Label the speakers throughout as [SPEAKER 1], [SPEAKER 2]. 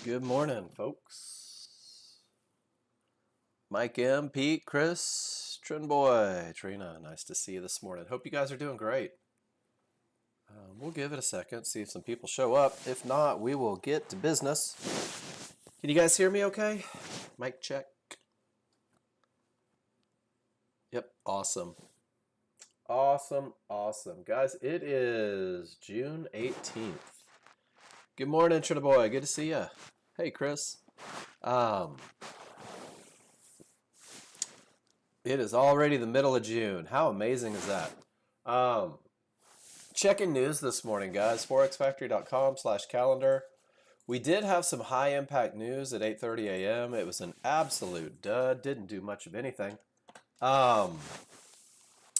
[SPEAKER 1] Good morning, folks. Mike M, Pete, Chris, Boy, Trina, nice to see you this morning. Hope you guys are doing great. We'll give it a second, see if some people show up. If not, we will get to business. Can you guys hear me okay? Mic check. Yep, awesome. Awesome. Guys, it is June 18th. Good morning, Boy. Good to see you. Hey, Chris. Um, It is already the middle of June. How amazing is that? Um, Checking news this morning, guys. Forexfactory.com/calendar. We did have some high impact news at 8:30 a.m. It was an absolute dud. Didn't do much of anything. Um,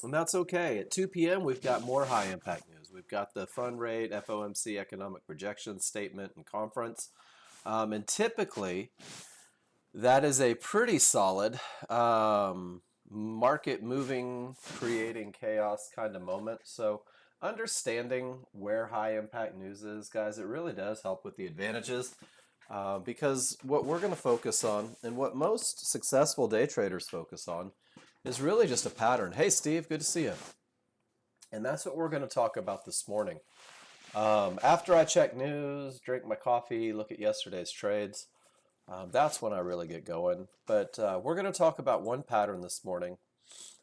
[SPEAKER 1] and that's okay. At 2 p.m., we've got more high impact news. We've got the fund rate, FOMC economic projections statement, and conference. And typically, that is a pretty solid market moving, creating chaos kind of moment. So understanding where high impact news is, guys, it really does help with the advantages because what we're going to focus on and what most successful day traders focus on is really just a pattern. Hey, Steve, good to see you. And that's what we're going to talk about this morning. After I check news, drink my coffee, look at yesterday's trades, that's when I really get going. But we're going to talk about one pattern this morning.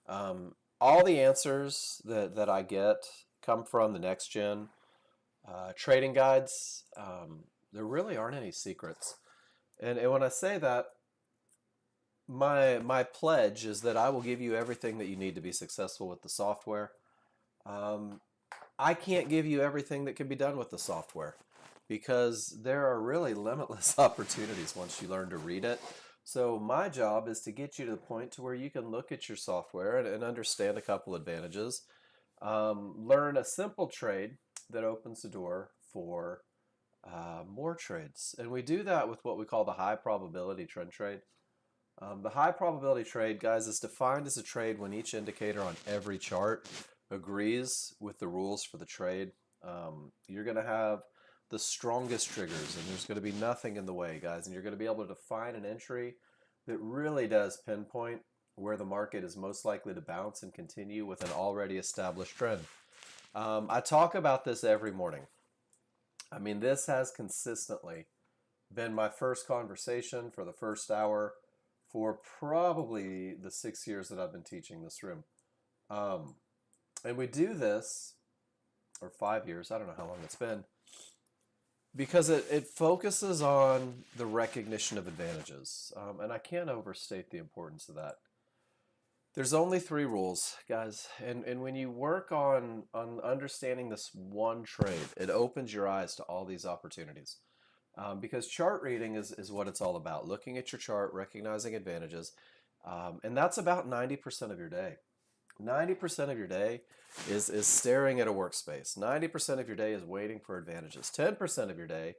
[SPEAKER 1] All the answers that I get come from the Nexgen trading guides. There really aren't any secrets. And when I say that, my pledge is that I will give you everything that you need to be successful with the software. I can't give you everything that can be done with the software because there are really limitless opportunities once you learn to read it. So my job is to get you to the point to where you can look at your software and understand a couple advantages. Learn a simple trade that opens the door for more trades. And we do that with what we call the high probability trend trade. The high probability trade, guys, is defined as a trade when each indicator on every chart agrees with the rules for the trade. You're going to have the strongest triggers, and there's going to be nothing in the way, guys. And you're going to be able to define an entry that really does pinpoint where the market is most likely to bounce and continue with an already established trend. I talk about this every morning. I mean, this has consistently been my first conversation for the first hour for probably the 6 years that I've been teaching this room. And we do this, or 5 years, I don't know how long it's been, because it focuses on the recognition of advantages. And I can't overstate the importance of that. There's only 3 rules, guys. And when you work on understanding this one trade, it opens your eyes to all these opportunities. Because chart reading is what it's all about. Looking at your chart, recognizing advantages. And that's about 90% of your day. 90% of your day is staring at a workspace. 90% of your day is waiting for advantages. 10% of your day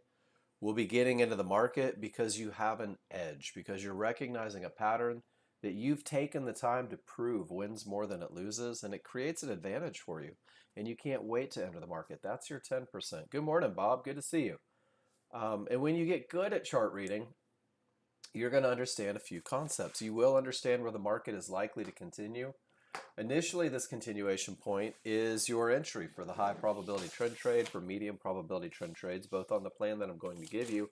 [SPEAKER 1] will be getting into the market because you have an edge, because you're recognizing a pattern that you've taken the time to prove wins more than it loses, and it creates an advantage for you. And you can't wait to enter the market. That's your 10%. Good morning, Bob. Good to see you. And when you get good at chart reading, you're going to understand a few concepts. You will understand where the market is likely to continue. Initially, this continuation point is your entry for the high probability trend trade, for medium probability trend trades, both on the plan that I'm going to give you.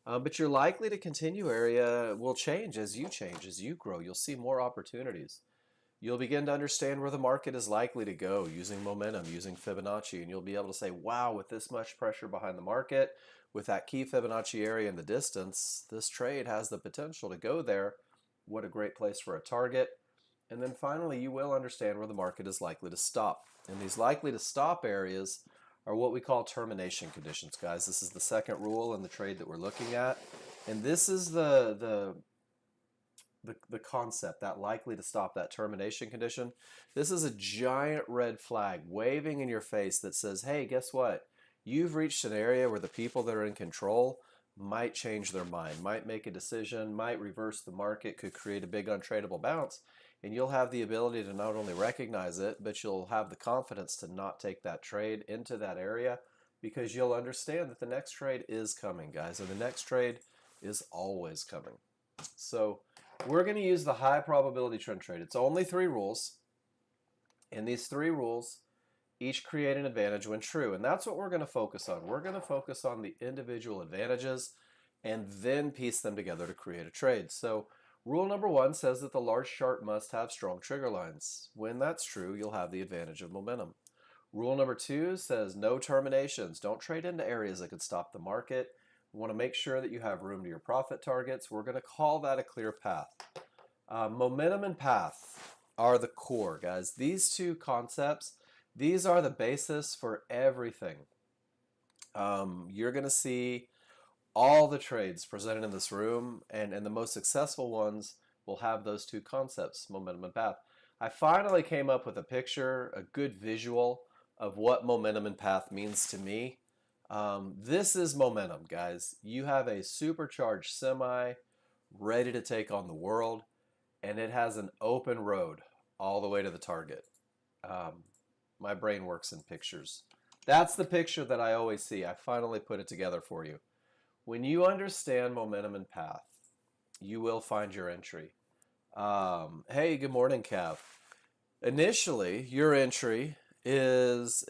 [SPEAKER 1] But your likely to continue area will change, as you grow. You'll see more opportunities. You'll begin to understand where the market is likely to go using momentum, using Fibonacci, and you'll be able to say, wow, with this much pressure behind the market, with that key Fibonacci area in the distance, this trade has the potential to go there. What a great place for a target. And then finally, you will understand where the market is likely to stop. And these likely to stop areas are what we call termination conditions, guys. This is the second rule in the trade that we're looking at. And this is the concept, that likely to stop, that termination condition. This is a giant red flag waving in your face that says, hey, guess what? You've reached an area where the people that are in control might change their mind, might make a decision, might reverse the market, could create a big untradeable bounce, and you'll have the ability to not only recognize it, but you'll have the confidence to not take that trade into that area because you'll understand that the next trade is coming, guys. And the next trade is always coming. So we're going to use the high probability trend trade. It's only 3 rules, and these 3 rules each create an advantage when true, and that's what we're going to focus on. We're going to focus on the individual advantages and then piece them together to create a trade. So rule number 1 says that the large chart must have strong trigger lines. When that's true, you'll have the advantage of momentum. Rule number 2 says no terminations. Don't trade into areas that could stop the market. You want to make sure that you have room to your profit targets. We're going to call that a clear path. Momentum and path are the core, guys. These 2 concepts, these are the basis for everything. You're going to see all the trades presented in this room, and the most successful ones will have those 2 concepts, momentum and path. I finally came up with a picture, a good visual of what momentum and path means to me. This is momentum, guys. You have a supercharged semi ready to take on the world, and it has an open road all the way to the target. My brain works in pictures. That's the picture that I always see. I finally put it together for you. When you understand momentum and path, you will find your entry. Hey, good morning, Cav. Initially, your entry is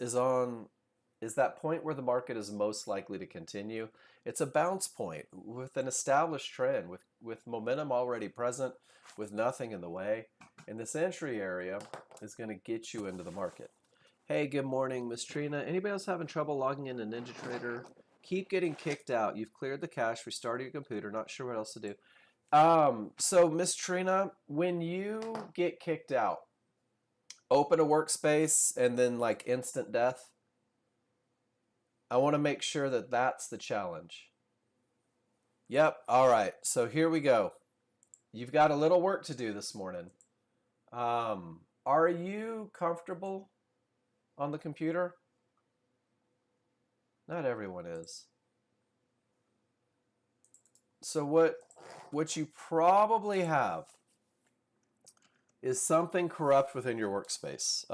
[SPEAKER 1] that point where the market is most likely to continue. It's a bounce point with an established trend, with momentum already present, with nothing in the way. And this entry area is going to get you into the market. Hey, good morning, Miss Trina. Anybody else having trouble logging into NinjaTrader? Keep getting kicked out. You've cleared the cache, restarted your computer, not sure what else to do. So Miss Trina, when you get kicked out, open a workspace and then like instant death. I want to make sure that that's the challenge. Yep. All right. So here we go. You've got a little work to do this morning. Are you comfortable on the computer? Not everyone is. So what you probably have is something corrupt within your workspace.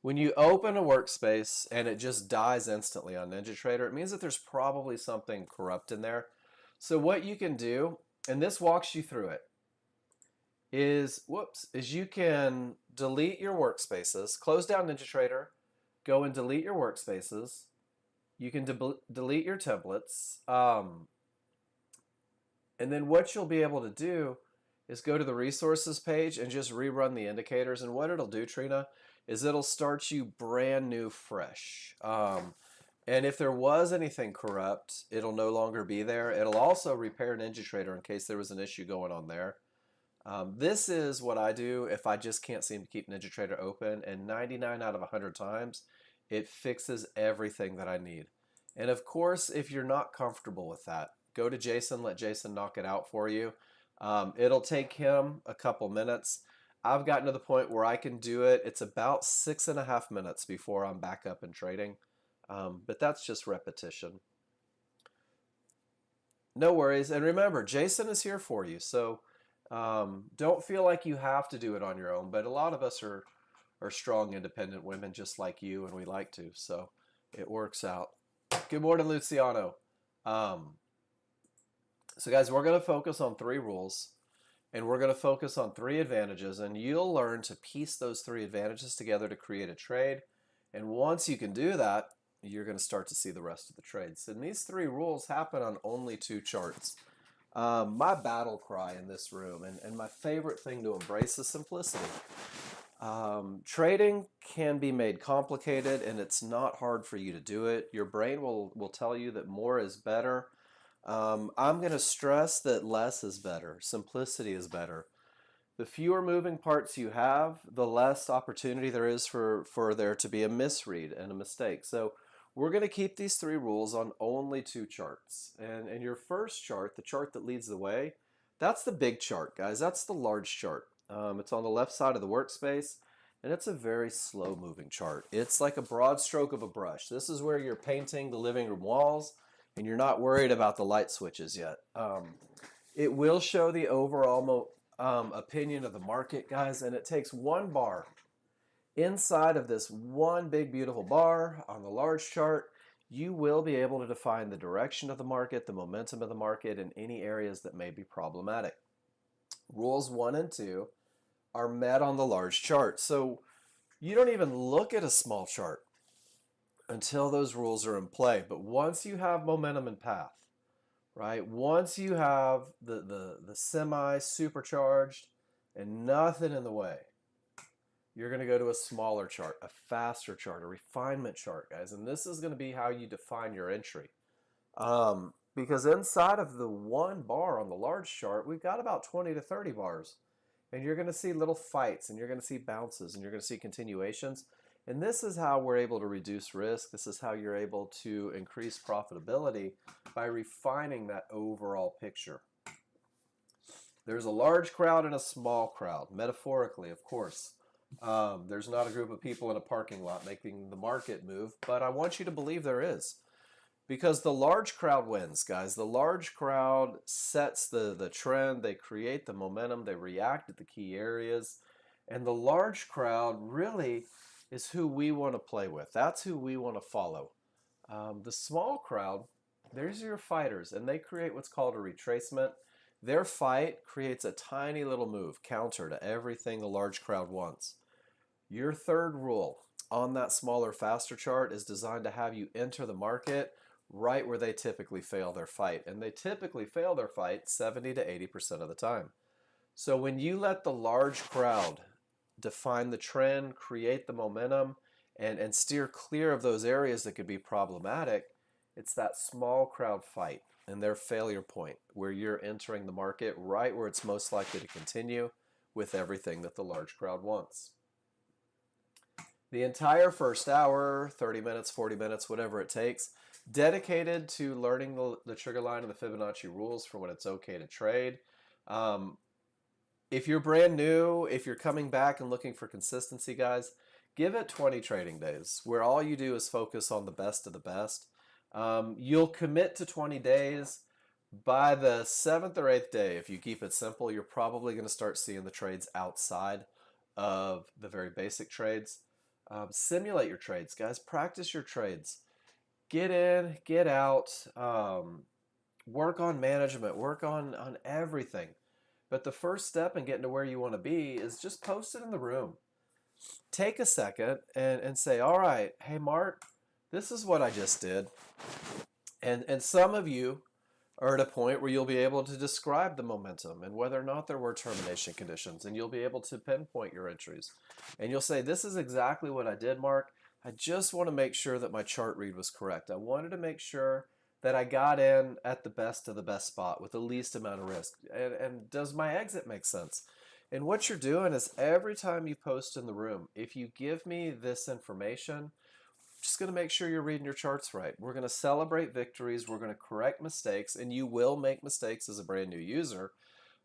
[SPEAKER 1] When you open a workspace and it just dies instantly on NinjaTrader, it means that there's probably something corrupt in there. So what you can do, and this walks you through it, is you can delete your workspaces, close down NinjaTrader, go and delete your workspaces. You can delete your templates. And then what you'll be able to do is go to the resources page and just rerun the indicators. And what it'll do, Trina, is it'll start you brand new, fresh. And if there was anything corrupt, it'll no longer be there. It'll also repair NinjaTrader in case there was an issue going on there. This is what I do if I just can't seem to keep NinjaTrader open, and 99 out of 100 times, it fixes everything that I need. And of course, if you're not comfortable with that, go to Jason, let Jason knock it out for you. It'll take him a couple minutes. I've gotten to the point where I can do it. It's about 6.5 minutes before I'm back up and trading. But that's just repetition. No worries. And remember, Jason is here for you. So don't feel like you have to do it on your own. But a lot of us are strong, independent women just like you, and we like to. So it works out. Good morning, Luciano. So guys, we're going to focus on 3 rules, and we're going to focus on 3 advantages, and you'll learn to piece those 3 advantages together to create a trade. And once you can do that, you're going to start to see the rest of the trades. And these 3 rules happen on only 2 charts. My battle cry in this room, and my favorite thing to embrace, is simplicity. Trading can be made complicated, and it's not hard for you to do it. Your brain will tell you that more is better. I'm going to stress that less is better. Simplicity is better. The fewer moving parts you have, the less opportunity there is for there to be a misread and a mistake. So we're going to keep these 3 rules on only 2 charts. And your first chart, the chart that leads the way, that's the big chart, guys. That's the large chart. It's on the left side of the workspace, and it's a very slow moving chart. It's like a broad stroke of a brush. This is where you're painting the living room walls, and you're not worried about the light switches yet. It will show the overall opinion of the market, guys, and it takes 1 bar. Inside of this one big beautiful bar on the large chart, you will be able to define the direction of the market, the momentum of the market, and any areas that may be problematic. Rules 1 and 2 are met on the large chart. So you don't even look at a small chart until those rules are in play. But once you have momentum and path, right? Once you have the semi supercharged and nothing in the way, you're going to go to a smaller chart, a faster chart, a refinement chart, guys. And this is going to be how you define your entry. Because inside of the one bar on the large chart, we've got about 20 to 30 bars. And you're going to see little fights, and you're going to see bounces, and you're going to see continuations. And this is how we're able to reduce risk. This is how you're able to increase profitability by refining that overall picture. There's a large crowd and a small crowd, metaphorically, of course. There's not a group of people in a parking lot making the market move, but I want you to believe there is. Because the large crowd wins, guys. The large crowd sets the trend. They create the momentum. They react at the key areas. And the large crowd really is who we want to play with. That's who we want to follow. The small crowd, there's your fighters, and they create what's called a retracement. Their fight creates a tiny little move, counter to everything the large crowd wants. Your third rule on that smaller, faster chart is designed to have you enter the market right where they typically fail their fight. And they typically fail their fight 70 to 80% of the time. So when you let the large crowd define the trend, create the momentum, and steer clear of those areas that could be problematic, it's that small crowd fight and their failure point where you're entering the market right where it's most likely to continue with everything that the large crowd wants. The entire first hour, 30 minutes, 40 minutes, whatever it takes, dedicated to learning the trigger line and the Fibonacci rules for when it's okay to trade. If you're brand new, if you're coming back and looking for consistency, guys, give it 20 trading days where all you do is focus on the best of the best. You'll commit to 20 days. By the 7th or 8th day, if you keep it simple, you're probably going to start seeing the trades outside of the very basic trades. Simulate your trades, guys. Practice your trades. Get in, get out, work on management, work on everything. But the first step in getting to where you want to be is just post it in the room. Take a second and say, all right, hey, Mark, this is what I just did. And some of you are at a point where you'll be able to describe the momentum and whether or not there were termination conditions, and you'll be able to pinpoint your entries. And you'll say, this is exactly what I did, Mark. I just want to make sure that my chart read was correct. I wanted to make sure that I got in at the best of the best spot with the least amount of risk. And does my exit make sense? And what you're doing is every time you post in the room, if you give me this information, just going to make sure you're reading your charts right. We're going to celebrate victories. We're going to correct mistakes, and you will make mistakes as a brand new user.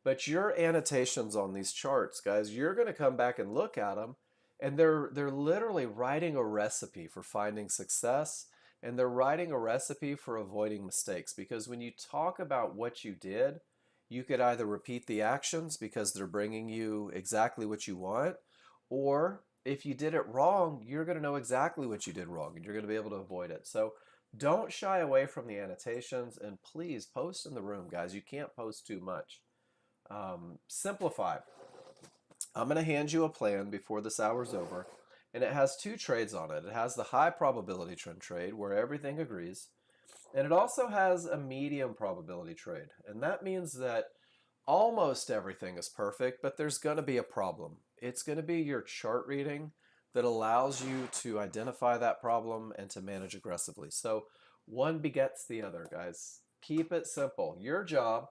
[SPEAKER 1] But your annotations on these charts, guys, you're going to come back and look at them, and they're literally writing a recipe for finding success, and they're writing a recipe for avoiding mistakes. Because when you talk about what you did, you could either repeat the actions because they're bringing you exactly what you want, or if you did it wrong, you're going to know exactly what you did wrong, and you're going to be able to avoid it. So don't shy away from the annotations, and please post in the room, guys. You can't post too much. Simplify. I'm going to hand you a plan before this hour's over, and it has 2 trades on it. It has the high probability trend trade where everything agrees, and it also has a medium probability trade. And that means that almost everything is perfect, but there's going to be a problem. It's going to be your chart reading that allows you to identify that problem and to manage aggressively. So one begets the other, guys. Keep it simple. Your job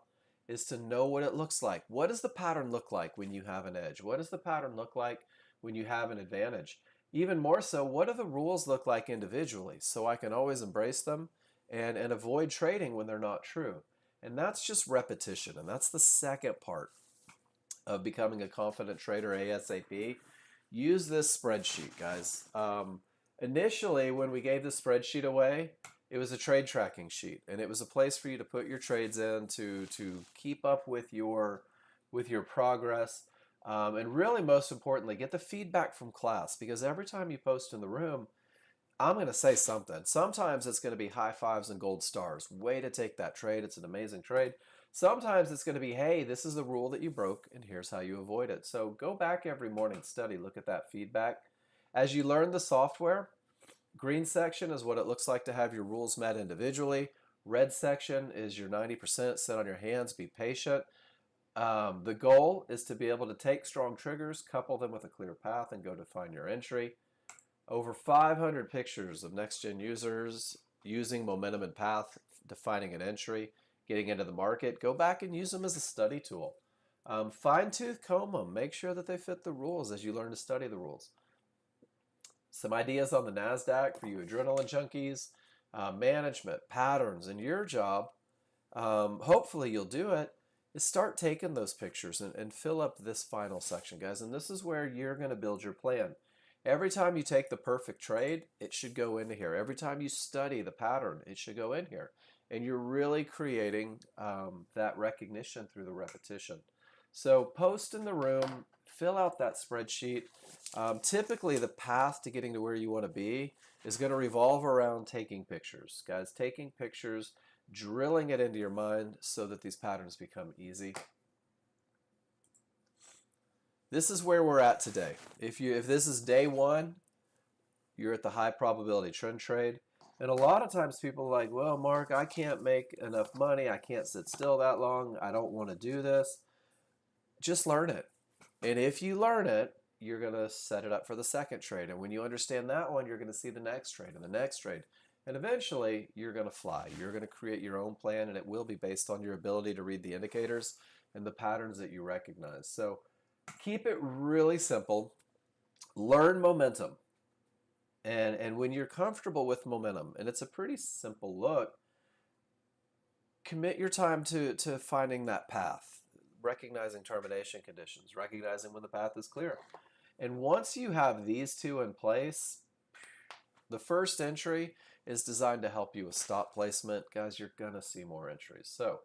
[SPEAKER 1] is to know what it looks like. What does the pattern look like when you have an edge? What does the pattern look like when you have an advantage? Even more so, what do the rules look like individually so I can always embrace them and avoid trading when they're not true? And that's just repetition, and that's the second part of becoming a confident trader ASAP. Use this spreadsheet, guys. Initially, when we gave this spreadsheet away, it was a trade tracking sheet, and it was a place for you to put your trades in to keep up with your progress, and really, most importantly, get the feedback from class. Because every time you post in the room, I'm going to say something. Sometimes it's going to be high fives and gold stars. Way to take that trade. It's an amazing trade. Sometimes it's going to be, hey, this is the rule that you broke, and here's how you avoid it. So go back every morning, study, look at that feedback. As you learn the software, green section is what it looks like to have your rules met individually. Red section is your 90%. Sit on your hands, be patient. The goal is to be able to take strong triggers, couple them with a clear path, and go define your entry. Over 500 pictures of Nexgen users using momentum and path, defining an entry, getting into the market. Go back and use them as a study tool. Fine-tooth comb them. Make sure that they fit the rules as you learn to study the rules. Some ideas on the NASDAQ for you adrenaline junkies, management, patterns, and your job, hopefully you'll do it, is start taking those pictures and fill up this final section, guys. And this is where you're going to build your plan. Every time you take the perfect trade, it should go into here. Every time you study the pattern, it should go in here. And you're really creating that recognition through the repetition. So post in the room, fill out that spreadsheet. Typically, the path to getting to where you want to be is going to revolve around taking pictures. Guys, taking pictures, drilling it into your mind so that these patterns become easy. This is where we're at today. If this is day one, you're at the high probability trend trade. And a lot of times people are like, well, Mark, I can't make enough money. I can't sit still that long. I don't want to do this. Just learn it. And if you learn it, you're going to set it up for the second trade. And when you understand that one, you're going to see the next trade and the next trade. And eventually, you're going to fly. You're going to create your own plan, and it will be based on your ability to read the indicators and the patterns that you recognize. So keep it really simple. Learn momentum. And when you're comfortable with momentum, and it's a pretty simple look, commit your time to finding that path, recognizing termination conditions, recognizing when the path is clear. And once you have these two in place, the first entry is designed to help you with stop placement. Guys, you're going to see more entries. So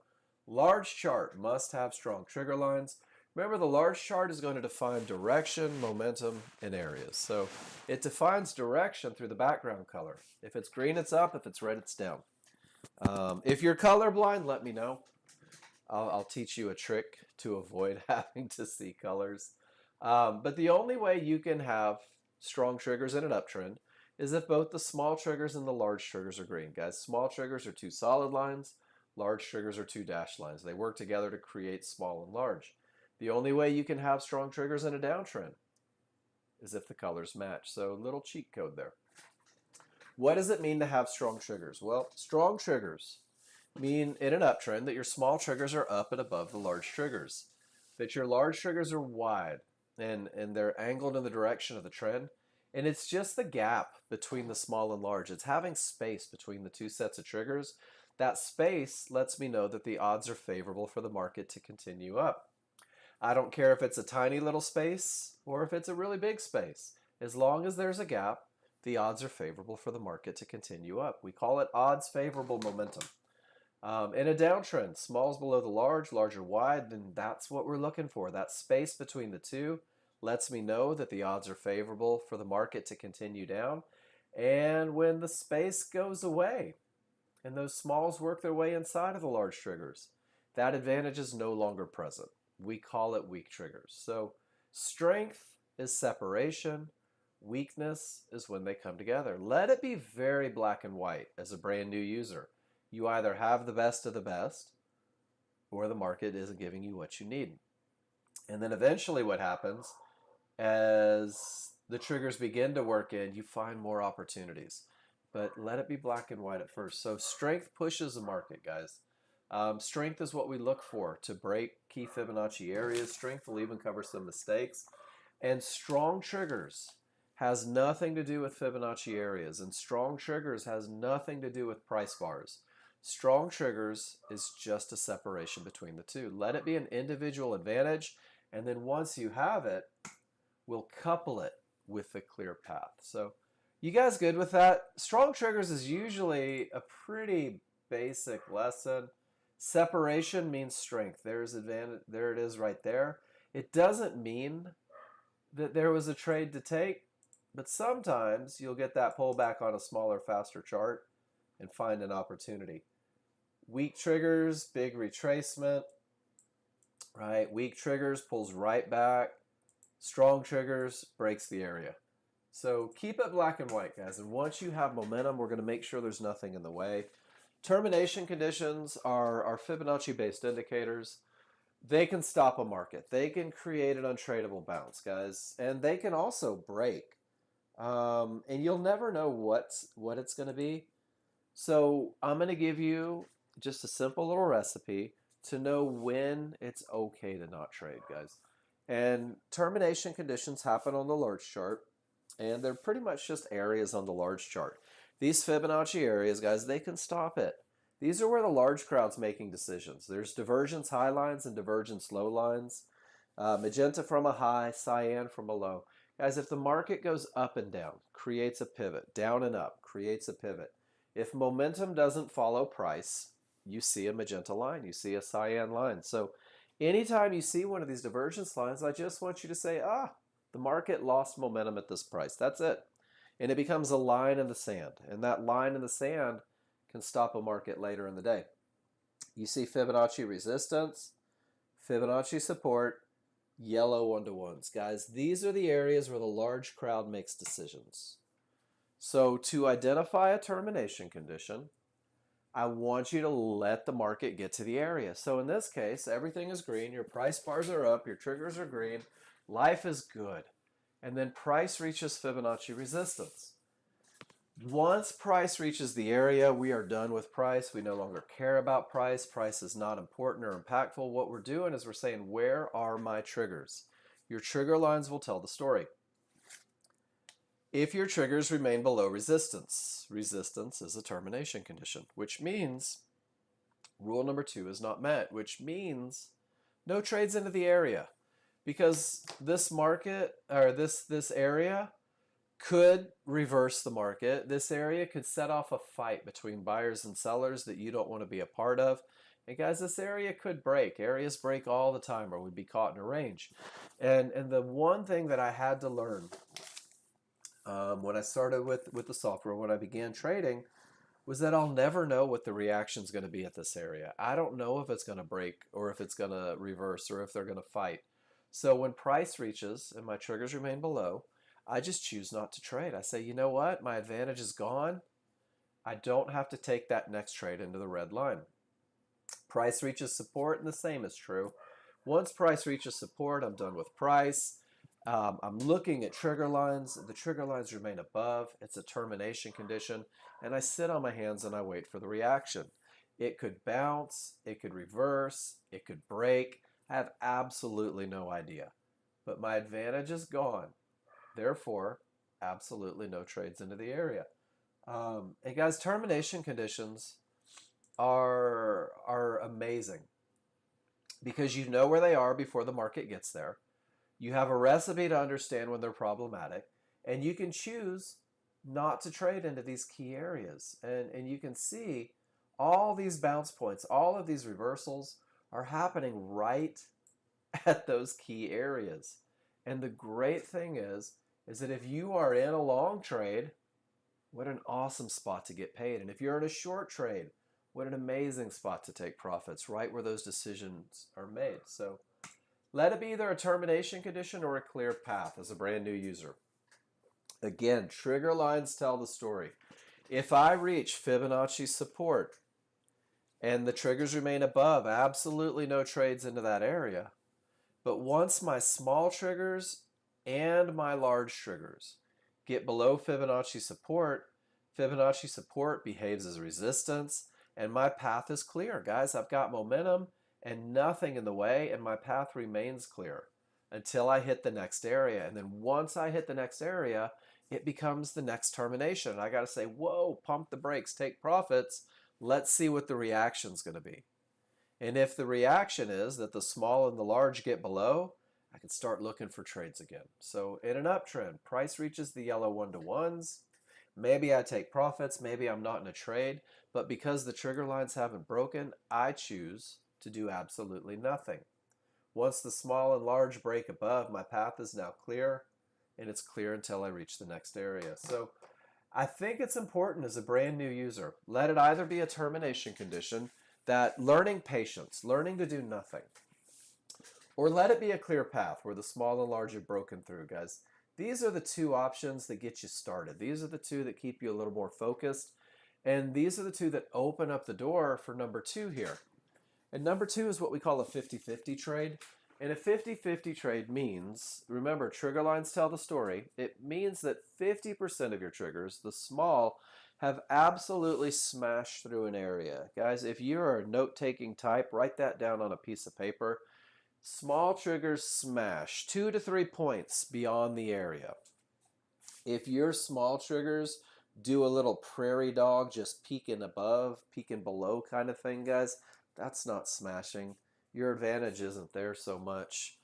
[SPEAKER 1] large chart must have strong trigger lines. Remember, the large chart is going to define direction, momentum, and areas. So it defines direction through the background color. If it's green, it's up. If it's red, it's down. If you're colorblind, let me know. I'll teach you a trick to avoid having to see colors. But the only way you can have strong triggers in an uptrend is if both the small triggers and the large triggers are green. Guys, small triggers are two solid lines. Large triggers are two dashed lines. They work together to create small and large. The only way you can have strong triggers in a downtrend is if the colors match. So little cheat code there. What does it mean to have strong triggers? Well, strong triggers mean in an uptrend that your small triggers are up and above the large triggers, that your large triggers are wide and they're angled in the direction of the trend. And it's just the gap between the small and large. It's having space between the two sets of triggers. That space lets me know that the odds are favorable for the market to continue up. I don't care if it's a tiny little space or if it's a really big space. As long as there's a gap, the odds are favorable for the market to continue up. We call it odds favorable momentum. In a downtrend, small's below the large, larger wide, then that's what we're looking for. That space between the two lets me know that the odds are favorable for the market to continue down. And when the space goes away and those smalls work their way inside of the large triggers, that advantage is no longer present. We call it weak triggers. So strength is separation. Weakness is when they come together. Let it be very black and white as a brand new user. You either have the best of the best or the market isn't giving you what you need. And then eventually what happens as the triggers begin to work in, you find more opportunities. But let it be black and white at first. So strength pushes the market, guys. Strength is what we look for to break key Fibonacci areas. Strength will even cover some mistakes. And strong triggers has nothing to do with Fibonacci areas. And strong triggers has nothing to do with price bars. Strong triggers is just a separation between the two. Let it be an individual advantage. And then once you have it, we'll couple it with the clear path. So you guys good with that? Strong triggers is usually a pretty basic lesson. Separation means strength. There's advantage. There it is right there. It doesn't mean that there was a trade to take, But sometimes you'll get that pullback on a smaller, faster chart and find an opportunity. Weak triggers, big retracement, right? Weak triggers, pulls right back. Strong triggers, breaks the area. So keep it black and white, guys. And once you have momentum, we're going to make sure there's nothing in the way. Termination conditions are Fibonacci-based indicators. They can stop a market. They can create an untradeable bounce, guys. And they can also break. And you'll never know what it's going to be. So I'm going to give you just a simple little recipe to know when it's okay to not trade, guys. And termination conditions happen on the large chart, and they're pretty much just areas on the large chart. These Fibonacci areas, guys, they can stop it. These are where the large crowd's making decisions. There's divergence high lines and divergence low lines. Magenta from a high, cyan from a low. Guys, if the market goes up and down, creates a pivot, down and up, creates a pivot. If momentum doesn't follow price, you see a magenta line, you see a cyan line. So anytime you see one of these divergence lines, I just want you to say, the market lost momentum at this price. That's it. And it becomes a line in the sand. And that line in the sand can stop a market later in the day. You see Fibonacci resistance, Fibonacci support, yellow one-to-ones. Guys, these are the areas where the large crowd makes decisions. So to identify a termination condition, I want you to let the market get to the area. So in this case, everything is green, your price bars are up, your triggers are green, life is good. And then price reaches Fibonacci resistance. Once price reaches the area, we are done with price. We no longer care about price. Price is not important or impactful. What we're doing is we're saying, where are my triggers? Your trigger lines will tell the story. If your triggers remain below resistance, resistance is a termination condition, which means rule number 2 is not met, which means no trades into the area, because this market or this area could reverse the market. This area could set off a fight between buyers and sellers that you don't want to be a part of. And guys, this area could break. Areas break all the time, or we'd be caught in a range. And the one thing that I had to learn when I started with the software, when I began trading, was that I'll never know what the reaction is going to be at this area. I don't know if it's going to break or if it's going to reverse or if they're going to fight. So when price reaches and my triggers remain below, I just choose not to trade. I say, you know what? My advantage is gone. I don't have to take that next trade into the red line. Price reaches support, and the same is true. Once price reaches support, I'm done with price. I'm looking at trigger lines. The trigger lines remain above. It's a termination condition. And I sit on my hands and I wait for the reaction. It could bounce. It could reverse. It could break. I have absolutely no idea. But my advantage is gone. Therefore, absolutely no trades into the area. And guys, termination conditions are amazing because you know where they are before the market gets there. You have a recipe to understand when they're problematic, and you can choose not to trade into these key areas. And you can see all these bounce points, all of these reversals are happening right at those key areas. And the great thing is that if you are in a long trade, what an awesome spot to get paid. And if you're in a short trade, what an amazing spot to take profits, right where those decisions are made. So let it be either a termination condition or a clear path as a brand new user. Again, trigger lines tell the story. If I reach Fibonacci support and the triggers remain above, absolutely no trades into that area. But once my small triggers and my large triggers get below Fibonacci support behaves as resistance, and my path is clear. Guys, I've got momentum and nothing in the way, and my path remains clear until I hit the next area. And then once I hit the next area, it becomes the next termination. And I got to say, whoa, pump the brakes, take profits. Let's see what the reaction's going to be. And if the reaction is that the small and the large get below, I can start looking for trades again. So in an uptrend, price reaches the yellow one-to-ones. Maybe I take profits, maybe I'm not in a trade, but because the trigger lines haven't broken, I choose to do absolutely nothing. Once the small and large break above, my path is now clear. and it's clear until I reach the next area. So I think it's important as a brand new user, let it either be a termination condition, that learning patience, learning to do nothing, or let it be a clear path where the small and large have broken through, guys. These are the two options that get you started. These are the two that keep you a little more focused. And these are the two that open up the door for number two here. And number two is what we call a 50-50 trade. And a 50-50 trade means, remember, trigger lines tell the story. It means that 50% of your triggers, the small, have absolutely smashed through an area. Guys, if you're a note-taking type, write that down on a piece of paper. Small triggers smash 2 to 3 points beyond the area. If your small triggers do a little prairie dog, just peeking above, peeking below kind of thing, guys, that's not smashing. Your advantage isn't there so much.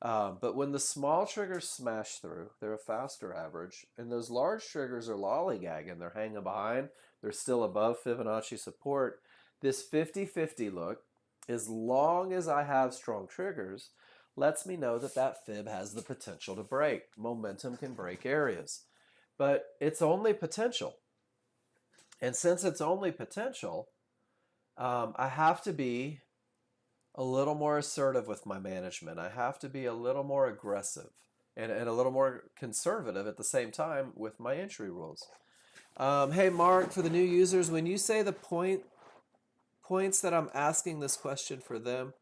[SPEAKER 1] But when the small triggers smash through, they're a faster average, and those large triggers are lollygagging. They're hanging behind. They're still above Fibonacci support. This 50-50 look, as long as I have strong triggers, lets me know that that fib has the potential to break. Momentum can break areas. But it's only potential. And since it's only potential, I have to be a little more assertive with my management. I have to be a little more aggressive and a little more conservative at the same time with my entry rules. Hey, Mark, for the new users, when you say the points that I'm asking this question for them,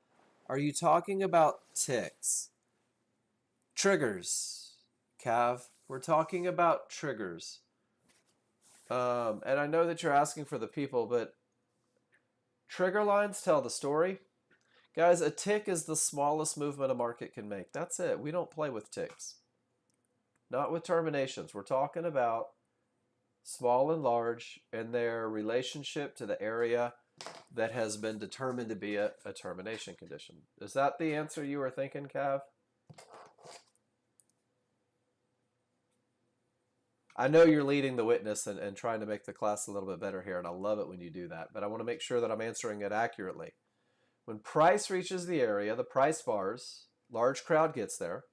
[SPEAKER 1] are you talking about ticks? Triggers, Cav. We're talking about triggers. And I know that you're asking for the people, but trigger lines tell the story. Guys, a tick is the smallest movement a market can make. That's it. We don't play with ticks. Not with terminations. We're talking about small and large and their relationship to the area that has been determined to be a termination condition. Is that the answer you were thinking, Cav? I know you're leading the witness and trying to make the class a little bit better here, and I love it when you do that, but I want to make sure that I'm answering it accurately. When price reaches the area, the price bars, large crowd gets there.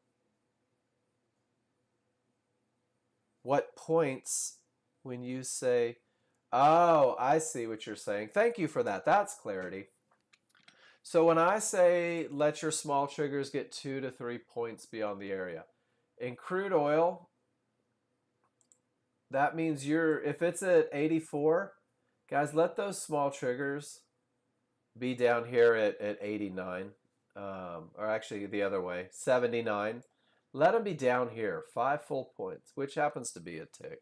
[SPEAKER 1] What points when you say, oh, I see what you're saying. Thank you for that. That's clarity. So when I say let your small triggers get 2 to 3 points beyond the area, in crude oil, that means if it's at 84, guys, let those small triggers be down here at 89, or actually the other way, 79. Let them be down here, 5 full points, which happens to be a tick.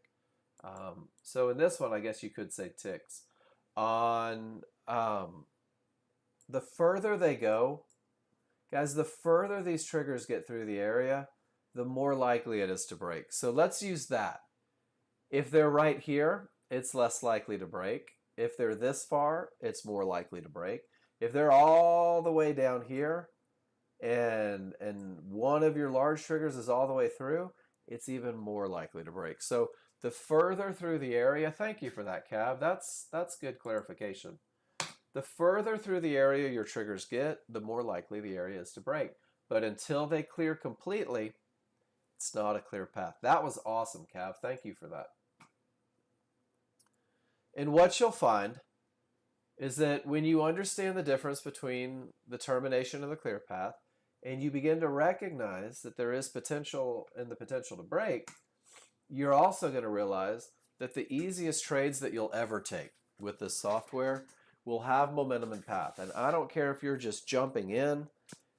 [SPEAKER 1] So in this one, I guess you could say ticks. On the further they go, guys, the further these triggers get through the area, the more likely it is to break. So let's use that. If they're right here, it's less likely to break. If they're this far, it's more likely to break. If they're all the way down here and one of your large triggers is all the way through, it's even more likely to break. So the further through the area, thank you for that, Cav. That's good clarification. The further through the area your triggers get, the more likely the area is to break. But until they clear completely, it's not a clear path. That was awesome, Cav. Thank you for that. And what you'll find is that when you understand the difference between the termination and the clear path, and you begin to recognize that there is potential and the potential to break, you're also going to realize that the easiest trades that you'll ever take with this software will have momentum and path. And I don't care if you're just jumping in,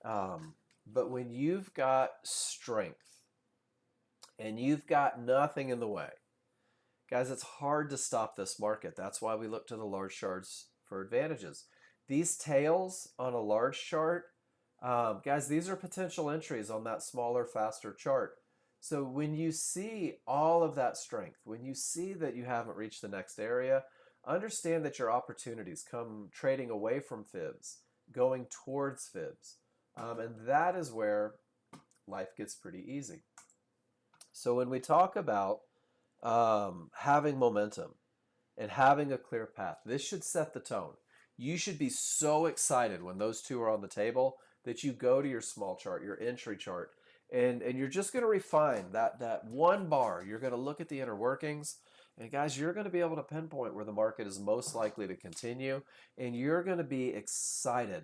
[SPEAKER 1] but when you've got strength and you've got nothing in the way, guys, it's hard to stop this market. That's why we look to the large charts for advantages. These tails on a large chart, guys, these are potential entries on that smaller, faster chart. So when you see all of that strength, when you see that you haven't reached the next area, understand that your opportunities come trading away from fibs, going towards fibs. And that is where life gets pretty easy. So when we talk about having momentum and having a clear path, this should set the tone. You should be so excited when those two are on the table that you go to your small chart, your entry chart, And you're just going to refine that one bar. You're going to look at the inner workings, and guys, you're going to be able to pinpoint where the market is most likely to continue, and you're going to be excited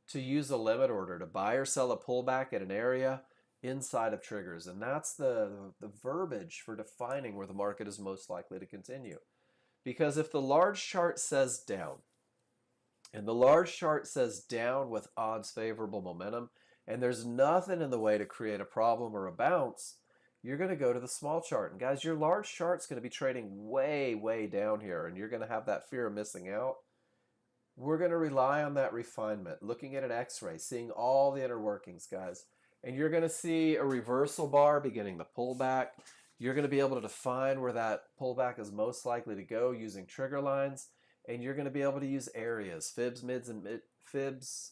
[SPEAKER 1] to use a limit order to buy or sell a pullback at an area inside of triggers. And that's the verbiage for defining where the market is most likely to continue. Because if the large chart says down, and the large chart says down with odds favorable momentum, and there's nothing in the way to create a problem or a bounce, you're going to go to the small chart. And guys, your large chart's going to be trading way, way down here, and you're going to have that fear of missing out. We're going to rely on that refinement, looking at an x-ray, seeing all the inner workings, guys. And you're going to see a reversal bar beginning to pull back. You're going to be able to define where that pullback is most likely to go using trigger lines. And you're going to be able to use areas, fibs, mids, and fibs,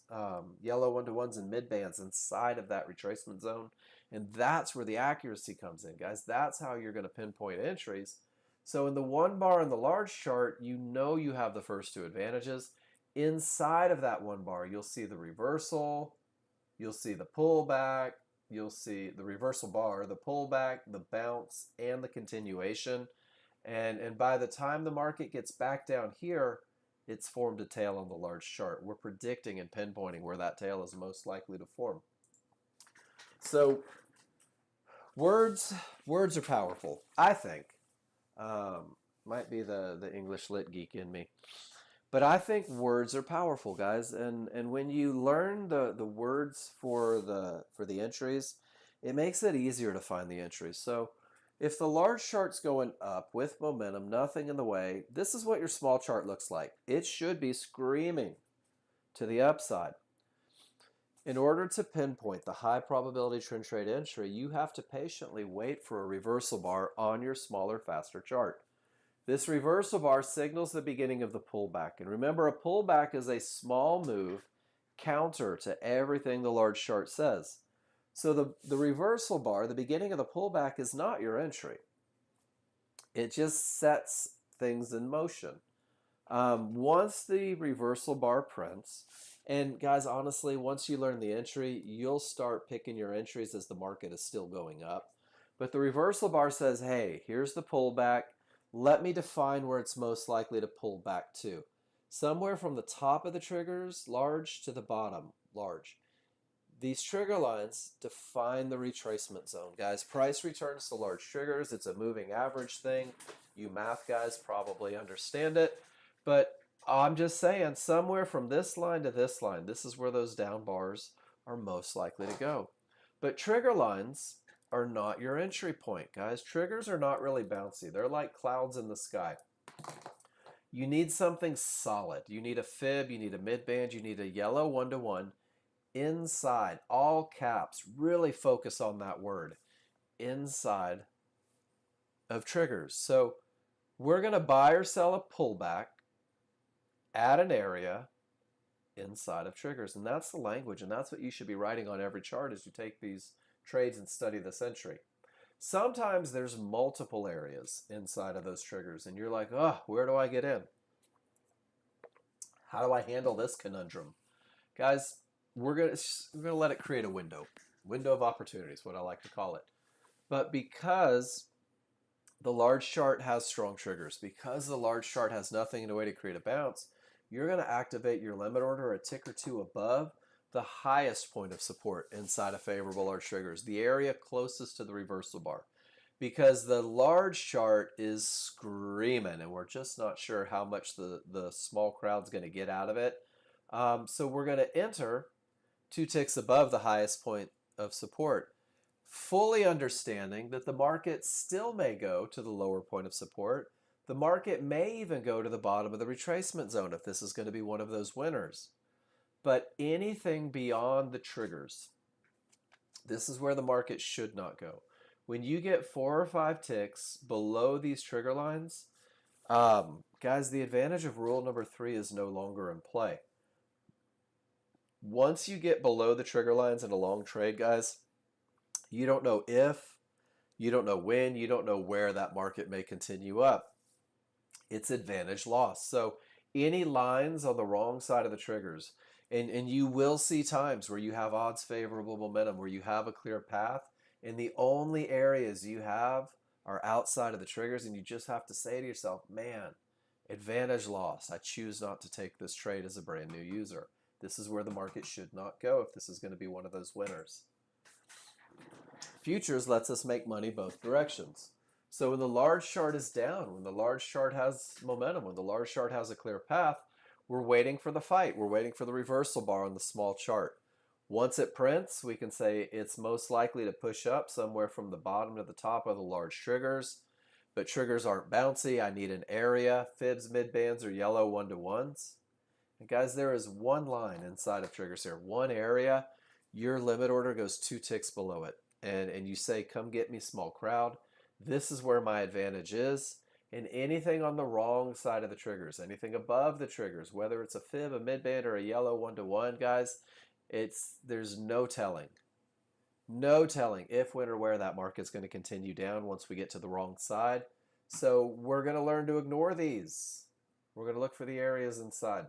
[SPEAKER 1] yellow 1-to-1s and mid bands inside of that retracement zone. And that's where the accuracy comes in, guys. That's how you're going to pinpoint entries. So in the one bar in the large chart, you know you have the first two advantages. Inside of that one bar, you'll see the reversal, you'll see the pullback, you'll see the reversal bar, the pullback, the bounce, and the continuation. And by the time the market gets back down here, it's formed a tail on the large chart. We're predicting and pinpointing where that tail is most likely to form. So words are powerful, I think. Might be the English lit geek in me. But I think words are powerful, guys. And when you learn the words for the entries, it makes it easier to find the entries. So if the large chart's going up with momentum, nothing in the way, this is what your small chart looks like. It should be screaming to the upside. In order to pinpoint the high probability trend trade entry, you have to patiently wait for a reversal bar on your smaller, faster chart. This reversal bar signals the beginning of the pullback. And remember, a pullback is a small move counter to everything the large chart says. So the reversal bar, the beginning of the pullback, is not your entry. It just sets things in motion. Once the reversal bar prints, and guys, honestly, once you learn the entry, you'll start picking your entries as the market is still going up. But the reversal bar says, hey, here's the pullback. Let me define where it's most likely to pull back to. Somewhere from the top of the triggers, large, to the bottom, large. These trigger lines define the retracement zone. Guys, price returns to large triggers. It's a moving average thing. You math guys probably understand it. But I'm just saying, somewhere from this line to this line, this is where those down bars are most likely to go. But trigger lines are not your entry point, guys. Triggers are not really bouncy. They're like clouds in the sky. You need something solid. You need a fib, you need a mid-band, you need a yellow 1-to-1 inside, all caps. Really focus on that word, inside of triggers. So we're going to buy or sell a pullback at an area inside of triggers. And that's the language, and that's what you should be writing on every chart as you take these trades and study this entry. Sometimes there's multiple areas inside of those triggers, and you're like, oh, where do I get in? How do I handle this conundrum? Guys, we're gonna let it create a window of opportunity is what I like to call it. But because the large chart has strong triggers, because the large chart has nothing in a way to create a bounce, you're going to activate your limit order a tick or two above the highest point of support inside of favorable large triggers, the area closest to the reversal bar. Because the large chart is screaming, and we're just not sure how much the small crowd's going to get out of it. So we're going to enter 2 ticks above the highest point of support, fully understanding that the market still may go to the lower point of support. The market may even go to the bottom of the retracement zone if this is going to be one of those winners. But anything beyond the triggers, this is where the market should not go. When you get 4 or 5 ticks below these trigger lines, guys, the advantage of rule number 3 is no longer in play. Once you get below the trigger lines in a long trade, guys, you don't know if, you don't know when, you don't know where that market may continue up. It's advantage loss. So any lines on the wrong side of the triggers, and you will see times where you have odds favorable momentum, where you have a clear path, And the only areas you have are outside of the triggers, and you just have to say to yourself, man, advantage loss. I choose not to take this trade as a brand new user. This is where the market should not go if this is going to be one of those winners. Futures lets us make money both directions. So when the large chart is down, when the large chart has momentum, when the large chart has a clear path, we're waiting for the fight. We're waiting for the reversal bar on the small chart. Once it prints, we can say it's most likely to push up somewhere from the bottom to the top of the large triggers. But triggers aren't bouncy. I need an area. Fibs, midbands, or yellow 1-to-1s. And guys, there is one line inside of triggers here. One area. Your limit order goes 2 ticks below it. And you say, come get me, small crowd. This is where my advantage is. And anything on the wrong side of the triggers, anything above the triggers, whether it's a fib, a midband, or a yellow 1-to-1, guys, there's no telling. No telling if, when, or where that market's going to continue down once we get to the wrong side. So we're going to learn to ignore these. We're going to look for the areas inside.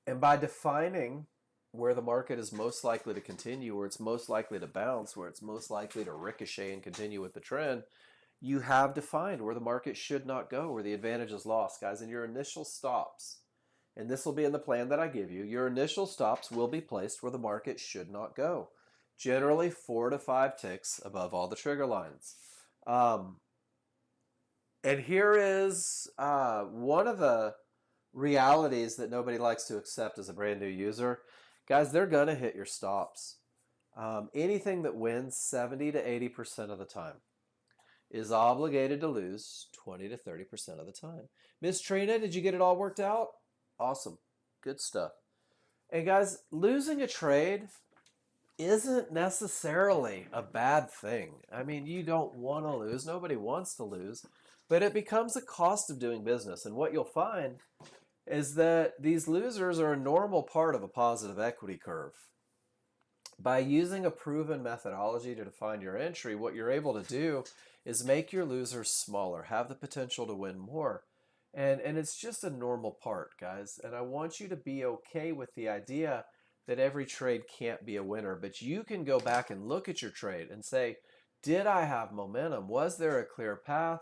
[SPEAKER 1] And by defining where the market is most likely to continue, where it's most likely to bounce, where it's most likely to ricochet and continue with the trend, you have defined where the market should not go, where the advantage is lost, guys. And your initial stops, and this will be in the plan that I give you, your initial stops will be placed where the market should not go. Generally 4 to 5 ticks above all the trigger lines. And here is one of the realities that nobody likes to accept as a brand new user. Guys, they're going to hit your stops. Anything that wins 70 to 80% of the time is obligated to lose 20 to 30% of the time. Miss Trina, did you get it all worked out? Awesome. Good stuff. And guys, losing a trade isn't necessarily a bad thing. I mean, you don't want to lose. Nobody wants to lose. But it becomes a cost of doing business. And what you'll find is that these losers are a normal part of a positive equity curve. By using a proven methodology to define your entry, what you're able to do is make your losers smaller, have the potential to win more. And it's just a normal part, guys. And I want you to be okay with the idea that every trade can't be a winner. But you can go back and look at your trade and say, did I have momentum? Was there a clear path?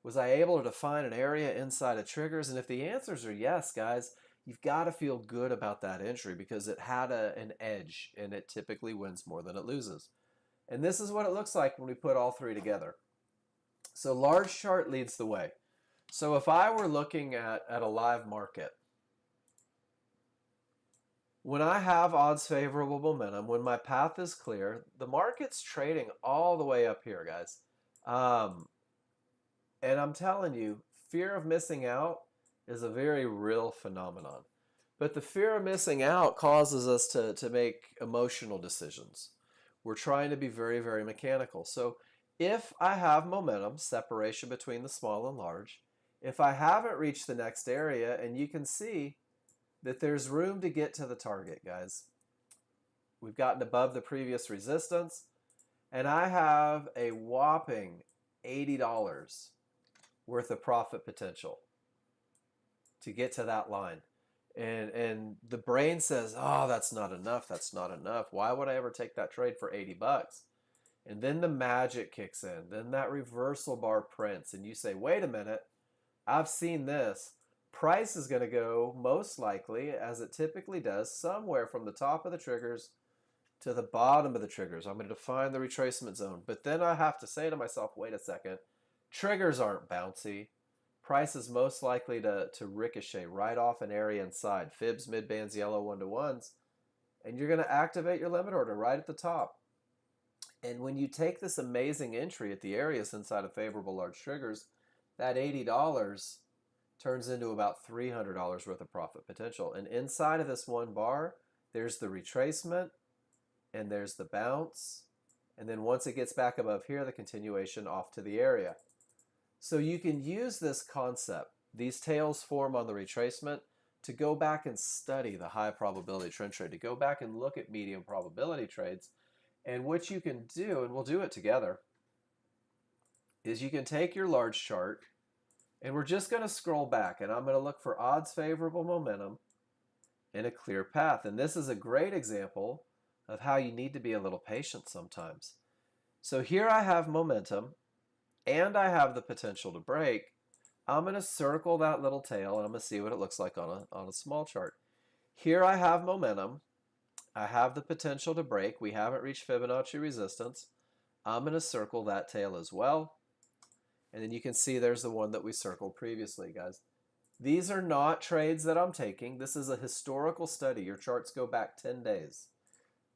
[SPEAKER 1] Was I able to define an area inside of triggers? And if the answers are yes, guys, you've got to feel good about that entry because it had an edge, and it typically wins more than it loses. And this is what it looks like when we put all three together. So large chart leads the way. So if I were looking at a live market, when I have odds favorable momentum, when my path is clear, the market's trading all the way up here, guys. And I'm telling you, fear of missing out is a very real phenomenon. But the fear of missing out causes us to make emotional decisions. We're trying to be very, very mechanical. So if I have momentum, separation between the small and large, if I haven't reached the next area, and you can see that there's room to get to the target, guys. We've gotten above the previous resistance, and I have a whopping $80 worth of profit potential to get to that line. And the brain says, oh, that's not enough. That's not enough. Why would I ever take that trade for 80 bucks? And then the magic kicks in. Then that reversal bar prints. And you say, wait a minute. I've seen this. Price is going to go most likely, as it typically does, somewhere from the top of the triggers to the bottom of the triggers. I'm going to define the retracement zone. But then I have to say to myself, wait a second. Triggers aren't bouncy. Price is most likely to ricochet right off an area inside. Fibs, midbands, yellow 1-to-1s. And you're going to activate your limit order right at the top. And when you take this amazing entry at the areas inside of favorable large triggers, that $80 turns into about $300 worth of profit potential. And inside of this one bar, there's the retracement, and there's the bounce. And then once it gets back above here, the continuation off to the area. So you can use this concept, these tails form on the retracement, to go back and study the high probability trend trade, to go back and look at medium probability trades. And what you can do, and we'll do it together, is you can take your large chart, and we're just going to scroll back, and I'm going to look for odds favorable momentum and a clear path. And this is a great example of how you need to be a little patient sometimes. So here I have momentum and I have the potential to break. I'm going to circle that little tail and I'm going to see what it looks like on a small chart. Here I have momentum. I have the potential to break. We haven't reached Fibonacci resistance. I'm going to circle that tail as well. And then you can see there's the one that we circled previously, guys. These are not trades that I'm taking. This is a historical study. Your charts go back 10 days.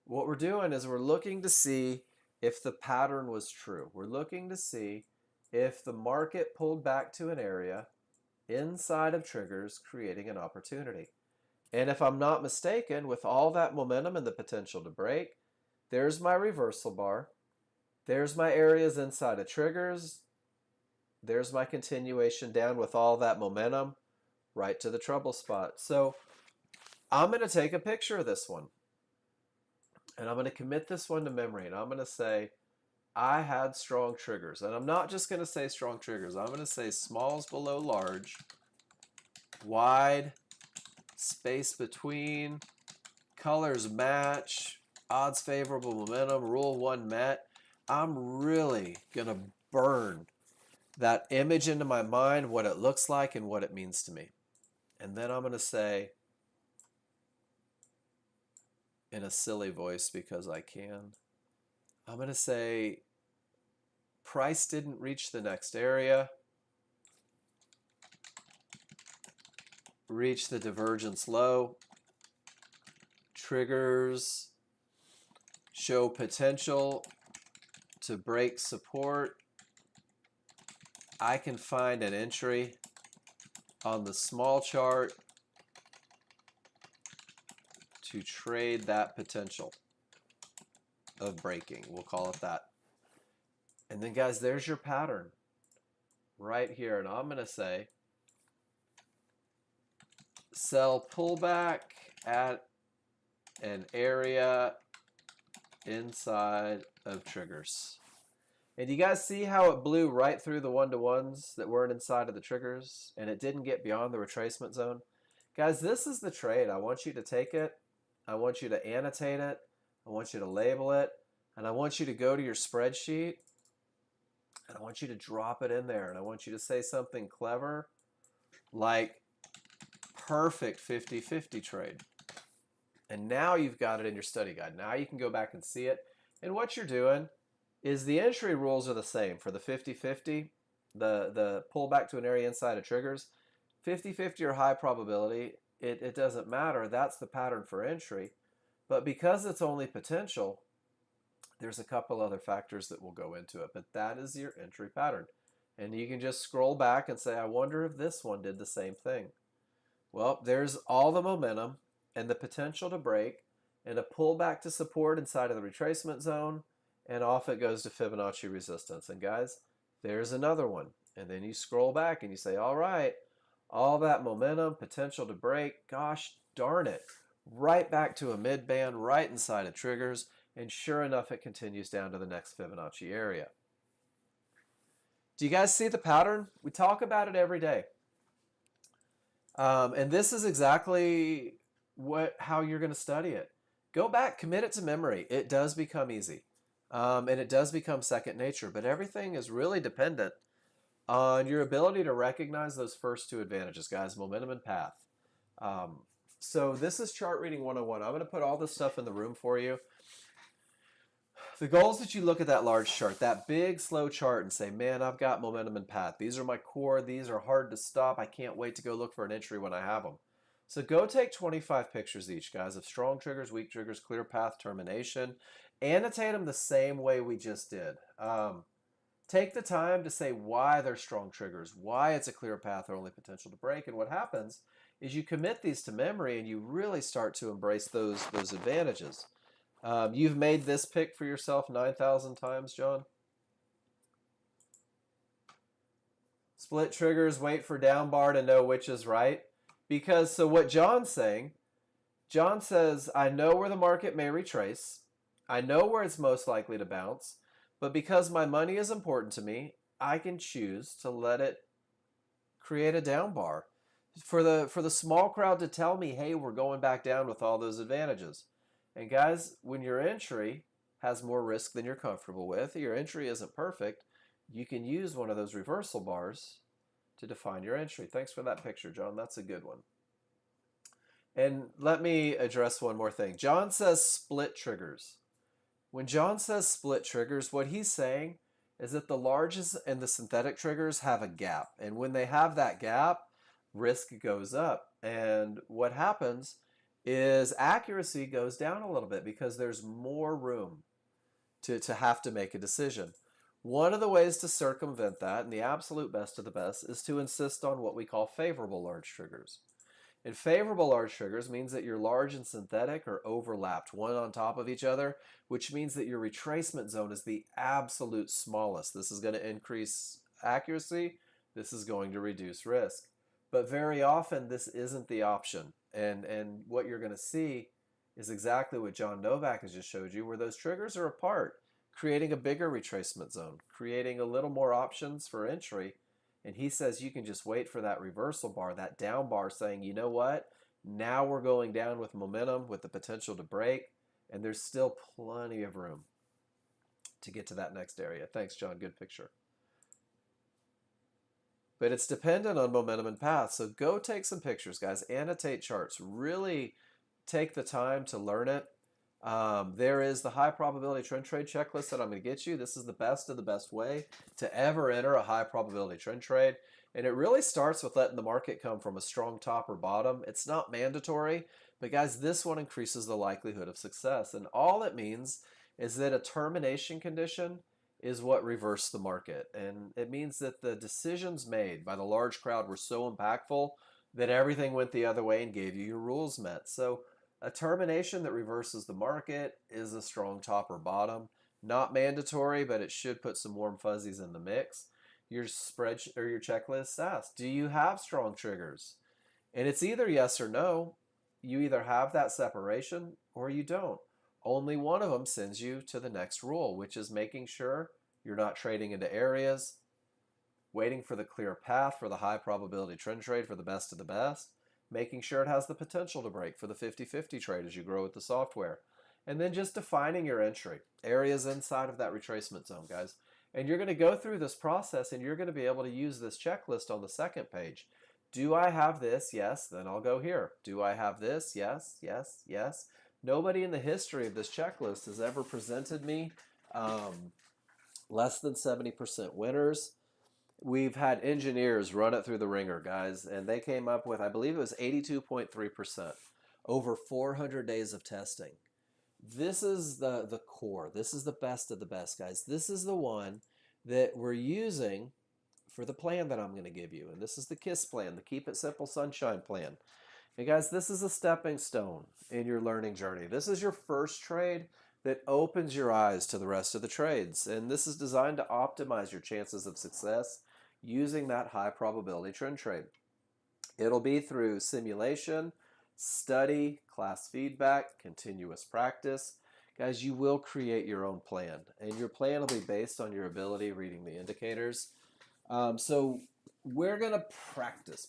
[SPEAKER 1] What we're doing is we're looking to see if the pattern was true. We're looking to see if the market pulled back to an area inside of triggers, creating an opportunity. And if I'm not mistaken, with all that momentum and the potential to break, there's my reversal bar. There's my areas inside of triggers. There's my continuation down with all that momentum right to the trouble spot. So I'm going to take a picture of this one. And I'm going to commit this one to memory. And I'm going to say, I had strong triggers. And I'm not just going to say strong triggers. I'm going to say smalls below large, wide, space between, colors match, odds favorable momentum, rule 1 met. I'm really going to burn that image into my mind, what it looks like and what it means to me. And then I'm going to say, in a silly voice because I can, I'm going to say, price didn't reach the next area, reach the divergence low, triggers show potential to break support. I can find an entry on the small chart to trade that potential of breaking. We'll call it that. And then guys, there's your pattern right here. And I'm going to say sell pullback at an area inside of triggers. And you guys see how it blew right through the one-to-ones that weren't inside of the triggers and it didn't get beyond the retracement zone? Guys, this is the trade. I want you to take it. I want you to annotate it. I want you to label it. And I want you to go to your spreadsheet and I want you to drop it in there. And I want you to say something clever like perfect 50-50 trade. And now you've got it in your study guide. Now you can go back and see it. And what you're doing is the entry rules are the same for the 50-50, the pullback to an area inside of triggers. 50-50 or high probability, it doesn't matter. That's the pattern for entry. But because it's only potential, there's a couple other factors that will go into it. But that is your entry pattern. And you can just scroll back and say, I wonder if this one did the same thing. Well, there's all the momentum and the potential to break and a pullback to support inside of the retracement zone, and off it goes to Fibonacci resistance. And guys, there's another one. And then you scroll back and you say, all right, all that momentum, potential to break, gosh darn it, right back to a mid band, right inside of triggers, and sure enough, it continues down to the next Fibonacci area. Do you guys see the pattern? We talk about it every day. And this is exactly how you're going to study it. Go back, commit it to memory. It does become easy. And it does become second nature, but everything is really dependent on your ability to recognize those first two advantages, guys, momentum and path. So this is Chart Reading 101. I'm going to put all this stuff in the room for you. The goal is that you look at that large chart, that big, slow chart, and say, man, I've got momentum and path. These are my core. These are hard to stop. I can't wait to go look for an entry when I have them. So go take 25 pictures each, guys, of strong triggers, weak triggers, clear path, termination. Annotate them the same way we just did. Take the time to say why they're strong triggers, why it's a clear path or only potential to break. And what happens is you commit these to memory and you really start to embrace those advantages. You've made this pick for yourself 9,000 times, John? Split triggers, wait for down bar to know which is right. Because, so what John's saying, John says, I know where the market may retrace. I know where it's most likely to bounce. But because my money is important to me, I can choose to let it create a down bar. For the small crowd to tell me, hey, we're going back down with all those advantages. And guys, when your entry has more risk than you're comfortable with, your entry isn't perfect, you can use one of those reversal bars to define your entry. Thanks for that picture, John. That's a good one. And let me address one more thing. John says split triggers. When John says split triggers, what he's saying is that the larges and the synthetic triggers have a gap. And when they have that gap, risk goes up. And what happens is accuracy goes down a little bit because there's more room to have to make a decision. One of the ways to circumvent that, and the absolute best of the best, is to insist on what we call favorable large triggers. And favorable large triggers means that your large and synthetic are overlapped, one on top of each other, which means that your retracement zone is the absolute smallest. This is going to increase accuracy. This is going to reduce risk. But very often, this isn't the option. And what you're going to see is exactly what John Novak has just showed you, where those triggers are apart, creating a bigger retracement zone, creating a little more options for entry. And he says you can just wait for that reversal bar, that down bar saying, you know what, now we're going down with momentum, with the potential to break, and there's still plenty of room to get to that next area. Thanks, John. Good picture. But it's dependent on momentum and path. So go take some pictures, guys. Annotate charts. Really take the time to learn it. There is the high probability trend trade checklist that I'm going to get you. This is the best of the best way to ever enter a high probability trend trade. And it really starts with letting the market come from a strong top or bottom. It's not mandatory, but guys, this one increases the likelihood of success. And all it means is that a termination condition is what reversed the market. And it means that the decisions made by the large crowd were so impactful that everything went the other way and gave you your rules met. So a termination that reverses the market is a strong top or bottom. Not mandatory, but it should put some warm fuzzies in the mix. Your spreadsheet or your checklist asks, do you have strong triggers? And it's either yes or no. You either have that separation or you don't. Only one of them sends you to the next rule, which is making sure you're not trading into areas, waiting for the clear path for the high probability trend trade for the best of the best, making sure it has the potential to break for the 50-50 trade as you grow with the software, and then just defining your entry, areas inside of that retracement zone, guys. And you're going to go through this process and you're going to be able to use this checklist on the second page. Do I have this? Yes, then I'll go here. Do I have this? Yes, yes, yes. Nobody in the history of this checklist has ever presented me less than 70% winners. We've had engineers run it through the ringer, guys, and they came up with, I believe it was 82.3% over 400 days of testing. This is the core. This is the best of the best, guys. This is the one that we're using for the plan that I'm going to give you. And this is the KISS plan, the Keep It Simple Sunshine plan. And guys, this is a stepping stone in your learning journey. This is your first trade that opens your eyes to the rest of the trades. And this is designed to optimize your chances of success using that high probability trend trade. It'll be through simulation, study, class feedback, continuous practice. Guys, you will create your own plan, and your plan will be based on your ability reading the indicators. So we're going to practice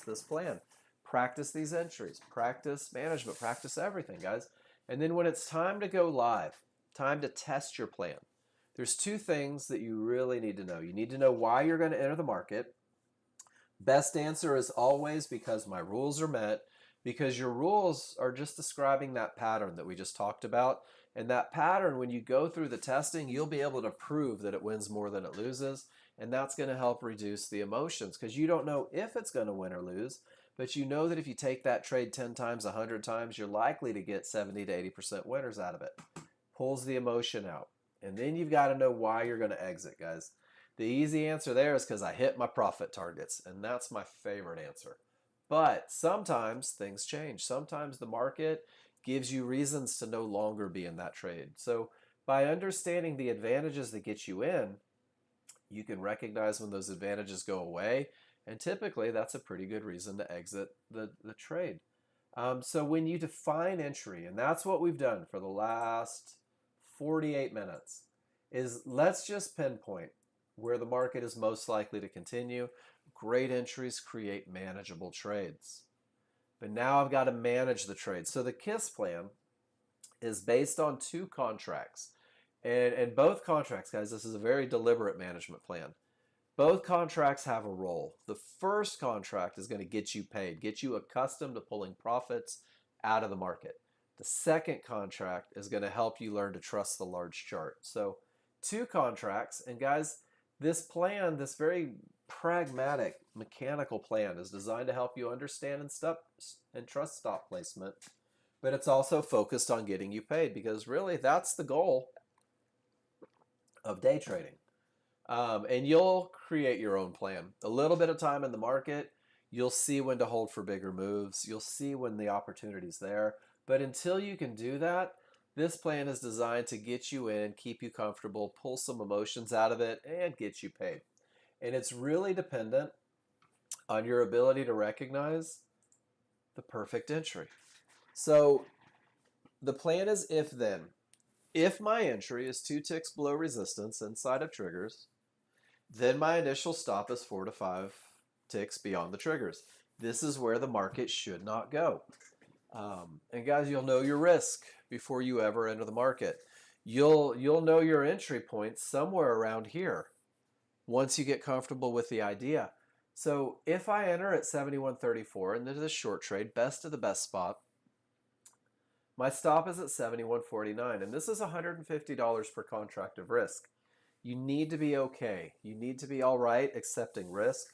[SPEAKER 1] this plan. Practice these entries, practice management, practice everything, guys. And then when it's time to go live, time to test your plan, there's two things that you really need to know. You need to know why you're going to enter the market. Best answer is always because my rules are met, because your rules are just describing that pattern that we just talked about. And that pattern, when you go through the testing, you'll be able to prove that it wins more than it loses. And that's going to help reduce the emotions because you don't know if it's going to win or lose, but you know that if you take that trade 10 times, 100 times, you're likely to get 70 to 80% winners out of it. Pulls the emotion out. And then you've got to know why you're going to exit, guys. The easy answer there is because I hit my profit targets, and that's my favorite answer. But sometimes things change. Sometimes the market gives you reasons to no longer be in that trade. So by understanding the advantages that get you in, you can recognize when those advantages go away, and typically that's a pretty good reason to exit the trade. So when you define entry, and that's what we've done for the last 48 minutes, is let's just pinpoint where the market is most likely to continue. Great entries create manageable trades. but now I've got to manage the trade. So the KISS plan is based on 2 contracts. And both contracts, guys, this is a very deliberate management plan. Both contracts have a role. The first contract is going to get you paid, get you accustomed to pulling profits out of the market. The second contract is going to help you learn to trust the large chart. So 2 contracts. And guys, this plan, this very pragmatic mechanical plan, is designed to help you understand and trust stop placement, but it's also focused on getting you paid, because really that's the goal of day trading. And you'll create your own plan. A little bit of time in the market, you'll see when to hold for bigger moves. You'll see when the opportunity's there. But until you can do that, this plan is designed to get you in, keep you comfortable, pull some emotions out of it, and get you paid. And it's really dependent on your ability to recognize the perfect entry. So the plan is if then. If my entry is 2 ticks below resistance inside of triggers, then my initial stop is 4 to 5 ticks beyond the triggers. This is where the market should not go. And guys, you'll know your risk before you ever enter the market. You'll know your entry points somewhere around here once you get comfortable with the idea. So if I enter at 71.34 and this is a short trade, best of the best spot, my stop is at 71.49, and this is $150 per contract of risk. You need to be okay. You need to be all right accepting risk.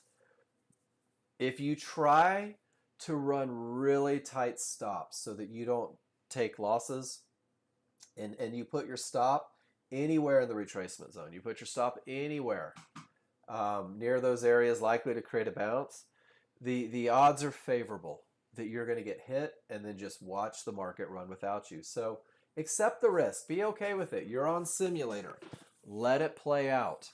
[SPEAKER 1] If you try to run really tight stops so that you don't take losses, and you put your stop anywhere in the retracement zone, you put your stop anywhere near those areas likely to create a bounce, the odds are favorable that you're going to get hit and then just watch the market run without you. So accept the risk. Be okay with it. You're on simulator. Let it play out.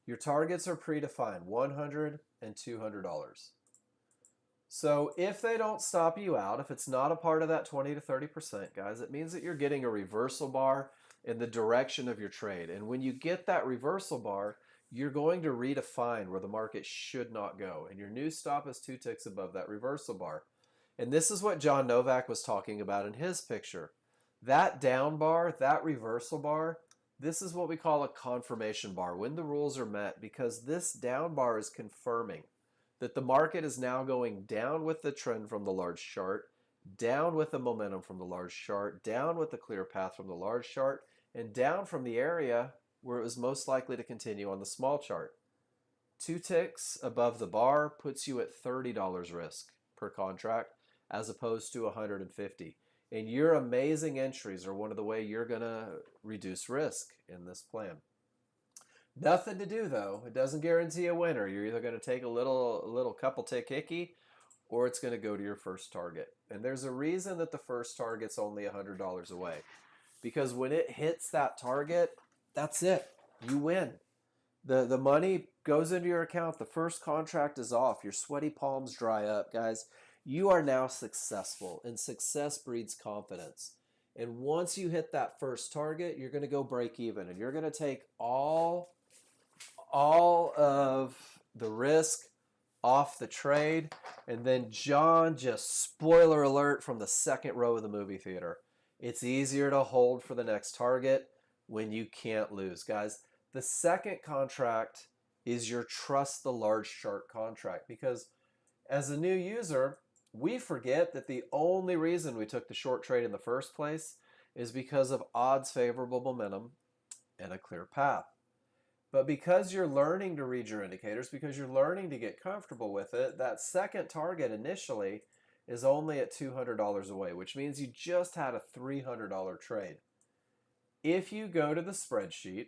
[SPEAKER 1] Your targets are predefined, $100 and $200. So if they don't stop you out, if it's not a part of that 20 to 30%, guys, it means that you're getting a reversal bar in the direction of your trade. And when you get that reversal bar, you're going to redefine where the market should not go. And your new stop is 2 ticks above that reversal bar. And this is what John Novak was talking about in his picture. That down bar, that reversal bar, this is what we call a confirmation bar when the rules are met, because this down bar is confirming that the market is now going down with the trend from the large chart, down with the momentum from the large chart, down with the clear path from the large chart, and down from the area where it was most likely to continue on the small chart. 2 ticks above the bar puts you at $30 risk per contract as opposed to $150. And your amazing entries are one of the way you're going to reduce risk in this plan. Nothing to do though. It doesn't guarantee a winner. You're either going to take a little couple tick hickey, or it's going to go to your first target. And there's a reason that the first target's only $100 away. Because when it hits that target, that's it. You win. The money goes into your account. The first contract is off. Your sweaty palms dry up. Guys, you are now successful, and success breeds confidence. And once you hit that first target, you're going to go break even, and you're going to take all of the risk off the trade. And then John, just spoiler alert from the second row of the movie theater, it's easier to hold for the next target when you can't lose. Guys, the second contract is your trust the large chart contract, because as a new user, we forget that the only reason we took the short trade in the first place is because of odds favorable momentum and a clear path. But because you're learning to read your indicators, because you're learning to get comfortable with it, that second target initially is only at $200 away, which means you just had a $300 trade. If you go to the spreadsheet,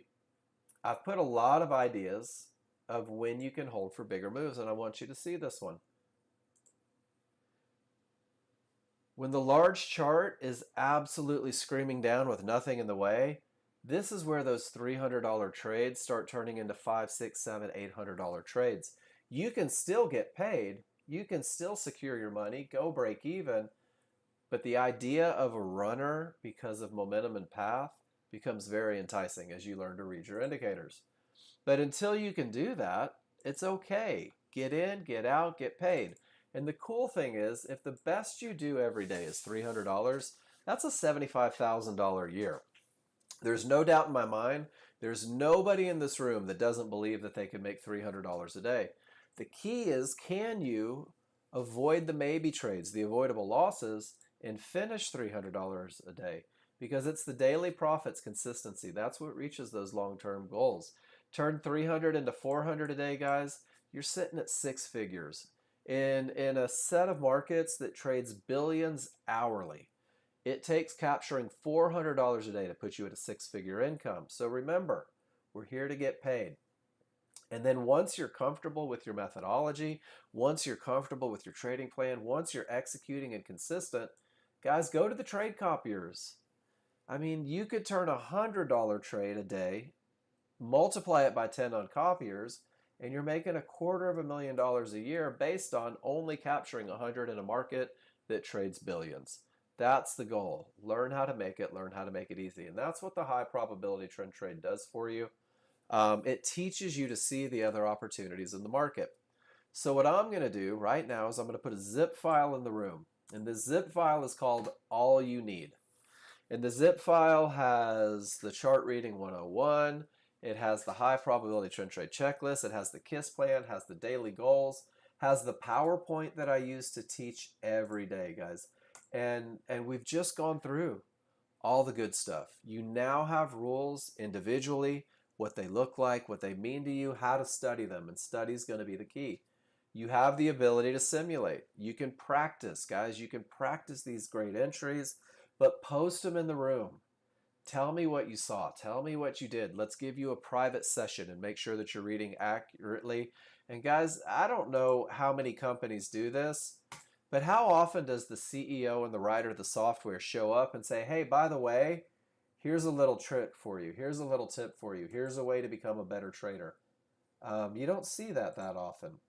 [SPEAKER 1] I've put a lot of ideas of when you can hold for bigger moves, and I want you to see this one. When the large chart is absolutely screaming down with nothing in the way, this is where those $300 trades start turning into $500, $600, $700, $800 trades. You can still get paid. You can still secure your money, go break even. But the idea of a runner because of momentum and path becomes very enticing as you learn to read your indicators. But until you can do that, it's okay. Get in, get out, get paid. And the cool thing is, if the best you do every day is $300, that's a $75,000 year. There's no doubt in my mind, there's nobody in this room that doesn't believe that they can make $300 a day. The key is, can you avoid the maybe trades, the avoidable losses, and finish $300 a day? Because it's the daily profits consistency. That's what reaches those long-term goals. Turn 300 into 400 a day, guys. You're sitting at six figures. In a set of markets that trades billions hourly, it takes capturing $400 a day to put you at a six-figure income. So remember, we're here to get paid. And then once you're comfortable with your methodology, once you're comfortable with your trading plan, once you're executing and consistent, guys, go to the trade copiers. I mean, you could turn a $100 trade a day, multiply it by 10 on copiers, and you're making $250,000 a year based on only capturing 100 in a market that trades billions. That's the goal. Learn how to make it, learn how to make it easy. And that's what the high probability trend trade does for you. It teaches you to see the other opportunities in the market. So what I'm going to do right now is I'm going to put a zip file in the room. And the zip file is called All You Need. And the zip file has the chart reading 101. It has the high probability trend trade checklist. It has the KISS plan, has the daily goals, has the PowerPoint that I use to teach every day, guys. And we've just gone through all the good stuff. You now have rules individually, what they look like, what they mean to you, how to study them, and study is going to be the key. You have the ability to simulate. You can practice, guys. You can practice these great entries, but post them in the room. Tell me what you saw. Tell me what you did. Let's give you a private session and make sure that you're reading accurately. And guys, I don't know how many companies do this, but how often does the CEO and the writer of the software show up and say, hey, by the way, here's a little trick for you. Here's a little tip for you. Here's a way to become a better trader. You don't see that often.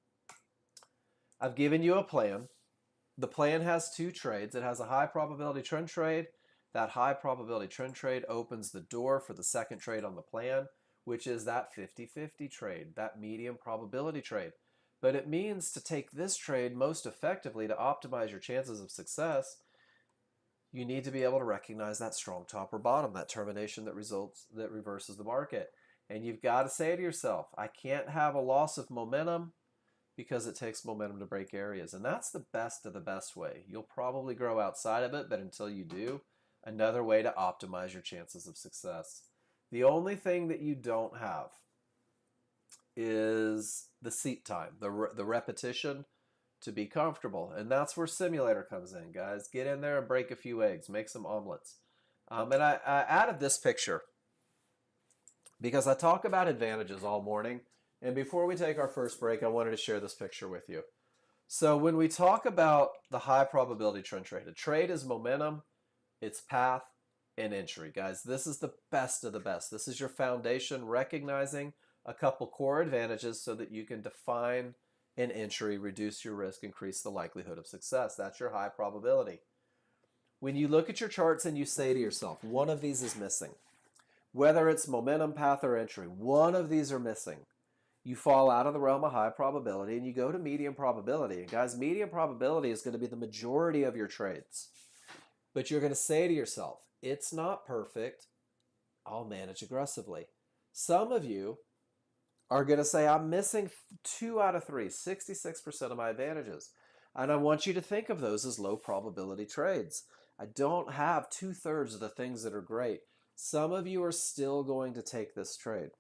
[SPEAKER 1] I've given you a plan. The plan has two trades. It has a high probability trend trade. That high probability trend trade opens the door for the second trade on the plan, which is that 50-50 trade, that medium probability trade. But it means to take this trade most effectively to optimize your chances of success, you need to be able to recognize that strong top or bottom, that termination that reverses the market. And you've got to say to yourself, I can't have a loss of momentum because it takes momentum to break areas. And that's the best of the best way. You'll probably grow outside of it, but until you do, another way to optimize your chances of success. The only thing that you don't have is the seat time, the repetition to be comfortable. And that's where simulator comes in, guys. Get in there and break a few eggs, make some omelets. And I added this picture because I talk about advantages all morning. And before we take our first break, I wanted to share this picture with you. So when we talk about the high probability trend trade, a trade is momentum, its path, and entry. Guys, this is the best of the best. This is your foundation, recognizing a couple core advantages so that you can define an entry, reduce your risk, increase the likelihood of success. That's your high probability. When you look at your charts and you say to yourself, one of these is missing, whether it's momentum, path, or entry, one of these are missing, you fall out of the realm of high probability and you go to medium probability. And guys, medium probability is going to be the majority of your trades. But you're going to say to yourself, it's not perfect, I'll manage aggressively. Some of you are going to say, I'm missing 2 out of 3, 66% of my advantages. And I want you to think of those as low probability trades. I don't have 2/3 of the things that are great. Some of you are still going to take this trade.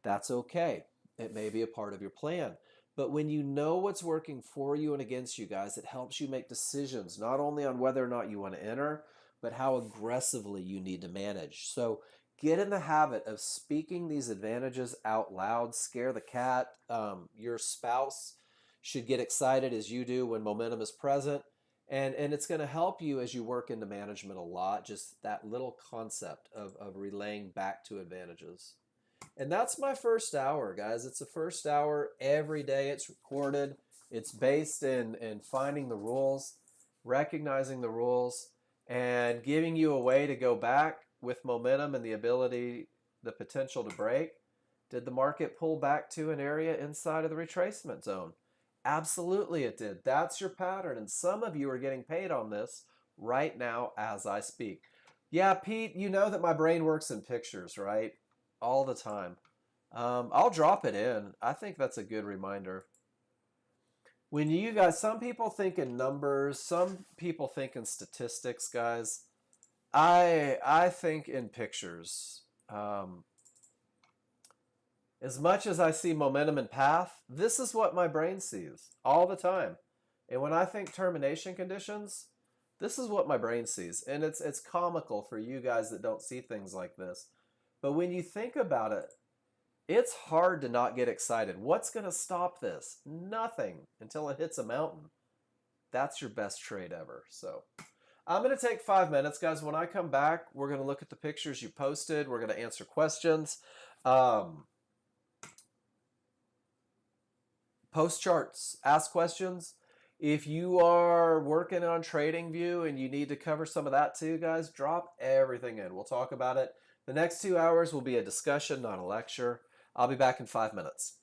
[SPEAKER 1] That's okay. It may be a part of your plan. But when you know what's working for you and against you, guys, it helps you make decisions, not only on whether or not you want to enter, but how aggressively you need to manage. So get in the habit of speaking these advantages out loud. Scare the cat. Your spouse should get excited as you do when momentum is present. And it's going to help you as you work into management a lot, just that little concept of relaying back to advantages. And that's my first hour, guys. It's the first hour every day. It's recorded. It's based in finding the rules, recognizing the rules, and giving you a way to go back with momentum and the ability, the potential to break. Did the market pull back to an area inside of the retracement zone? Absolutely, it did. That's your pattern. And some of you are getting paid on this right now as I speak. Yeah, Pete, you know that my brain works in pictures, right? All the time. I'll drop it in. I think that's a good reminder. When you guys, some people think in numbers, some people think in statistics, guys. I think in pictures. As much as I see momentum and path, this is what my brain sees all the time. And when I think termination conditions, this is what my brain sees. And it's comical for you guys that don't see things like this. But when you think about it, it's hard to not get excited. What's going to stop this? Nothing until it hits a mountain. That's your best trade ever. So I'm going to take 5 minutes, guys. When I come back, we're going to look at the pictures you posted. We're going to answer questions. Um, Post charts, ask questions. If you are working on TradingView and you need to cover some of that too, guys, drop everything in. We'll talk about it. The next 2 hours will be a discussion, not a lecture. I'll be back in 5 minutes.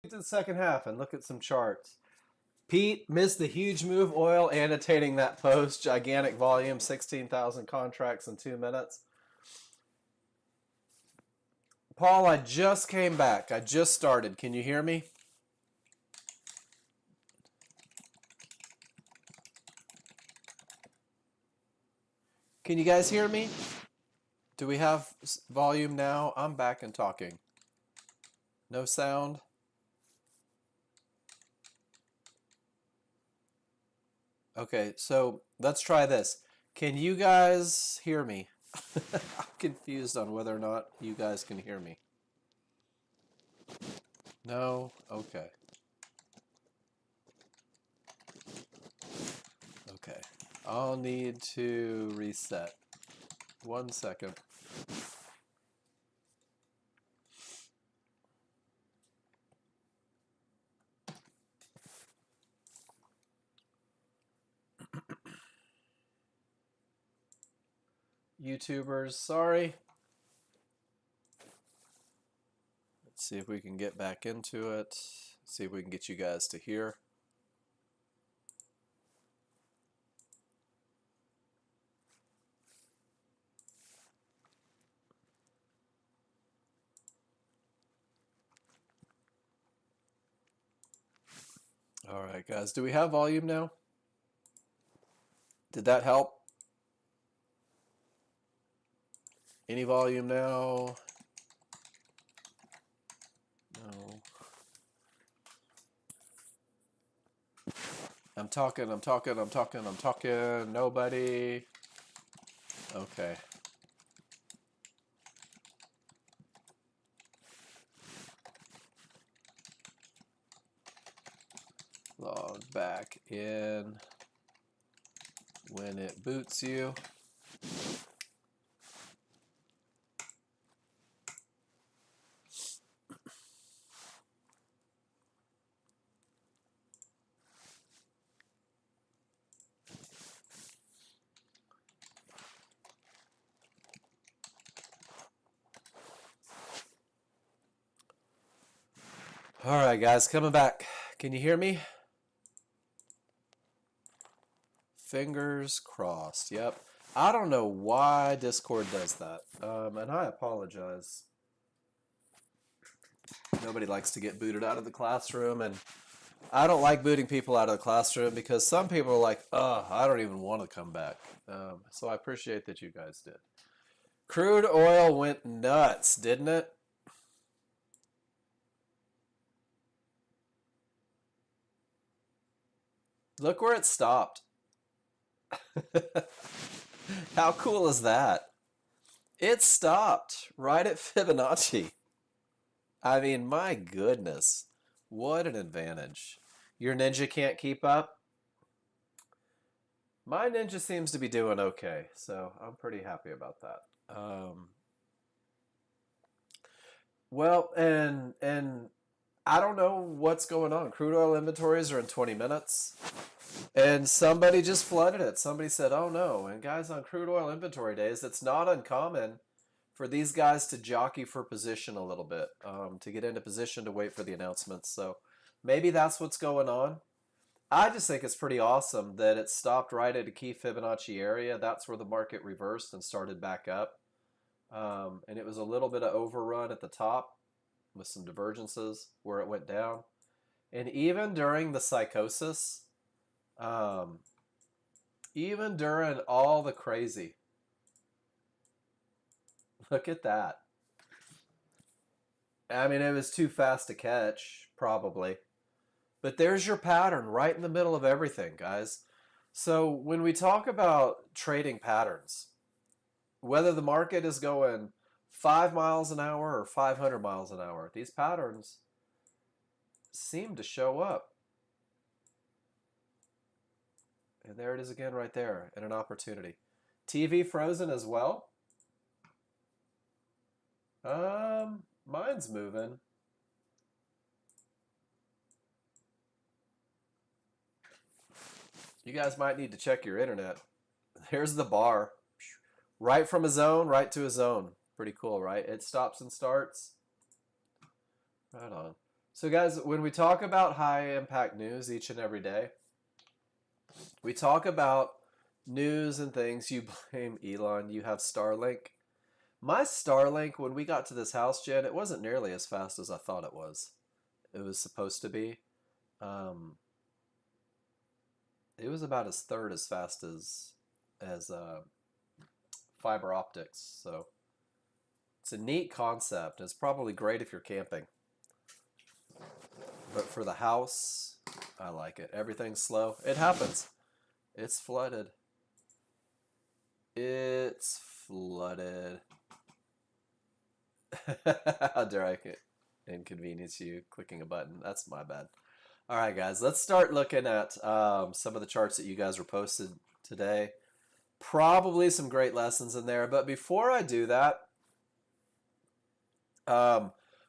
[SPEAKER 1] to the second half and look at some charts. Pete missed the huge move. Oil annotating that post. Gigantic volume, 16,000 contracts in 2 minutes. Paul, I just came back. I just started. Can you hear me? Can you guys hear me? Do we have volume now? I'm back and talking. No sound? Okay, so let's try this. Can you guys hear me? I'm confused on whether or not you guys can hear me. No? Okay. Okay. I'll need to reset. 1 second. YouTubers, sorry. Let's see if we can get back into it. See if we can get you guys to hear. All right, guys. Do we have volume now? Did that help? Any volume now? No. I'm talking. Nobody. Okay. Log back in when it boots you. All right, guys, coming back. Can you hear me? Fingers crossed. Yep. I don't know why Discord does that. And I apologize. Nobody likes to get booted out of the classroom, and I don't like booting people out of the classroom because some people are like, oh, I don't even want to come back. So I appreciate that you guys did. Crude oil went nuts, didn't it? Look where it stopped. How cool is that? It stopped right at Fibonacci. I mean, my goodness. What an advantage. Your ninja can't keep up? My ninja seems to be doing okay, so I'm pretty happy about that. Well, and I don't know what's going on. Crude oil inventories are in 20 minutes. And somebody just flooded it. Somebody said, oh no. And guys, on crude oil inventory days, it's not uncommon for these guys to jockey for position a little bit, to get into position to wait for the announcements. So maybe that's what's going on. I just think it's pretty awesome that it stopped right at a key Fibonacci area. That's where the market reversed and started back up. And it was a little bit of overrun at the top with some divergences where it went down. And even during the psychosis, even during all the crazy, look at that. I mean, it was too fast to catch, probably. But there's your pattern right in the middle of everything, guys. So when we talk about trading patterns, whether the market is going 5 miles an hour or 500 miles an hour, these patterns seem to show up. And there it is again right there, and an opportunity. TV frozen as well. Mine's moving. You guys might need to check your internet. Here's the bar. Right from a zone, right to a zone. Pretty cool, right? It stops and starts. Right on. So guys, when we talk about high impact news each and every day, we talk about news and things. You blame Elon, you have Starlink. My Starlink, when we got to this house, Jen, it wasn't nearly as fast as I thought it was. It was supposed to be. Um, it was about as third as fast as fiber optics. So it's a neat concept. It's probably great if you're camping. But for the house, I like it. Everything's slow. It happens. It's flooded. It's flooded. How dare I inconvenience you clicking a button? That's my bad. All right, guys, let's start looking at some of the charts that you guys were posted today. Probably some great lessons in there. But before I do that,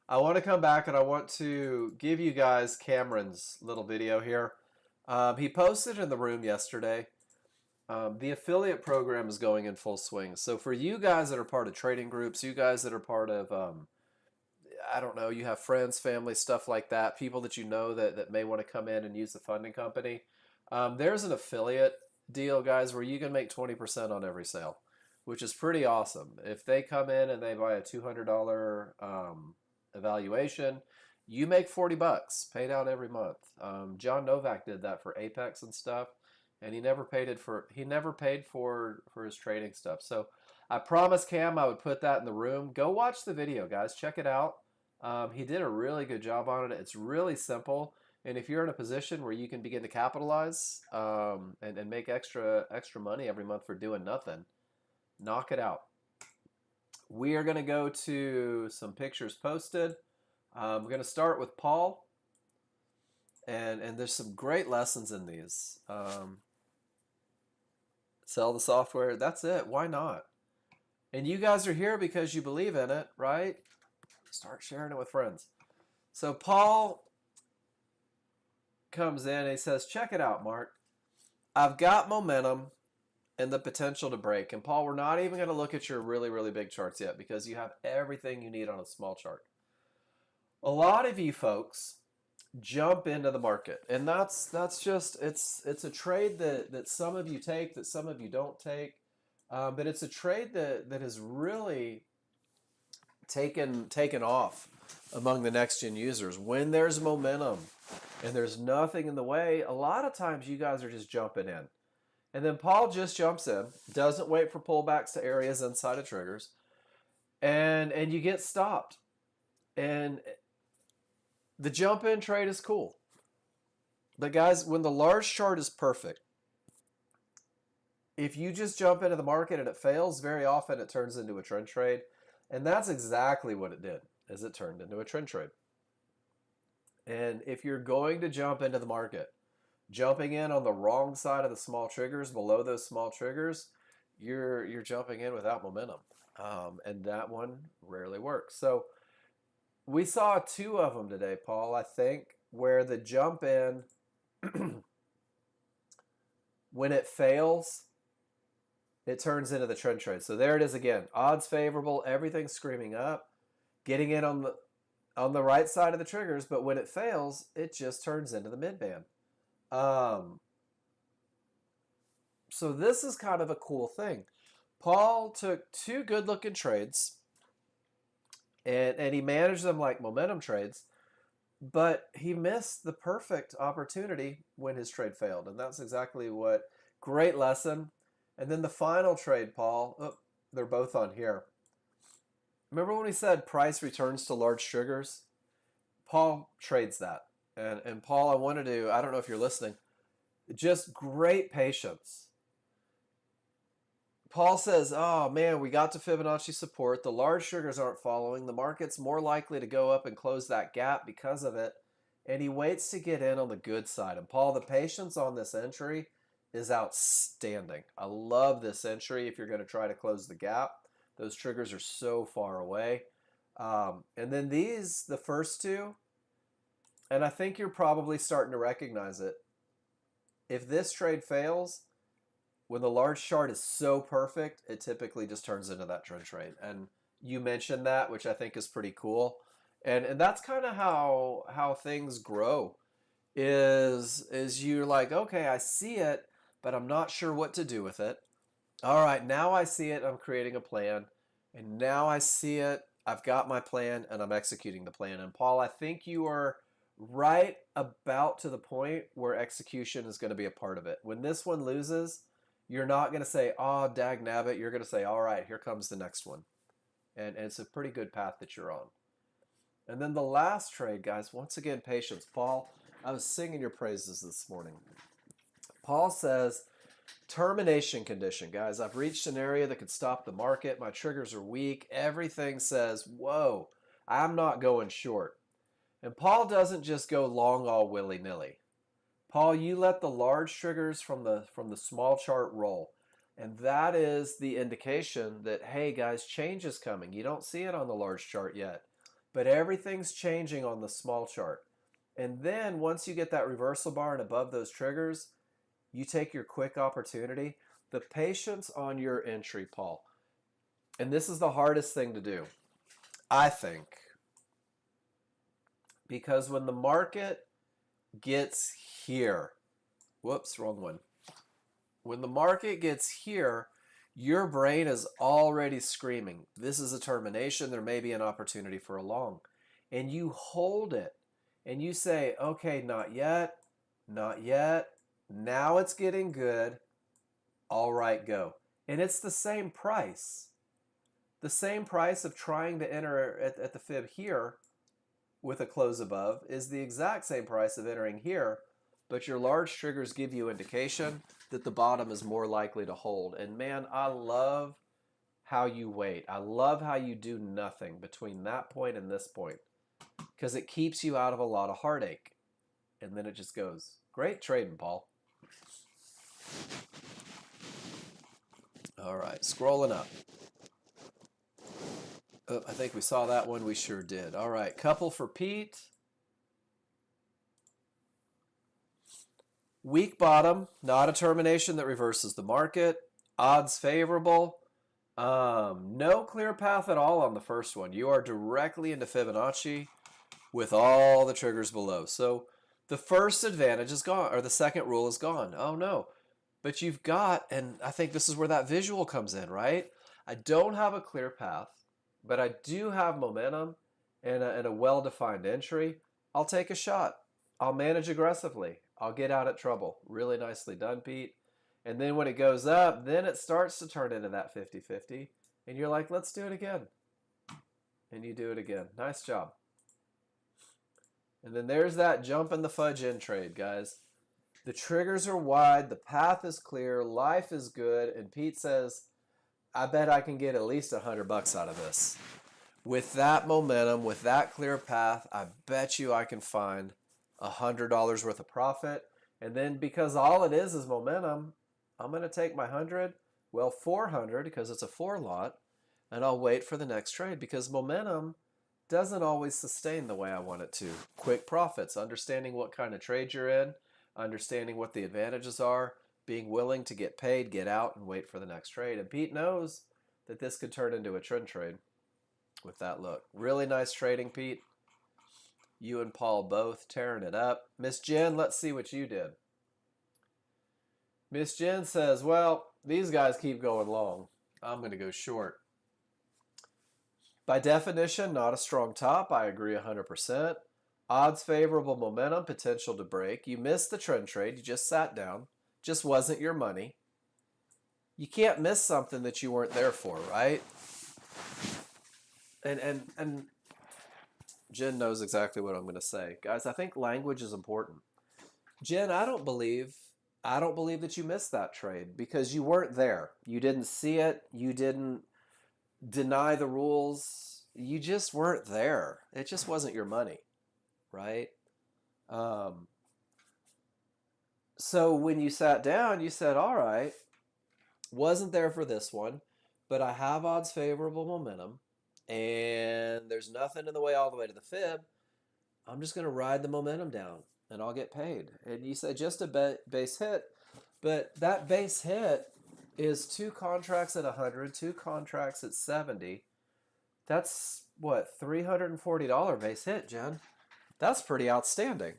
[SPEAKER 1] I want to come back and I want to give you guys Cameron's little video here. He posted in the room yesterday. The affiliate program is going in full swing. So for you guys that are part of trading groups, you guys that are part of, I don't know, you have friends, family, stuff like that, people that you know that may want to come in and use the funding company. There's an affiliate deal, guys, where you can make 20% on every sale, which is pretty awesome. If they come in and they buy a $200 evaluation, you make 40 bucks paid out every month. John Novak did that for Apex and stuff, and he never paid for his trading stuff. So I promised Cam I would put that in the room. Go watch the video, guys. Check it out. He did a really good job on it. It's really simple. And if you're in a position where you can begin to capitalize and make extra money every month for doing nothing, knock it out. We are going to go to some pictures posted. We're going to start with Paul. And there's some great lessons in these. Sell the software. That's it. Why not? And you guys are here because you believe in it, right? Start sharing it with friends. So Paul comes in and he says, check it out, Mark. I've got momentum and the potential to break. And Paul, we're not even going to look at your really, really big charts yet because you have everything you need on a small chart. A lot of you folks jump into the market, and that's just it's a trade that some of you take, that some of you don't take, but it's a trade that has really taken off among the Nexgen users. When there's momentum and there's nothing in the way, a lot of times you guys are just jumping in. And then Paul just jumps in, doesn't wait for pullbacks to areas inside of triggers, and you get stopped. And the jump in trade is cool. But guys, when the large chart is perfect, if you just jump into the market and it fails, very often it turns into a trend trade. And that's exactly what it did, is it turned into a trend trade. And if you're going to jump into the market, jumping in on the wrong side of the small triggers, below those small triggers, you're jumping in without momentum. And that one rarely works. So we saw two of them today, Paul, I think, where the jump in, when it fails, it turns into the trend trade. So there it is again. Odds favorable, everything's screaming up, getting in on the right side of the triggers, but when it fails, it just turns into the mid band. So this is kind of a cool thing. Paul took two good-looking trades, and he managed them like momentum trades, but he missed the perfect opportunity when his trade failed, and that's exactly what, great lesson. And then the final trade, Paul, they're both on here. Remember when we said price returns to large triggers? Paul trades that. And Paul, I wanted to, I don't know if you're listening, just great patience. Paul says, oh man, we got to Fibonacci support. The large triggers aren't following. The market's more likely to go up and close that gap because of it. And he waits to get in on the good side. And Paul, the patience on this entry is outstanding. I love this entry if you're going to try to close the gap. Those triggers are so far away. And then these, the first two, and I think you're probably starting to recognize it. If this trade fails, when the large chart is so perfect, it typically just turns into that trend trade. And you mentioned that, which I think is pretty cool. And that's kind of how things grow is you're like, okay, I see it, but I'm not sure what to do with it. All right, now I see it, I'm creating a plan. And now I see it, I've got my plan, and I'm executing the plan. And Paul, I think you are right about to the point where execution is going to be a part of it. When this one loses, you're not going to say, oh, dag nabbit. You're going to say, all right, here comes the next one. And it's a pretty good path that you're on. And then the last trade, guys, once again, patience. Paul, I was singing your praises this morning. Paul says, termination condition, guys. I've reached an area that could stop the market. My triggers are weak. Everything says, whoa, I'm not going short. And Paul doesn't just go long all willy-nilly. Paul, you let the large triggers from the small chart roll. And that is the indication that, hey, guys, change is coming. You don't see it on the large chart yet, but everything's changing on the small chart. And then once you get that reversal bar and above those triggers, you take your quick opportunity. The patience on your entry, Paul. And this is the hardest thing to do, I think, because when the market gets here, whoops, wrong one. When the market gets here, your brain is already screaming, this is a termination, there may be an opportunity for a long. And you hold it and you say, okay, not yet, not yet. Now it's getting good. All right, go. And it's the same price. The same price of trying to enter at the fib here with a close above is the exact same price of entering here, but your large triggers give you indication that the bottom is more likely to hold. And man, I love how you wait. I love how you do nothing between that point and this point, because it keeps you out of a lot of heartache. And then it just goes. Great trading, Paul. All right, scrolling up. Oh, I think we saw that one. We sure did. All right, couple for Pete. Weak bottom, not a termination that reverses the market. Odds favorable. No clear path at all on the first one. You are directly into Fibonacci with all the triggers below. So the first advantage is gone, or the second rule is gone. Oh no. But you've got, and I think this is where that visual comes in, right? I don't have a clear path, but I do have momentum and a well-defined entry. I'll take a shot. I'll manage aggressively. I'll get out of trouble. Really nicely done, Pete. And then when it goes up, then it starts to turn into that 50-50. And you're like, let's do it again. And you do it again. Nice job. And then there's that jump in the fudge in trade, guys. The triggers are wide. The path is clear. Life is good. And Pete says, I bet I can get at least $100 out of this. With that momentum, with that clear path, I bet you I can find $100 worth of profit. And then because all it is momentum, I'm going to take my 100, well, 400 because it's a 4 lot, and I'll wait for the next trade because momentum doesn't always sustain the way I want it to. Quick profits, understanding what kind of trade you're in, understanding what the advantages are, being willing to get paid, get out, and wait for the next trade. And Pete knows that this could turn into a trend trade with that look. Really nice trading, Pete. You and Paul both tearing it up. Miss Jen, let's see what you did. Miss Jen says, well, these guys keep going long. I'm going to go short. By definition, not a strong top. I agree 100%. Odds favorable momentum, potential to break. You missed the trend trade. You just sat down. Just wasn't your money. You can't miss something that you weren't there for, right? And Jen knows exactly what I'm going to say. Guys, I think language is important. Jen, I don't believe that you missed that trade because you weren't there. You didn't see it. You didn't deny the rules. You just weren't there. It just wasn't your money, right? So when you sat down, you said, all right, wasn't there for this one, but I have odds favorable momentum, and there's nothing in the way all the way to the fib. I'm just going to ride the momentum down, and I'll get paid. And you said just a base hit, but that base hit is 2 contracts at 100, 2 contracts at 70. That's what, $340 base hit, Jen. That's pretty outstanding.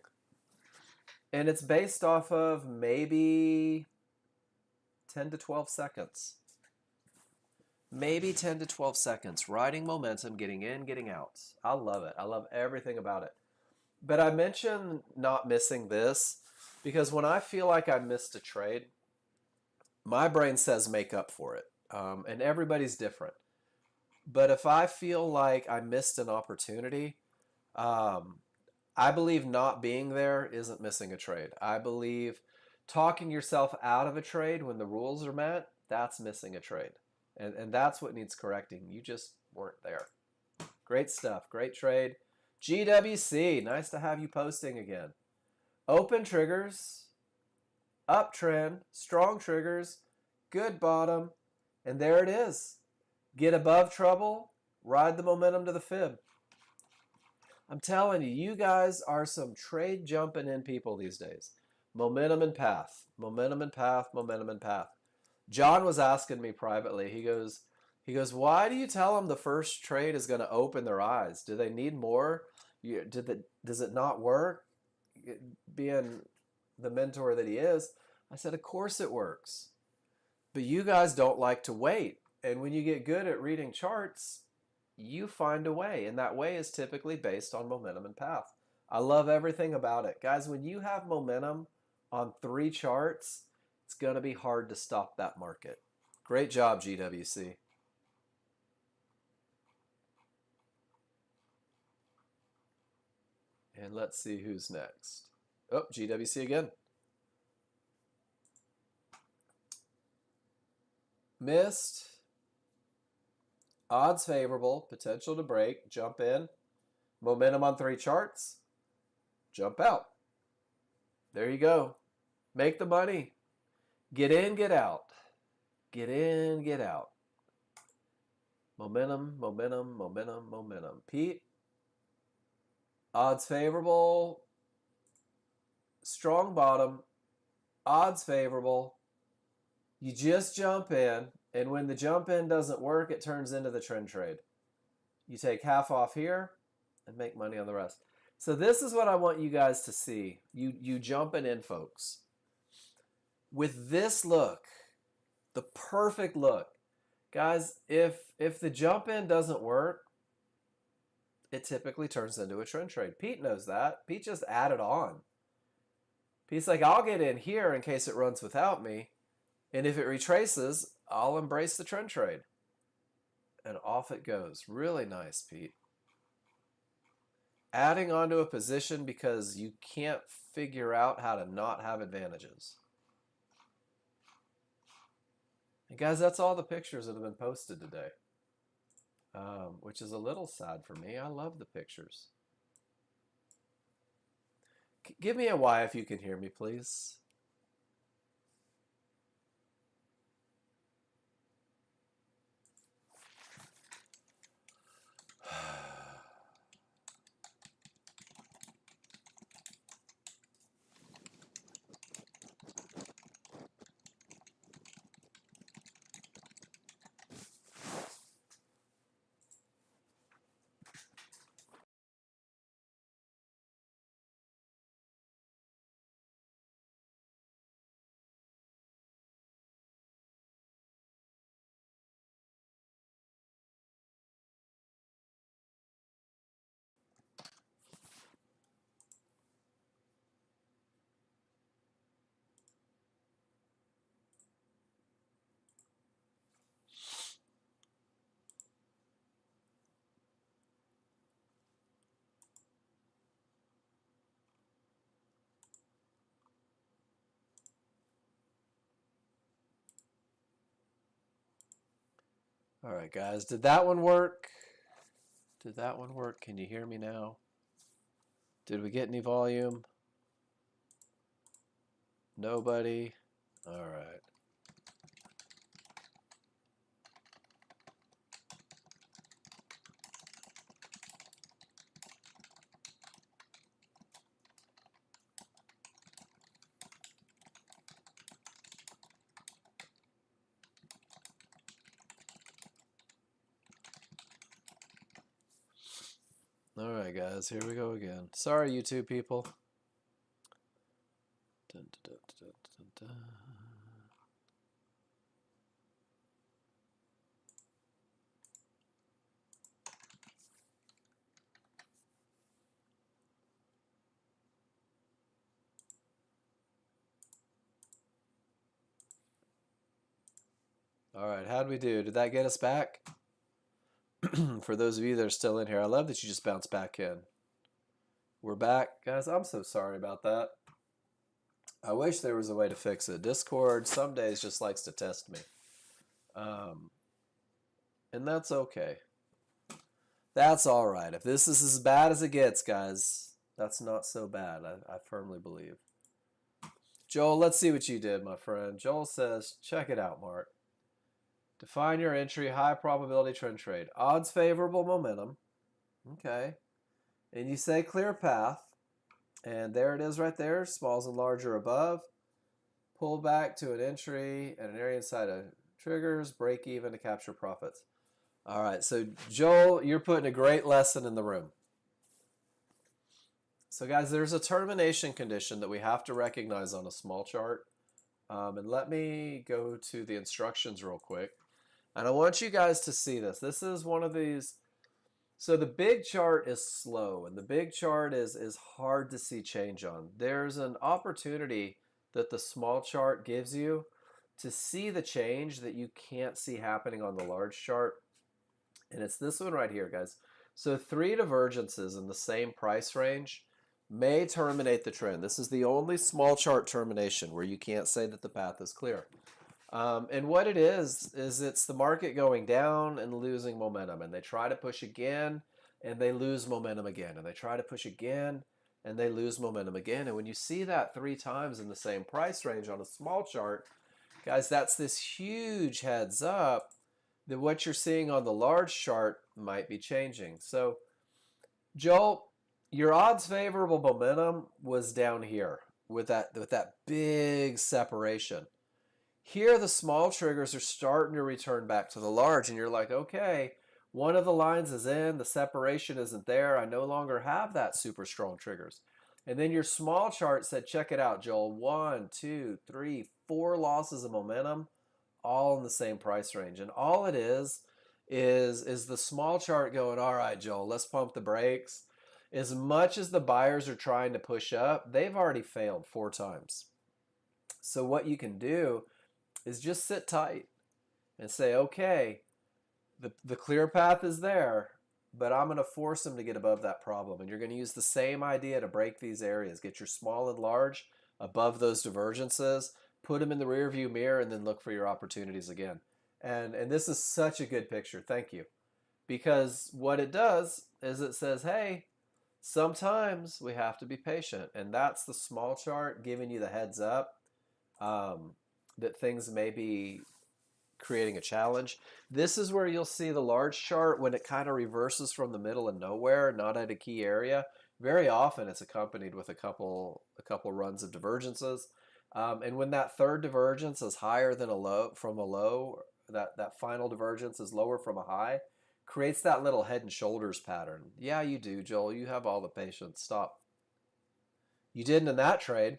[SPEAKER 1] And it's based off of maybe 10 to 12 seconds. Maybe 10 to 12 seconds. Riding momentum, getting in, getting out. I love it. I love everything about it. But I mentioned not missing this because when I feel like I missed a trade, my brain says make up for it. And everybody's different. But if I feel like I missed an opportunity, I believe not being there isn't missing a trade. I believe talking yourself out of a trade when the rules are met, that's missing a trade. And that's what needs correcting. You just weren't there. Great stuff. Great trade. GWC, nice to have you posting again. Open triggers, uptrend, strong triggers, good bottom, and there it is. Get above trouble, ride the momentum to the fib. I'm telling you, you guys are some trade jumping in people these days. Momentum and path, momentum and path, momentum and path. John was asking me privately. He goes, why do you tell them the first trade is going to open their eyes? Do they need more? Does it not work? Being the mentor that he is, I said, of course it works. But you guys don't like to wait. And when you get good at reading charts, you find a way. And that way is typically based on momentum and path. I love everything about it. Guys, when you have momentum on 3 charts, it's going to be hard to stop that market. Great job, GWC. And let's see who's next. Oh, GWC again. Missed. Odds favorable. Potential to break. Jump in. Momentum on 3 charts. Jump out. There you go. Make the money. Get in, get out. Get in, get out. Momentum, momentum, momentum, momentum. Pete, odds favorable, strong bottom, odds favorable. You just jump in, and when the jump in doesn't work, it turns into the trend trade. You take half off here and make money on the rest. So this is what I want you guys to see. You jumping in, folks. With this look, the perfect look. Guys, if the jump in doesn't work, it typically turns into a trend trade. Pete knows that. Pete just added on. Pete's like, I'll get in here in case it runs without me. And if it retraces, I'll embrace the trend trade. And off it goes. Really nice, Pete. Adding onto a position because you can't figure out how to not have advantages. And guys, that's all the pictures that have been posted today. Which is a little sad for me. I love the pictures. Give me a Y if you can hear me, please. All right, guys, did that one work? Did that one work? Can you hear me now? Did we get any volume? Nobody? All right. All right, guys, here we go again. Sorry, YouTube people. Dun, dun, dun, dun, dun, dun. All right, how'd we do? Did that get us back? For those of you that are still in here, I love that you just bounced back in. We're back. Guys, I'm so sorry about that. I wish there was a way to fix it. Discord some days just likes to test me. And that's okay. That's all right. If this is as bad as it gets, guys, that's not so bad, I firmly believe. Joel, let's see what you did, my friend. Joel says, check it out, Mark. Define your entry, high probability trend trade. Odds favorable momentum. Okay. And you say clear path. And there it is right there. Smalls and larger above. Pull back to an entry and an area inside of triggers. Break even to capture profits. All right. So, Joel, you're putting a great lesson in the room. So, guys, there's a termination condition that we have to recognize on a small chart. And let me go to the instructions real quick. And I want you guys to see this. This is one of these. So the big chart is slow, and the big chart is hard to see change on. There's an opportunity that the small chart gives you to see the change that you can't see happening on the large chart. And it's this one right here, guys. So 3 divergences in the same price range may terminate the trend. This is the only small chart termination where you can't say that the path is clear. And what it is it's the market going down and losing momentum. And they try to push again, and they lose momentum again. And they try to push again, and they lose momentum again. And when you see that 3 times in the same price range on a small chart, guys, that's this huge heads up that what you're seeing on the large chart might be changing. So, Joel, your odds favorable momentum was down here with that big separation. Here, the small triggers are starting to return back to the large, and you're like, okay, one of the lines is in, the separation isn't there, I no longer have that super strong triggers. And then your small chart said, check it out, Joel, 1, 2, 3, 4 losses of momentum, all in the same price range. And all it is the small chart going, all right, Joel, let's pump the brakes. As much as the buyers are trying to push up, they've already failed 4 times. So what you can do is just sit tight and say, okay, the clear path is there, but I'm going to force them to get above that problem. And you're going to use the same idea to break these areas. Get your small and large above those divergences, put them in the rear view mirror, and then look for your opportunities again. And this is such a good picture. Thank you. Because what it does is it says, hey, sometimes we have to be patient. And that's the small chart giving you the heads up that things may be creating a challenge. This is where you'll see the large chart when it kind of reverses from the middle of nowhere, not at a key area. Very often it's accompanied with a couple runs of divergences. And when that third divergence is higher than a low, that final divergence is lower from a high, creates that little head and shoulders pattern. Yeah, you do, Joel. You have all the patience. Stop. You didn't in that trade.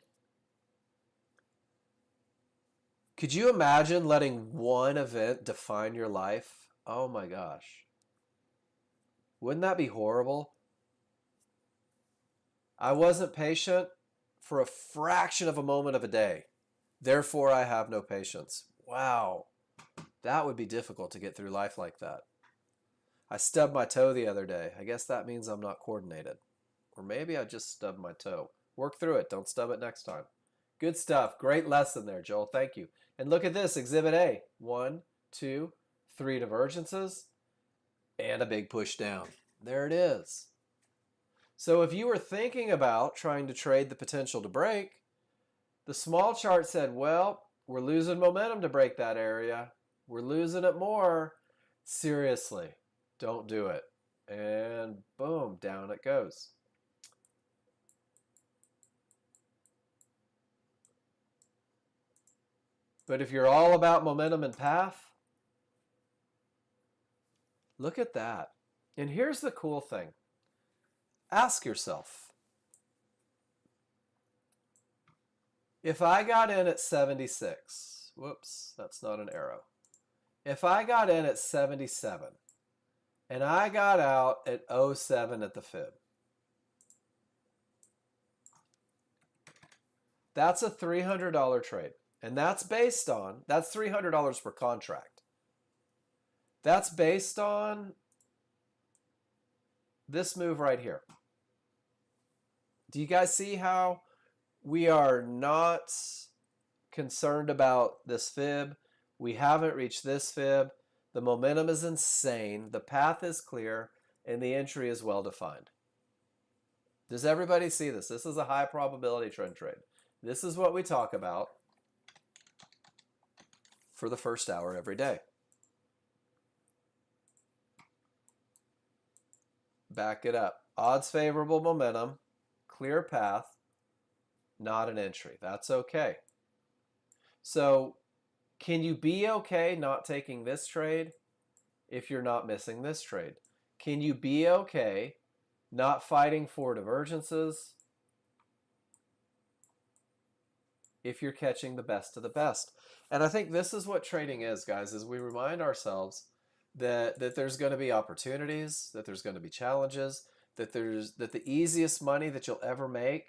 [SPEAKER 1] Could you imagine letting one event define your life? Oh my gosh. Wouldn't that be horrible? I wasn't patient for a fraction of a moment of a day. Therefore, I have no patience. Wow. That would be difficult to get through life like that. I stubbed my toe the other day. I guess that means I'm not coordinated. Or maybe I just stubbed my toe. Work through it. Don't stub it next time. Good stuff. Great lesson there, Joel. Thank you. And look at this, Exhibit A. 1, 2, 3 divergences, and a big push down. There it is. So if you were thinking about trying to trade the potential to break, the small chart said, well, we're losing momentum to break that area. We're losing it more. Seriously, don't do it. And boom, down it goes. But if you're all about momentum and path, look at that. And here's the cool thing. Ask yourself, if I got in at 76, whoops, that's not an arrow. If I got in at 77 and I got out at 07 at the fib, that's a $300 trade. And that's based on, that's $300 per contract. That's based on this move right here. Do you guys see how we are not concerned about this fib? We haven't reached this fib. The momentum is insane. The path is clear, and the entry is well defined. Does everybody see this? This is a high probability trend trade. This is what we talk about for the first hour every day. Back it up. Odds favorable momentum, clear path, not an entry. That's okay. So can you be okay not taking this trade if you're not missing this trade? Can you be okay not fighting for divergences if you're catching the best of the best? And I think this is what trading is, guys, is we remind ourselves that there's going to be opportunities, that there's going to be challenges, that the easiest money that you'll ever make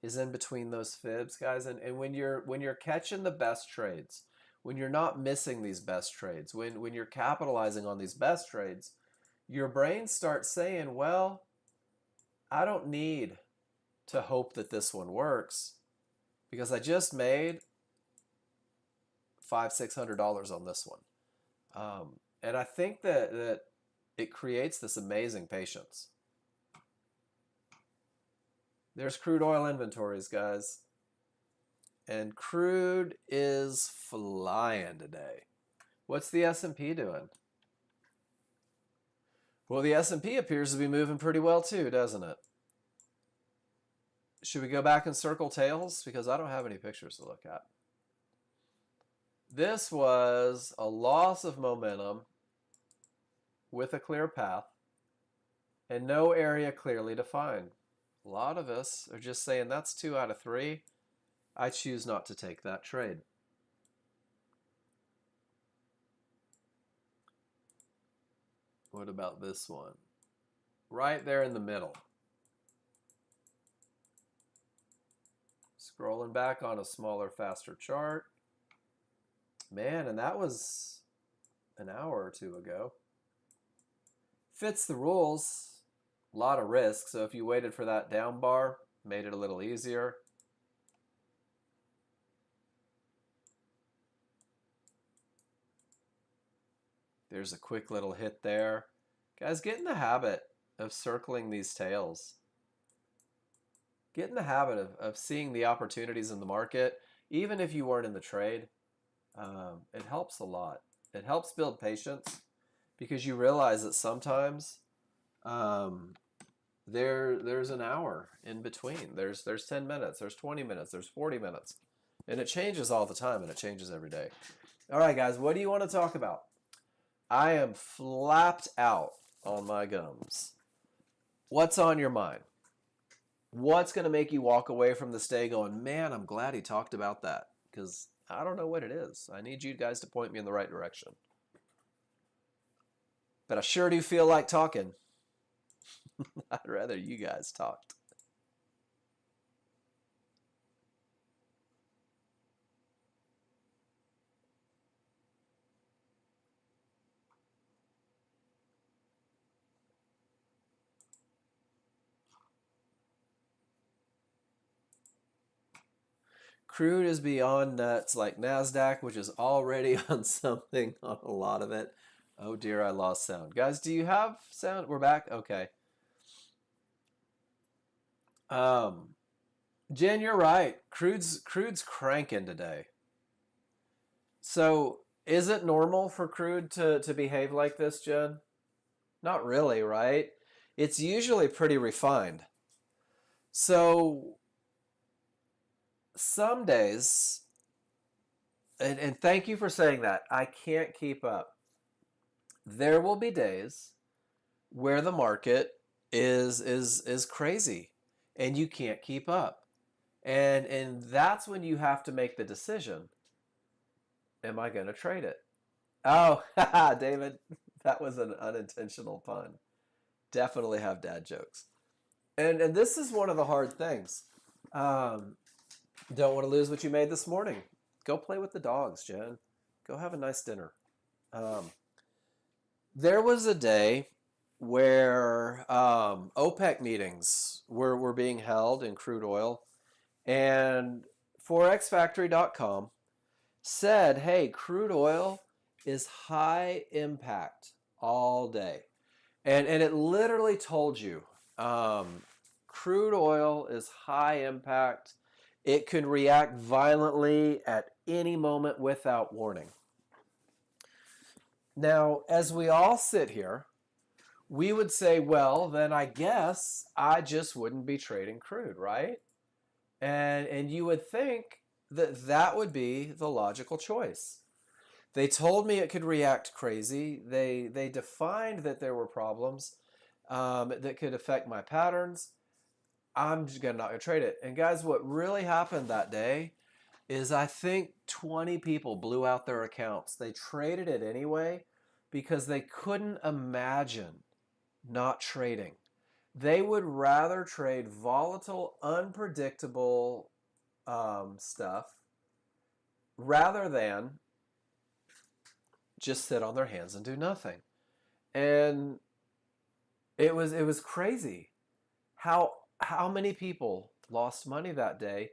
[SPEAKER 1] is in between those fibs, guys. And when you're catching the best trades, when you're not missing these best trades, when you're capitalizing on these best trades, your brain starts saying, well, I don't need to hope that this one works because I just made $500-600 on this one. And I think that it creates this amazing patience. There's crude oil inventories, guys. And crude is flying today. What's the S&P doing? Well, the S&P appears to be moving pretty well too, doesn't it? Should we go back and circle tails? Because I don't have any pictures to look at. This was a loss of momentum with a clear path and no area clearly defined. A lot of us are just saying that's 2 out of 3. I choose not to take that trade. What about this one? Right there in the middle. Scrolling back on a smaller, faster chart. Man, and that was an hour or two ago. Fits the rules. A lot of risk. So if you waited for that down bar, made it a little easier. There's a quick little hit there. Guys, get in the habit of circling these tails. Get in the habit of seeing the opportunities in the market, even if you weren't in the trade. It helps a lot. It helps build patience because you realize that sometimes there's an hour in between. There's 10 minutes, there's 20 minutes, there's 40 minutes. And it changes all the time, and it changes every day. All right, guys, what do you want to talk about? I am flapped out on my gums. What's on your mind? What's going to make you walk away from this day going, man, I'm glad he talked about that? Because I don't know what it is. I need you guys to point me in the right direction. But I sure do feel like talking. I'd rather you guys talked. Crude is beyond nuts, like NASDAQ, which is already on something on a lot of it. Oh dear, I lost sound. Guys, do you have sound? We're back? Okay. Jen, you're right. Crude's cranking today. So is it normal for crude to behave like this, Jen? Not really, right? It's usually pretty refined. So some days, and thank you for saying that, I can't keep up. There will be days where the market is crazy, and you can't keep up. And that's when you have to make the decision. Am I going to trade it? Oh, David, that was an unintentional pun. Definitely have dad jokes. And this is one of the hard things. Um, don't want to lose what you made this morning. Go play with the dogs, Jen. Go have a nice dinner. Um, there was a day where OPEC meetings were being held in crude oil, and forexfactory.com said, hey, crude oil is high impact all day. And it literally told you crude oil is high impact. It can react violently at any moment without warning. Now, as we all sit here, we would say, well, then I guess I just wouldn't be trading crude, right? And you would think that that would be the logical choice. They told me it could react crazy. They defined that there were problems that could affect my patterns. I'm just not gonna trade it. And guys, what really happened that day is I think 20 people blew out their accounts. They traded it anyway because they couldn't imagine not trading. They would rather trade volatile, unpredictable stuff rather than just sit on their hands and do nothing. And it was crazy how many people lost money that day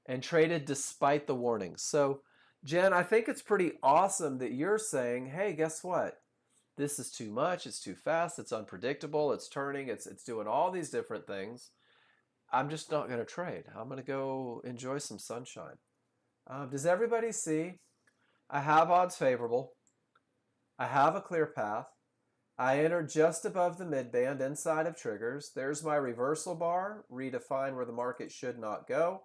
[SPEAKER 1] and traded despite the warnings. So, Jen, I think it's pretty awesome that you're saying, hey, guess what? This is too much, it's too fast, it's unpredictable, it's turning, it's doing all these different things. I'm just not going to trade. I'm going to go enjoy some sunshine. Does everybody see? I have odds favorable. I have a clear path. I enter just above the midband inside of triggers. There's my reversal bar, redefine where the market should not go.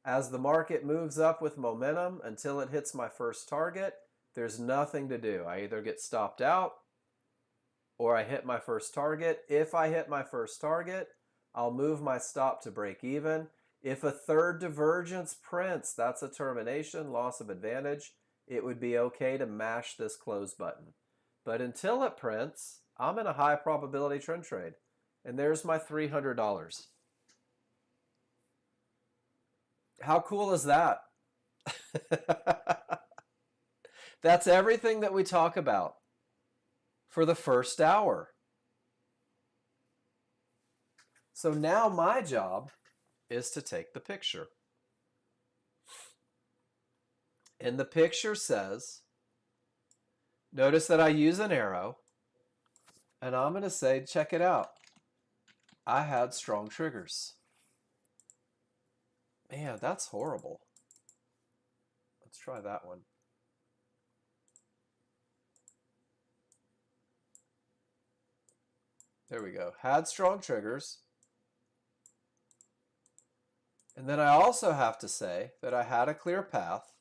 [SPEAKER 1] As the market moves up with momentum until it hits my first target, there's nothing to do. I either get stopped out or I hit my first target. If I hit my first target, I'll move my stop to break even. If a third divergence prints, that's a termination, loss of advantage. It would be okay to mash this close button. But until it prints, I'm in a high probability trend trade. And there's my $300. How cool is that? That's everything that we talk about for the first hour. So now my job is to take the picture. And the picture says, notice that I use an arrow, and I'm going to say, check it out. I had strong triggers. Man, that's horrible. Let's try that one. There we go. Had strong triggers. And then I also have to say that I had a clear path.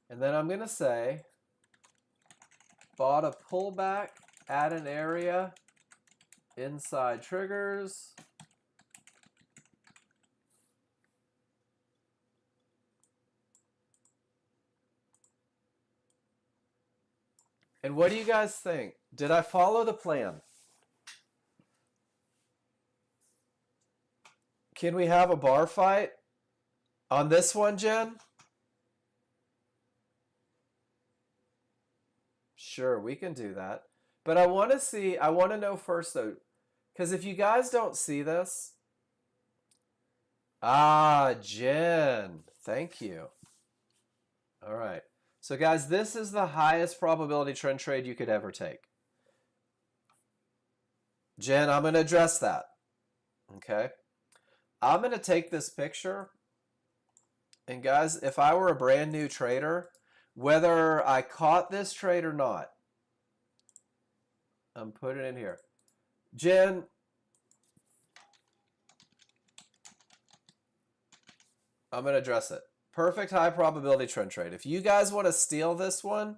[SPEAKER 1] And then I'm going to say, bought a pullback at an area inside triggers. And what do you guys think? Did I follow the plan? Can we have a bar fight on this one, Jen? Sure, we can do that. But I want to know first though, because if you guys don't see this, Jen, thank you. All right. So guys, this is the highest probability trend trade you could ever take. Jen, I'm going to address that. Okay. I'm going to take this picture. And guys, if I were a brand new trader, whether I caught this trade or not, I'm putting it in here. Jen, I'm going to address it. Perfect high probability trend trade. If you guys want to steal this one,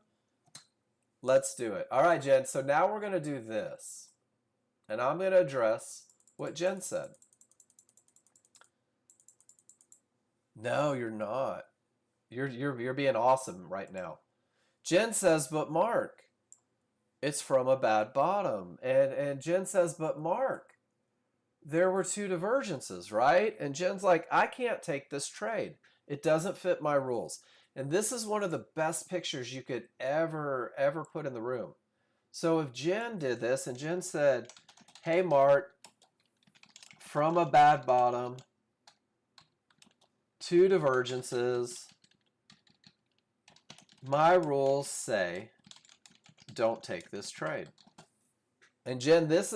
[SPEAKER 1] Let's do it. All right, Jen. So now we're going to do this. And I'm going to address what Jen said. No, you're not. You're being awesome right now. Jen says, but Mark, it's from a bad bottom. And Jen says, but Mark, there were two divergences, right? And Jen's like, I can't take this trade. It doesn't fit my rules. And this is one of the best pictures you could ever put in the room. So if Jen did this and Jen said, hey, Mark, from a bad bottom, two divergences, my rules say don't take this trade. And Jen, this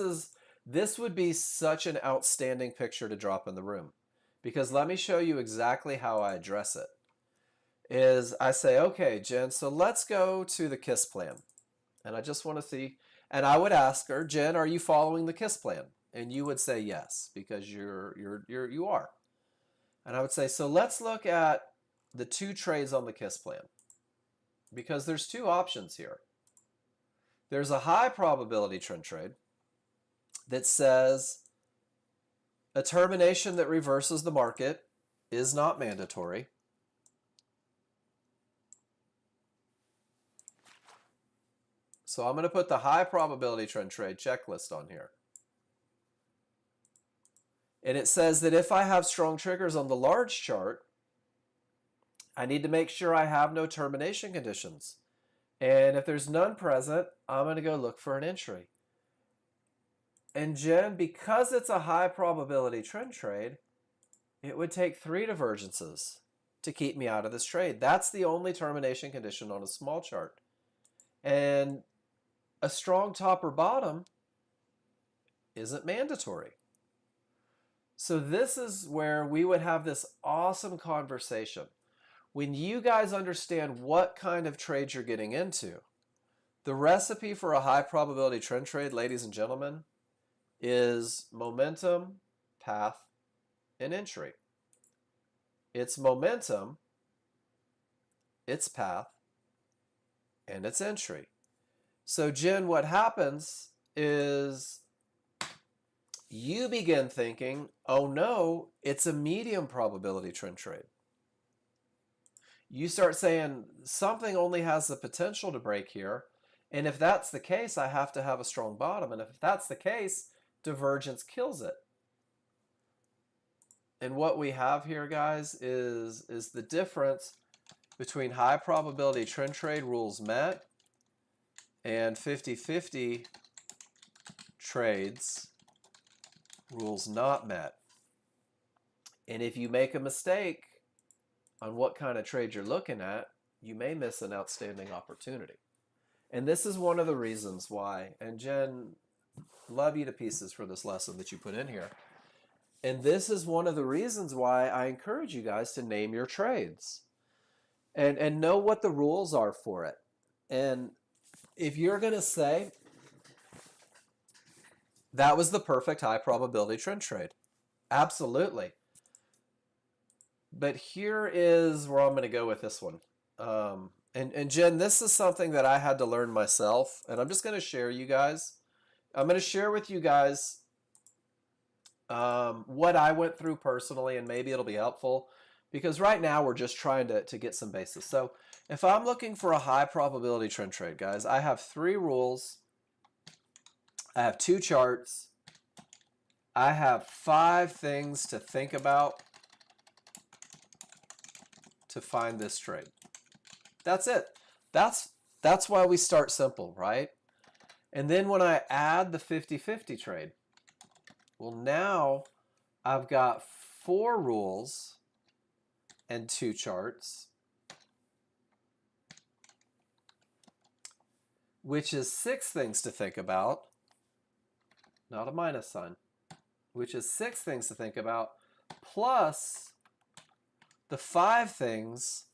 [SPEAKER 1] would be such an outstanding picture to drop in the room, because let me show you exactly how I address it. Is I say, okay, Jen, so let's go to the KISS plan. And I just want to see, and I would ask her, Jen, are you following the KISS plan? And you would say yes, because you are. And I would say, so let's look at the two trades on the KISS plan, because there's two options here. There's a high probability trend trade that says a termination that reverses the market is not mandatory. So I'm going to put the high probability trend trade checklist on here. And it says that if I have strong triggers on the large chart, I need to make sure I have no termination conditions. And if there's none present, I'm going to go look for an entry. And Jen, because it's a high probability trend trade, it would take 3 divergences to keep me out of this trade. That's the only termination condition on a small chart. And a strong top or bottom isn't mandatory. So this is where we would have this awesome conversation. When you guys understand what kind of trades you're getting into, the recipe for a high probability trend trade, ladies and gentlemen, is momentum, path, and entry. It's momentum, it's path, and it's entry. So Jen, what happens is you begin thinking, oh no, it's a medium probability trend trade. You start saying something only has the potential to break here. And if that's the case, I have to have a strong bottom. And if that's the case, divergence kills it. And what we have here, guys, is the difference between high probability trend trade rules met and 50-50 trades rules not met. And if you make a mistake on what kind of trade you're looking at, you may miss an outstanding opportunity. And this is one of the reasons why, and Jen, love you to pieces for this lesson that you put in here. And this is one of the reasons why I encourage you guys to name your trades and know what the rules are for it. And if you're going to say, that was the perfect high probability trend trade, absolutely. But here is where I'm going to go with this one. And Jen, this is something that I had to learn myself, and I'm just going to share you guys. I'm going to share with you guys what I went through personally, and maybe it'll be helpful, because right now we're just trying to get some basis. So if I'm looking for a high probability trend trade, guys, I have 3 rules. I have 2 charts. I have 5 things to think about to find this trade. That's it. That's why we start simple, right? And then when I add the 50-50 trade, well, now I've got 4 rules and 2 charts, which is 6 things to think about, not a minus sign, which is 6 things to think about, plus the 5 things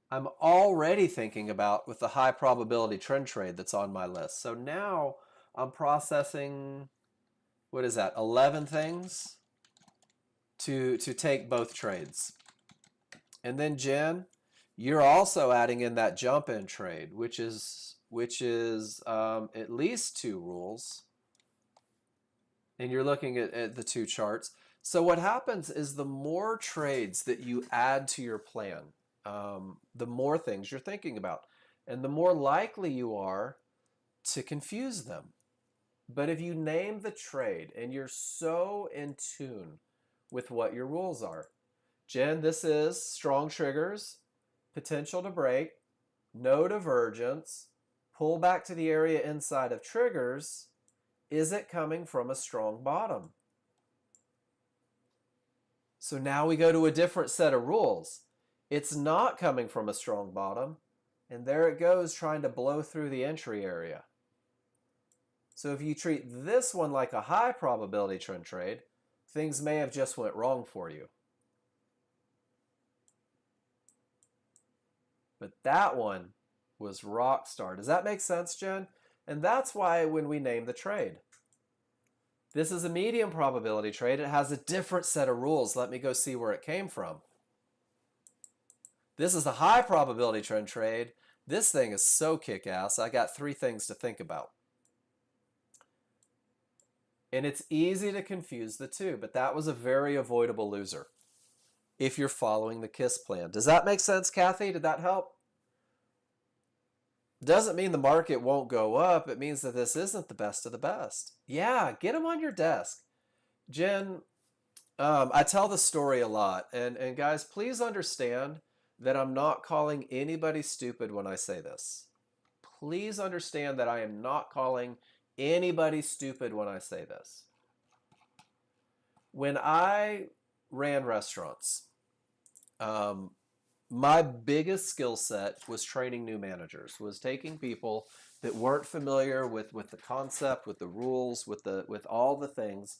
[SPEAKER 1] I'm already thinking about with the high probability trend trade that's on my list. So now I'm processing, what is that, 11 things to take both trades. And then Jen, you're also adding in that jump in trade, which is which is at least 2 rules. And you're looking at the 2 charts. So what happens is the more trades that you add to your plan, the more things you're thinking about, and the more likely you are to confuse them. But if you name the trade and you're so in tune with what your rules are, Jen, this is strong triggers, potential to break, no divergence, pull back to the area inside of triggers. Is it coming from a strong bottom? So now we go to a different set of rules. It's not coming from a strong bottom, and there it goes trying to blow through the entry area. So if you treat this one like a high probability trend trade, things may have just went wrong for you. But that one was rock star. Does that make sense, Jen? And that's why when we name the trade. This is a medium probability trade. It has a different set of rules. Let me go see where it came from. This is a high probability trend trade. This thing is so kick-ass. I got 3 things to think about. And it's easy to confuse the two, but that was a very avoidable loser if you're following the KISS plan. Does that make sense, Kathy? Did that help? Doesn't mean the market won't go up. It means that this isn't the best of the best. Yeah, get them on your desk. Jen, I tell the story a lot. And guys, please understand that I'm not calling anybody stupid when I say this. Please understand that I am not calling anybody stupid when I say this. When I ran restaurants, my biggest skill set was training new managers, was taking people that weren't familiar with the concept, with the rules, with all the things,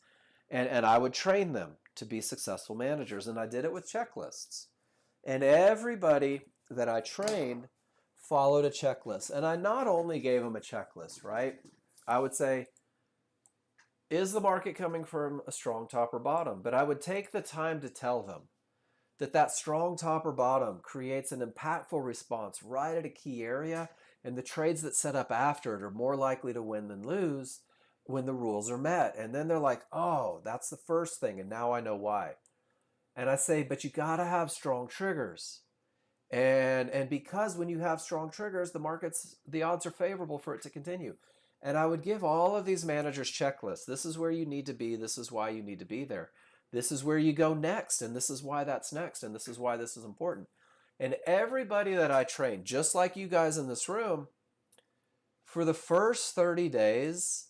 [SPEAKER 1] and I would train them to be successful managers. And I did it with checklists. And everybody that I trained followed a checklist. And I not only gave them a checklist, right? I would say, is the market coming from a strong top or bottom? But I would take the time to tell them that strong top or bottom creates an impactful response right at a key area, and the trades that set up after it are more likely to win than lose when the rules are met. And then they're like, oh, that's the first thing, and now I know why. And I say, but you gotta have strong triggers. And because when you have strong triggers, the odds are favorable for it to continue. And I would give all of these managers checklists. This is where you need to be. This is why you need to be there. This is where you go next, and this is why that's next, and this is why this is important. And everybody that I trained, just like you guys in this room, for the first 30 days,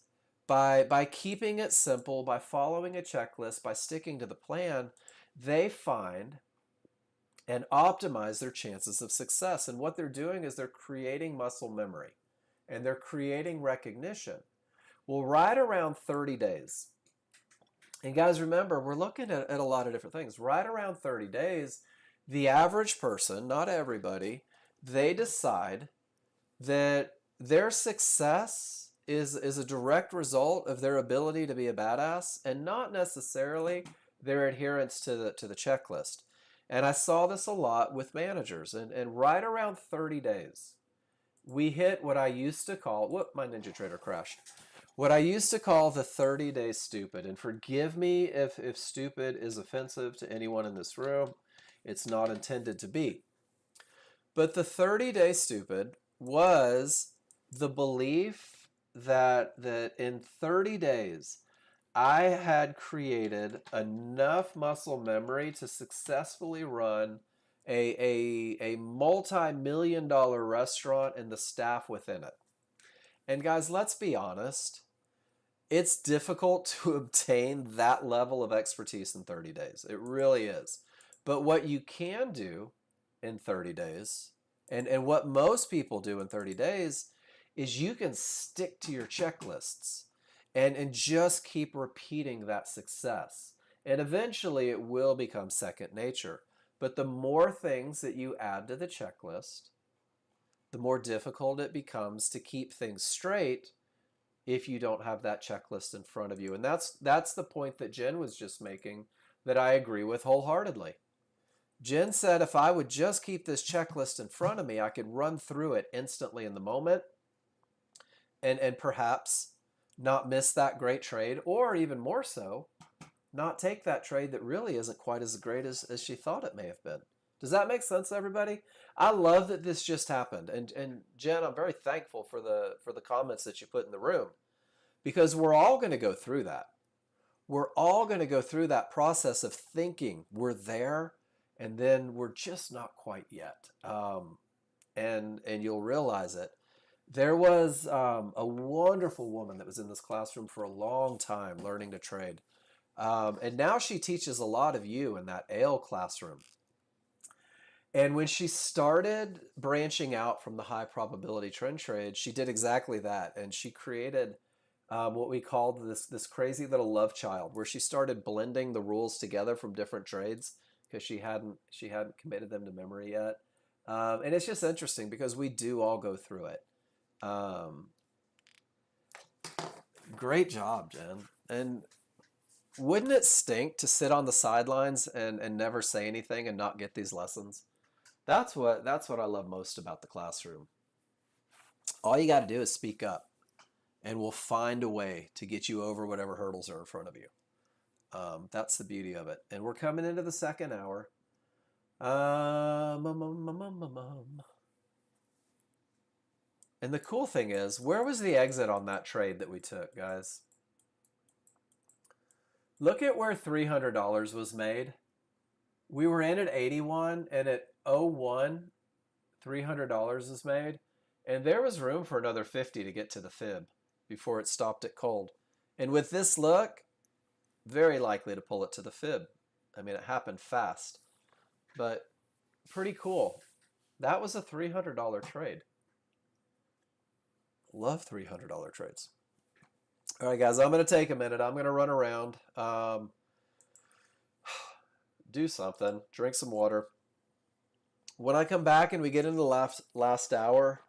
[SPEAKER 1] by keeping it simple, by following a checklist, by sticking to the plan, they find and optimize their chances of success. And what they're doing is they're creating muscle memory, and they're creating recognition. Well, right around 30 days, and guys, remember, we're looking at a lot of different things. Right around 30 days, the average person, not everybody, they decide that their success is a direct result of their ability to be a badass and not necessarily their adherence to the checklist. And I saw this a lot with managers. And right around 30 days, we hit what I used to call, whoop, my NinjaTrader crashed. What I used to call the 30-day stupid. And forgive me if stupid is offensive to anyone in this room. It's not intended to be. But the 30-day stupid was the belief that in 30 days, I had created enough muscle memory to successfully run a multi-million-dollar restaurant and the staff within it. And guys, let's be honest. It's difficult to obtain that level of expertise in 30 days. It really is. But what you can do in 30 days, and what most people do in 30 days, is you can stick to your checklists and just keep repeating that success. And eventually it will become second nature. But the more things that you add to the checklist, the more difficult it becomes to keep things straight if you don't have that checklist in front of you. And that's the point that Jen was just making that I agree with wholeheartedly. Jen said if I would just keep this checklist in front of me, I could run through it instantly in the moment, and perhaps not miss that great trade, or even more so, not take that trade that really isn't quite as great as she thought it may have been. Does that make sense, everybody? I love that this just happened. And Jen, I'm very thankful for the comments that you put in the room, because we're all going to go through that. We're all going to go through that process of thinking we're there, and then we're just not quite yet. And you'll realize it. There was a wonderful woman that was in this classroom for a long time learning to trade. And now she teaches a lot of you in that ale classroom. And when she started branching out from the high probability trend trade, she did exactly that. And she created what we called this crazy little love child, where she started blending the rules together from different trades because she hadn't committed them to memory yet. And it's just interesting because we do all go through it. Um, Great job, Jen. And wouldn't it stink to sit on the sidelines and never say anything and not get these lessons? That's what I love most about the classroom. All you got to do is speak up, and we'll find a way to get you over whatever hurdles are in front of you. That's the beauty of it. And we're coming into the second hour. And the cool thing is, where was the exit on that trade that we took, guys? Look at where $300 was made. We were in at 81, and at 01, $300 is made. And there was room for another 50 to get to the fib before it stopped at cold. And with this look, very likely to pull it to the fib. I mean, it happened fast, but pretty cool. That was a $300 trade. Love $300 trades. All right, guys, I'm going to take a minute. I'm going to run around, do something, drink some water. When I come back and we get into the last hour,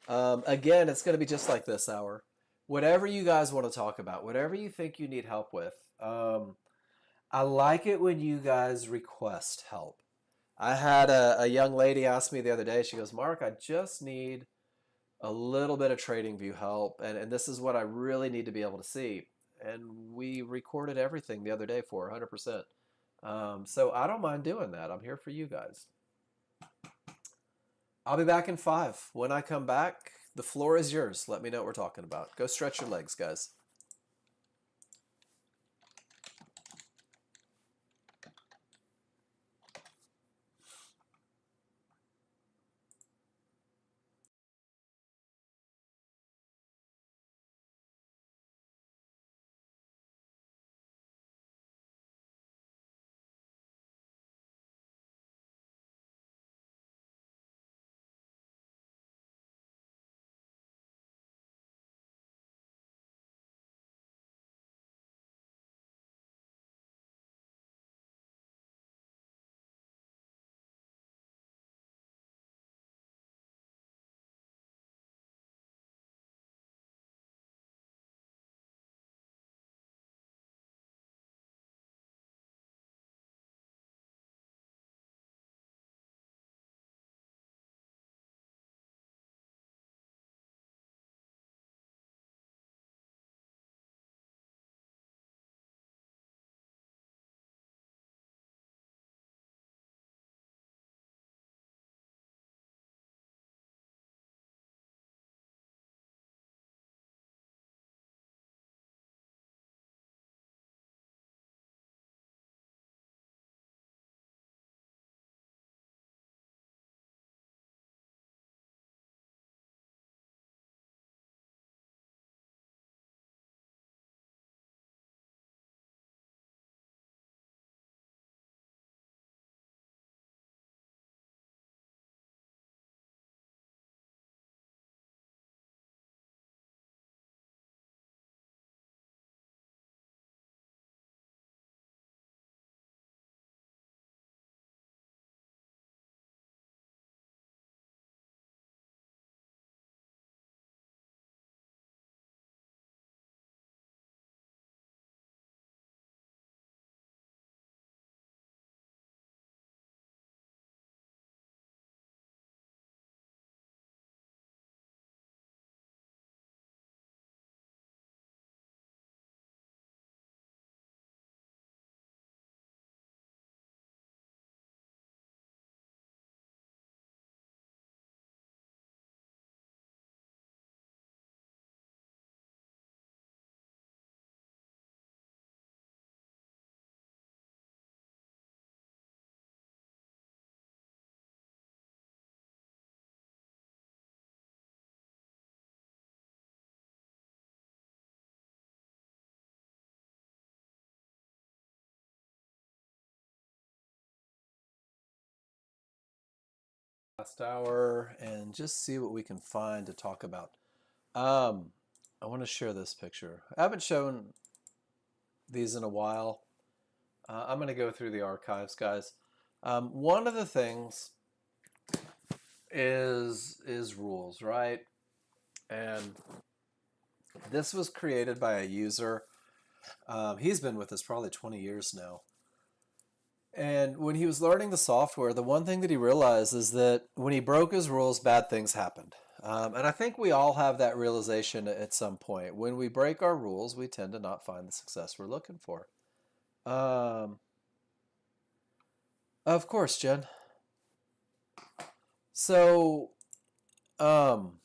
[SPEAKER 1] again, it's going to be just like this hour. Whatever you guys want to talk about, whatever you think you need help with. I like it when you guys request help. I had a young lady ask me the other day, she goes, Mark, I just need a little bit of trading view help, and this is what I really need to be able to see. And we recorded everything the other day for 100%. So I don't mind doing that. I'm here for you guys. I'll be back in 5. When I come back, the floor is yours. Let me know what we're talking about. Go stretch your legs, guys. Last hour and just see what we can find to talk about. Um, I want to share this picture. I haven't shown these in a while. I'm going to go through the archives, guys. One of the things is rules, right? And this was created by a user. He's been with us probably 20 years now. And when he was learning the software, the one thing that he realized is that when he broke his rules, bad things happened. And I think we all have that realization at some point. When we break our rules, we tend to not find the success we're looking for. Um, of course, Jen. So, um,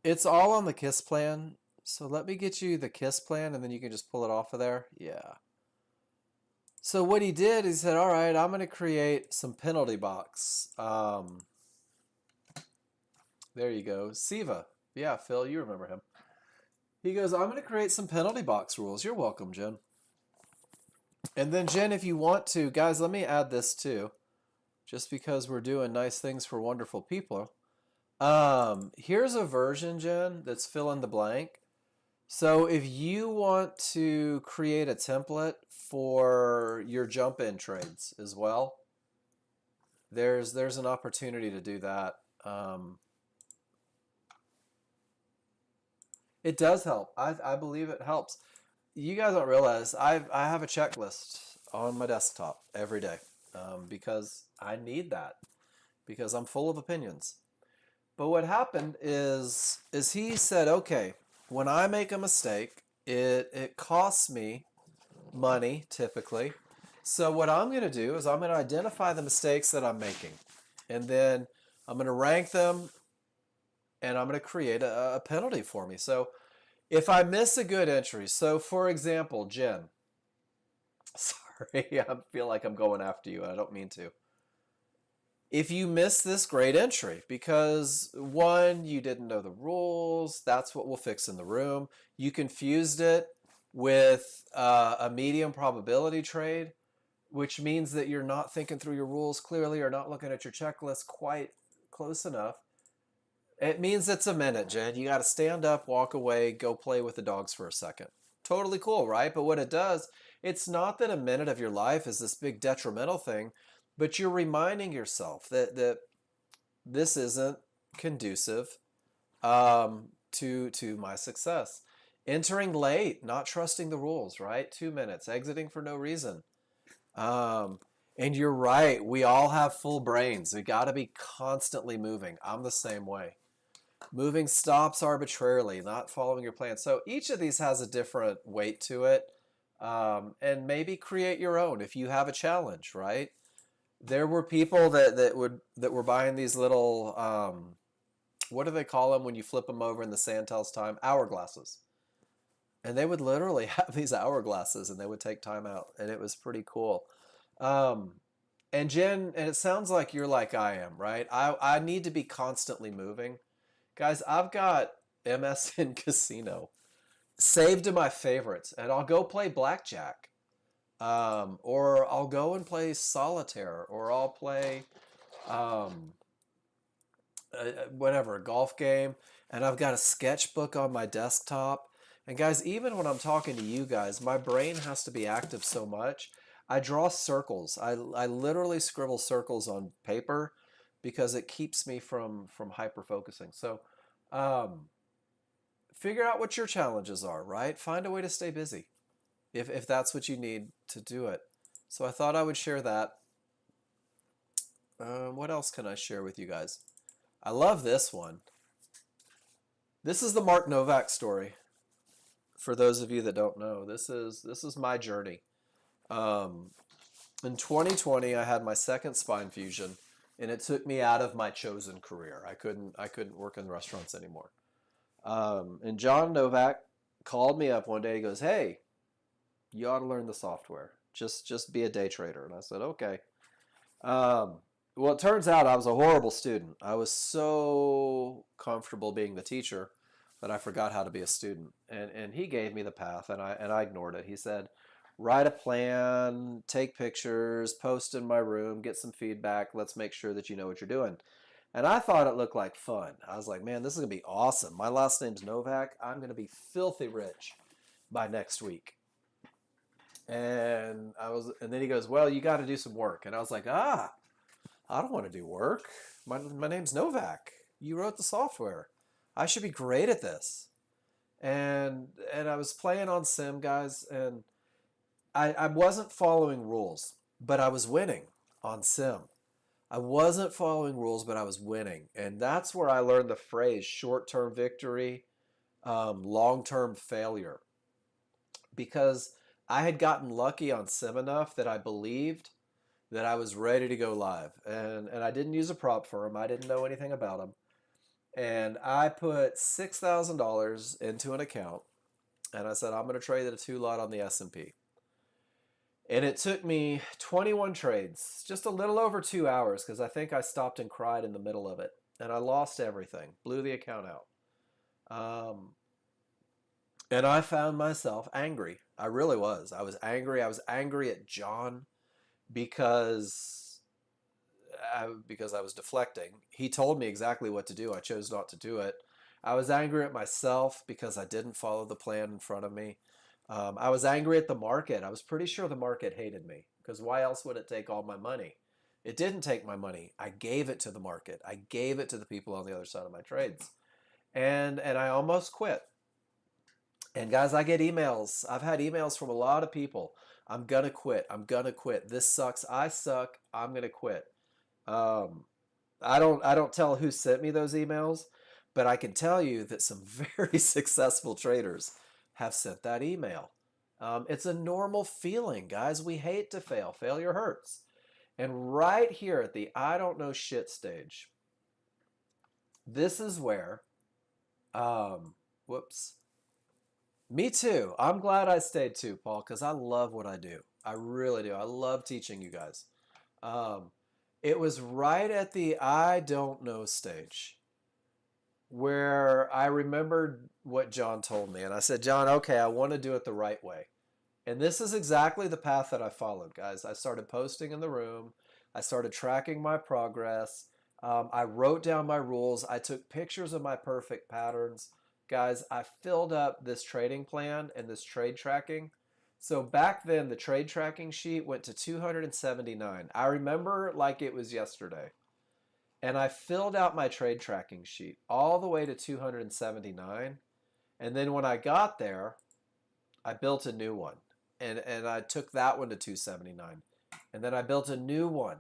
[SPEAKER 1] it's all on the KISS plan. So let me get you the KISS plan and then you can just pull it off of there. Yeah. So what he did, he said, all right, I'm going to create some penalty box. There you go. Siva. Yeah, Phil, you remember him. He goes, I'm going to create some penalty box rules. You're welcome, Jen. And then, Jen, if you want to, guys, let me add this too. Just because we're doing nice things for wonderful people. Here's a version, Jen, that's fill in the blank. So if you want to create a template for your jump in trades as well, there's an opportunity to do that. It does help. I believe it helps. You guys don't realize I have a checklist on my desktop every day because I need that because I'm full of opinions. But what happened is he said, okay, when I make a mistake, it costs me money typically. So what I'm going to do is I'm going to identify the mistakes that I'm making, and then I'm going to rank them, and I'm going to create a penalty for me. So if I miss a good entry, so for example, Jen, sorry, I feel like I'm going after you, and I don't mean to. If you miss this great entry because one, you didn't know the rules, that's what we'll fix in the room. You confused it with a medium probability trade, which means that you're not thinking through your rules clearly or not looking at your checklist quite close enough. It means it's a minute, Jen. You got to stand up, walk away, go play with the dogs for a second. Totally cool, right? But what it does, it's not that a minute of your life is this big detrimental thing, but you're reminding yourself that this isn't conducive to my success. Entering late, not trusting the rules, right? 2 minutes, exiting for no reason. Um, and you're right. We all have full brains. We got to be constantly moving. I'm the same way. Moving stops arbitrarily, not following your plan. So each of these has a different weight to it. And maybe create your own if you have a challenge, right? There were people that were buying these little what do they call them when you flip them over and the sand tells time? Hourglasses. And they would literally have these hourglasses and they would take time out, and it was pretty cool. Um, and Jen, and it sounds like you're like I am, right? I need to be constantly moving. Guys, I've got MSN Casino saved to my favorites, and I'll go play blackjack. Or I'll go and play solitaire, or I'll play um, whatever, a golf game, and I've got a sketchbook on my desktop. And guys, even when I'm talking to you guys, my brain has to be active so much. I draw circles. I literally scribble circles on paper because it keeps me from hyper focusing. So, um, figure out what your challenges are, right? Find a way to stay busy if that's what you need to do it. So I thought I would share that. What else can I share with you guys? I love this one. This is the Mark Novak story. For those of you that don't know, this is my journey. Um, in 2020, I had my second spine fusion, and it took me out of my chosen career. I couldn't work in restaurants anymore. And John Novak called me up one day. He goes, "Hey, you ought to learn the software. Just be a day trader." And I said, "Okay." Um, well, it turns out I was a horrible student. I was so comfortable being the teacher that I forgot how to be a student. And he gave me the path, and I ignored it. He said, "Write a plan, take pictures, post in my room, get some feedback. Let's make sure that you know what you're doing." And I thought it looked like fun. I was like, man, this is going to be awesome. My last name's Novak. I'm going to be filthy rich by next week. And then he goes, well, you got to do some work. And I was like, I don't want to do work. My name's Novak. You wrote the software. I should be great at this. And I was playing on sim, guys, and I wasn't following rules, but I was winning on sim. I wasn't following rules, but I was winning. And that's where I learned the phrase short-term victory, long-term failure. Because I had gotten lucky on sim enough that I believed that I was ready to go live. And I didn't use a prop firm. I didn't know anything about them. And I put $6,000 into an account, and I said, I'm going to trade at a 2 lot on the S&P. And it took me 21 trades, just a little over 2 hours, because I think I stopped and cried in the middle of it. And I lost everything, blew the account out. And I found myself angry. I really was. I was angry. I was angry at John because because I was deflecting. He told me exactly what to do. I chose not to do it. I was angry at myself because I didn't follow the plan in front of me. I was angry at the market. I was pretty sure the market hated me because why else would it take all my money? It didn't take my money. I gave it to the market. I gave it to the people on the other side of my trades. And I almost quit. And guys, I get emails. I've had emails from a lot of people. I'm gonna quit. I'm gonna quit. This sucks. I suck. I'm gonna quit. Um, I don't tell who sent me those emails, but I can tell you that some very successful traders have sent that email. It's a normal feeling, guys. We hate to fail. Failure hurts. And right here at the I don't know shit stage, this is where, whoops. Me too. I'm glad I stayed too, Paul, because I love what I do. I really do. I love teaching you guys. Um, it was right at the I don't know stage where I remembered what John told me. And I said, John, okay, I want to do it the right way. And this is exactly the path that I followed, guys. I started posting in the room. I started tracking my progress. I wrote down my rules. I took pictures of my perfect patterns. Guys, I filled up this trading plan and this trade tracking. So back then, the trade tracking sheet went to 279. I remember like it was yesterday. And I filled out my trade tracking sheet all the way to 279. And then when I got there, I built a new one. And I took that one to 279. And then I built a new one.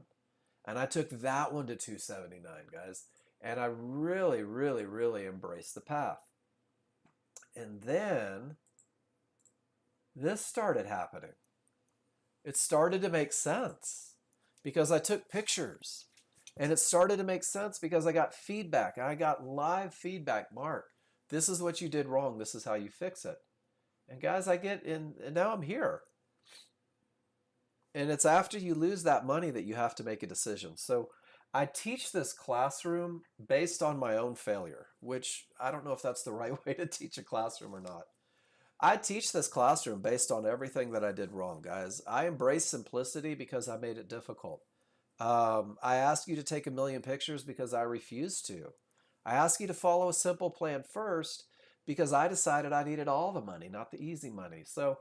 [SPEAKER 1] And I took that one to 279, guys. And I really, really, really embraced the path. And then this started happening. It started to make sense because I took pictures. And it started to make sense because I got feedback. I got live feedback. Mark, this is what you did wrong. This is how you fix it. And guys, I get in, and now I'm here. And it's after you lose that money that you have to make a decision. So I teach this classroom based on my own failure, which I don't know if that's the right way to teach a classroom or not. I teach this classroom based on everything that I did wrong, guys. I embrace simplicity because I made it difficult. I ask you to take 1,000,000 pictures because I refused to. I ask you to follow a simple plan first because I decided I needed all the money, not the easy money. So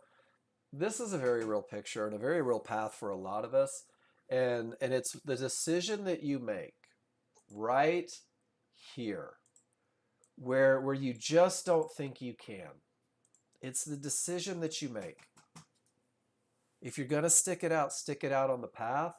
[SPEAKER 1] this is a very real picture and a very real path for a lot of us. And it's the decision that you make right here where you just don't think you can. It's the decision that you make. If you're going to stick it out on the path.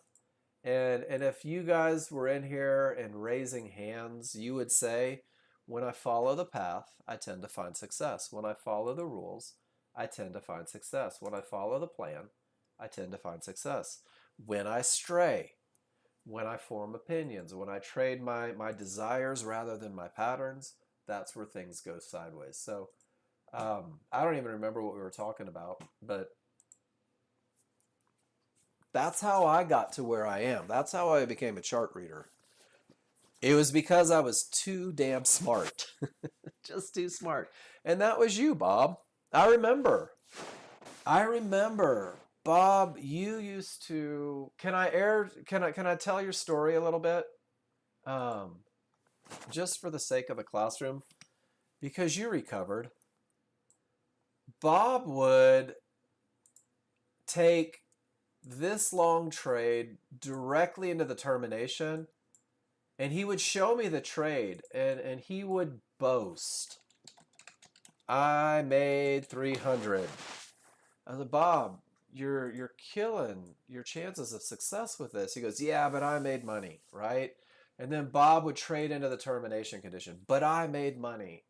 [SPEAKER 1] And if you guys were in here and raising hands, you would say, when I follow the path, I tend to find success. When I follow the rules, I tend to find success. When I follow the plan, I tend to find success. When I stray, when I form opinions, when I trade my desires rather than my patterns, that's where things go sideways. So I don't even remember what we were talking about, but that's how I got to where I am. That's how I became a chart reader. It was because I was too damn smart. Just too smart. And that was you, Bob. I remember. I remember. Bob, you used to can I tell your story a little bit? Um just for the sake of the classroom, because you recovered, Bob would take this long trade directly into the termination, and he would show me the trade, and he would boast, I made 300. I said, Bob, you're killing your chances of success with this. He goes, yeah, but I made money, right? And then Bob would trade into the termination condition, but I made money.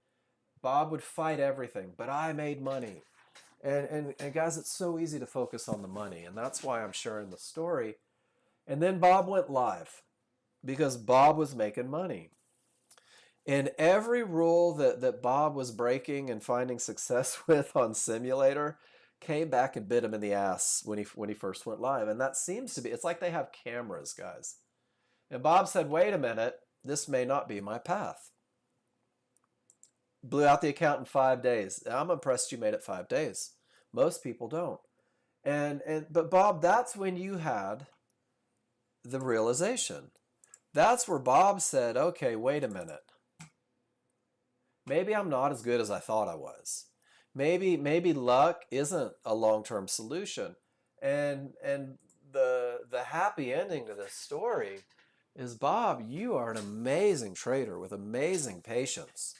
[SPEAKER 1] Bob would fight everything, but I made money. And guys, it's so easy to focus on the money, and that's why I'm sharing the story. And then Bob went live because Bob was making money. And every rule that Bob was breaking and finding success with on Simulator came back and bit him in the ass when he first went live. And that seems to be, it's like they have cameras, guys. And Bob said, wait a minute, this may not be my path. Blew out the account in 5 days. I'm impressed you made it 5 days. Most people don't. But Bob, that's when you had the realization. That's where Bob said, okay, wait a minute. Maybe I'm not as good as I thought I was. Maybe luck isn't a long-term solution. And the happy ending to this story is, Bob, you are an amazing trader with amazing patience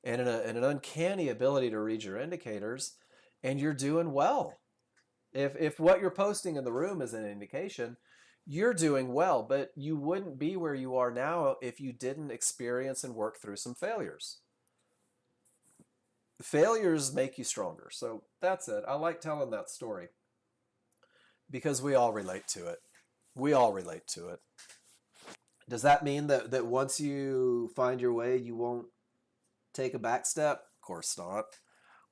[SPEAKER 1] and an uncanny ability to read your indicators, and you're doing well. If what you're posting in the room is an indication, you're doing well, but you wouldn't be where you are now if you didn't experience and work through some failures. Failures make you stronger. So that's it. I like telling that story because we all relate to it. We all relate to it. Does that mean that once you find your way, you won't take a back step? Of course not.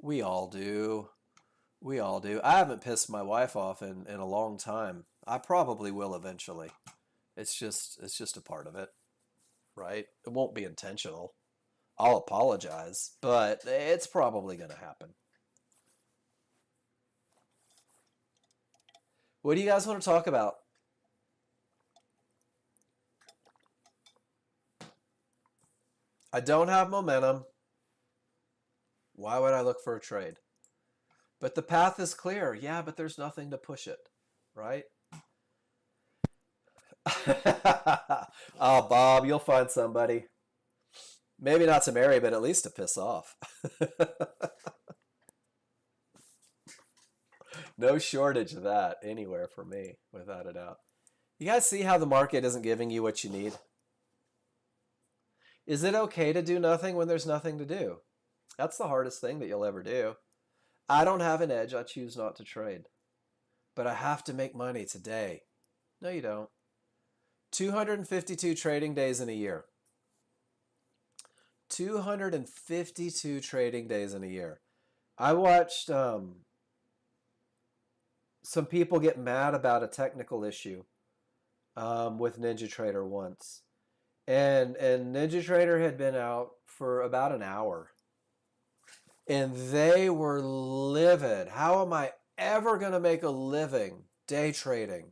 [SPEAKER 1] We all do. We all do. I haven't pissed my wife off in a long time. I probably will eventually. It's just a part of it, right? It won't be intentional. I'll apologize, but it's probably going to happen. What do you guys want to talk about? I don't have momentum. Why would I look for a trade? But the path is clear. Yeah, but there's nothing to push it, right? Oh, Bob, you'll find somebody. Maybe not to marry, but at least to piss off. No shortage of that anywhere for me, without a doubt. You guys see how the market isn't giving you what you need? Is it okay to do nothing when there's nothing to do? That's the hardest thing that you'll ever do. I don't have an edge. I choose not to trade. But I have to make money today. No, you don't. 252 trading days in a year. 252 trading days in a year. I watched some people get mad about a technical issue with NinjaTrader once. And NinjaTrader had been out for about an hour. And they were livid. How am I ever going to make a living day trading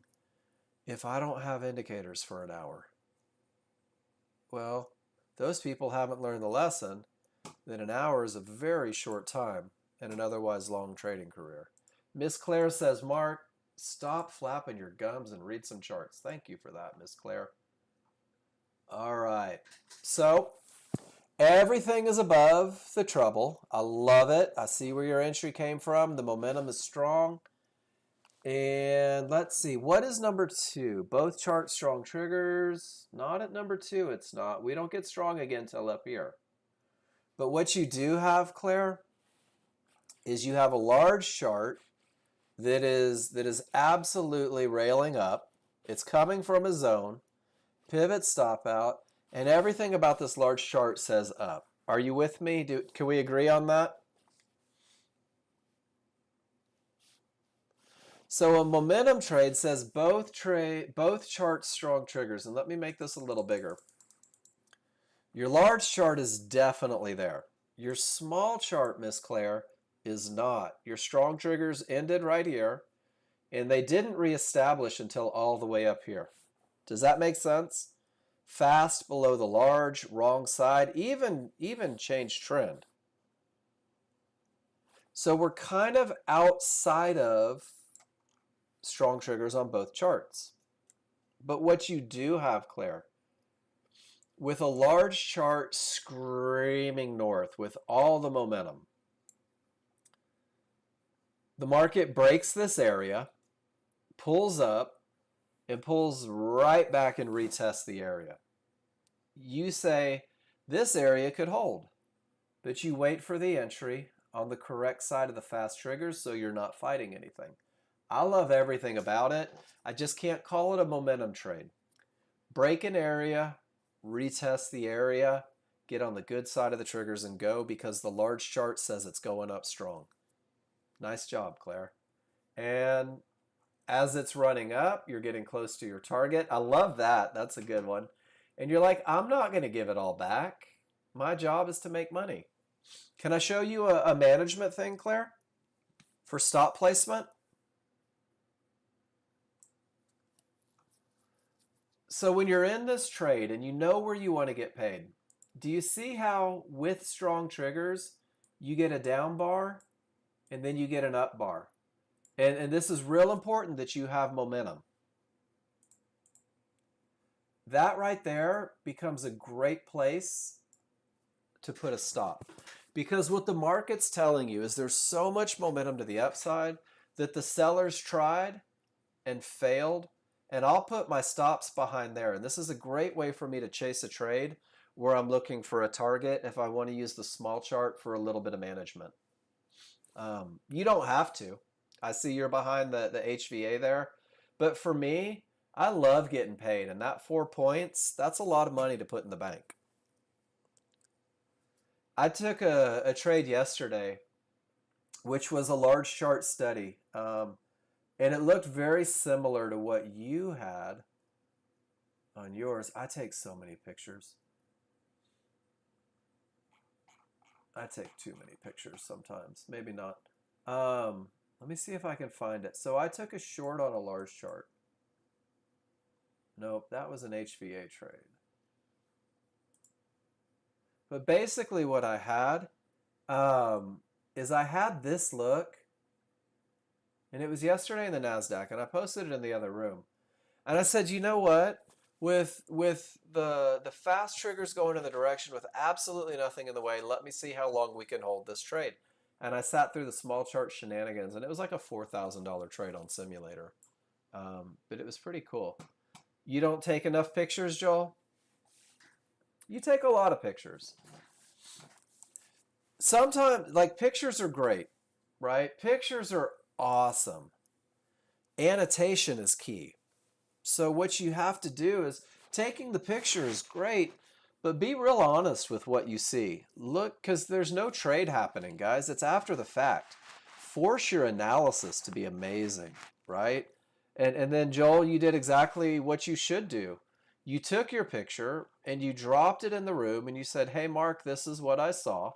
[SPEAKER 1] if I don't have indicators for an hour? Well, those people haven't learned the lesson that an hour is a very short time in an otherwise long trading career. Miss Claire says, Mark, stop flapping your gums and read some charts. Thank you for that, Miss Claire. All right. So everything is above the trouble. I love it. I see where your entry came from. The momentum is strong. And let's see. What is number 2? Both charts strong triggers. Not at number 2. It's not. We don't get strong again till up here. But what you do have, Claire, is you have a large chart that is absolutely railing up. It's coming from a zone. Pivot, stop out. And everything about this large chart says up. Are you with me? Can we agree on that? So a momentum trade says both charts strong triggers. And let me make this a little bigger. Your large chart is definitely there. Your small chart, Miss Claire, is not. Your strong triggers ended right here, and they didn't reestablish until all the way up here. Does that make sense? fast below the large, wrong side, even change trend. So we're kind of outside of strong triggers on both charts. But what you do have, Claire, with a large chart screaming north with all the momentum, the market breaks this area, pulls up, and pulls right back and retests the area. You say, this area could hold, but you wait for the entry on the correct side of the fast triggers so you're not fighting anything. I love everything about it. I just can't call it a momentum trade. Break an area, retest the area, get on the good side of the triggers and go because the large chart says it's going up strong. Nice job, Claire. And as it's running up, you're getting close to your target. I love that. That's a good one. And you're like, I'm not going to give it all back. My job is to make money. Can I show you a management thing, Claire, for stop placement? So when you're in this trade and you know where you want to get paid, do you see how with strong triggers, you get a down bar and then you get an up bar? And this is real important that you have momentum. That right there becomes a great place to put a stop. Because what the market's telling you is there's so much momentum to the upside that the sellers tried and failed. And I'll put my stops behind there. And this is a great way for me to chase a trade where I'm looking for a target if I want to use the small chart for a little bit of management. You don't have to. I see you're behind the HVA there. But for me, I love getting paid. And that 4 points, that's a lot of money to put in the bank. I took a trade yesterday, which was a large chart study. And it looked very similar to what you had on yours. I take so many pictures. I take too many pictures sometimes. Maybe not. Let me see if I can find it. So I took a short on a large chart. Nope, that was an HVA trade. But basically what I had is I had this look. And it was yesterday in the NASDAQ, and I posted it in the other room. And I said, you know what? With the fast triggers going in the direction with absolutely nothing in the way, let me see how long we can hold this trade. And I sat through the small chart shenanigans, and it was like a $4,000 trade on simulator. But it was pretty cool. You don't take enough pictures, Joel? You take a lot of pictures. Sometimes, like, pictures are great, right? Pictures are awesome. Annotation is key. So what you have to do is taking the picture is great, but be real honest with what you see. Look, because there's no trade happening, guys. It's after the fact. Force your analysis to be amazing, right? And then, Joel, you did exactly what you should do. You took your picture and you dropped it in the room and you said, hey, Mark, this is what I saw.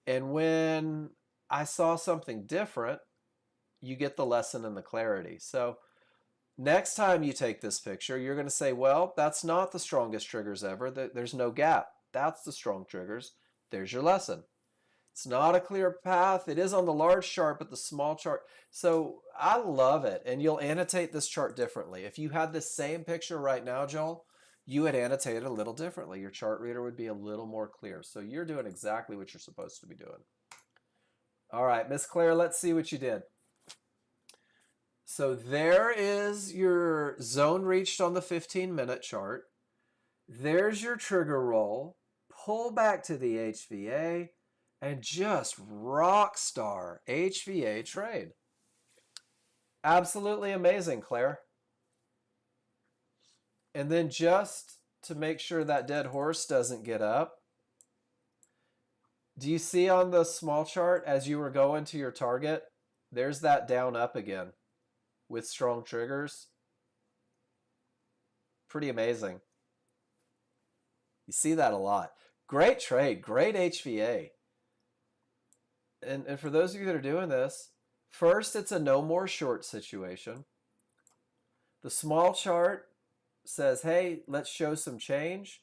[SPEAKER 1] And when I saw something different, you get the lesson and the clarity. So next time you take this picture, you're going to say, well, that's not the strongest triggers ever. There's no gap. That's the strong triggers. There's your lesson. It's not a clear path. It is on the large chart, but the small chart. So I love it. And you'll annotate this chart differently. If you had the same picture right now, Joel, you would annotate it a little differently. Your chart reader would be a little more clear. So you're doing exactly what you're supposed to be doing. All right, Miss Claire, let's see what you did. So there is your zone reached on the 15-minute chart. There's your trigger roll. Pull back to the HVA and just rock star HVA trade. Absolutely amazing, Claire. And then just to make sure that dead horse doesn't get up, do you see on the small chart as you were going to your target, there's that down up again with strong triggers? Pretty amazing. You see that a lot. Great trade, great HVA. And for those of you that are doing this, first it's a no more short situation. The small chart says, hey, let's show some change.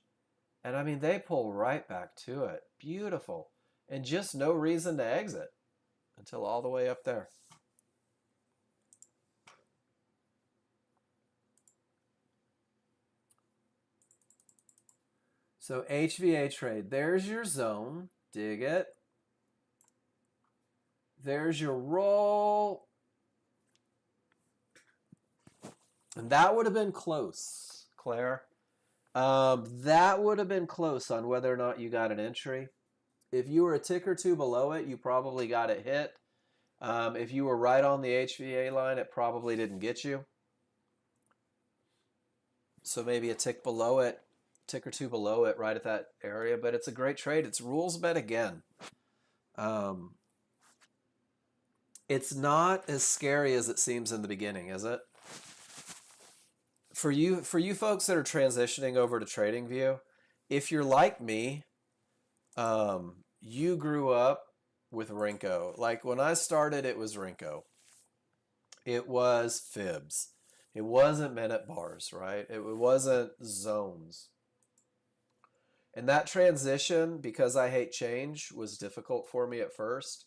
[SPEAKER 1] And I mean, they pull right back to it. Beautiful. And just no reason to exit until all the way up there. So HVA trade, there's your zone. Dig it. There's your roll. And that would have been close, Claire. That would have been close on whether or not you got an entry. If you were a tick or two below it, you probably got it hit. If you were right on the HVA line, it probably didn't get you. So maybe a tick below it, tick or two below it, right at that area. But it's a great trade. It's rules bet again. It's not as scary as it seems in the beginning, is it? For you folks that are transitioning over to TradingView, if you're like me, you grew up with Renko. Like when I started, it was Renko. It was fibs. It wasn't minute bars, right? It wasn't zones. And that transition, because I hate change, was difficult for me at first.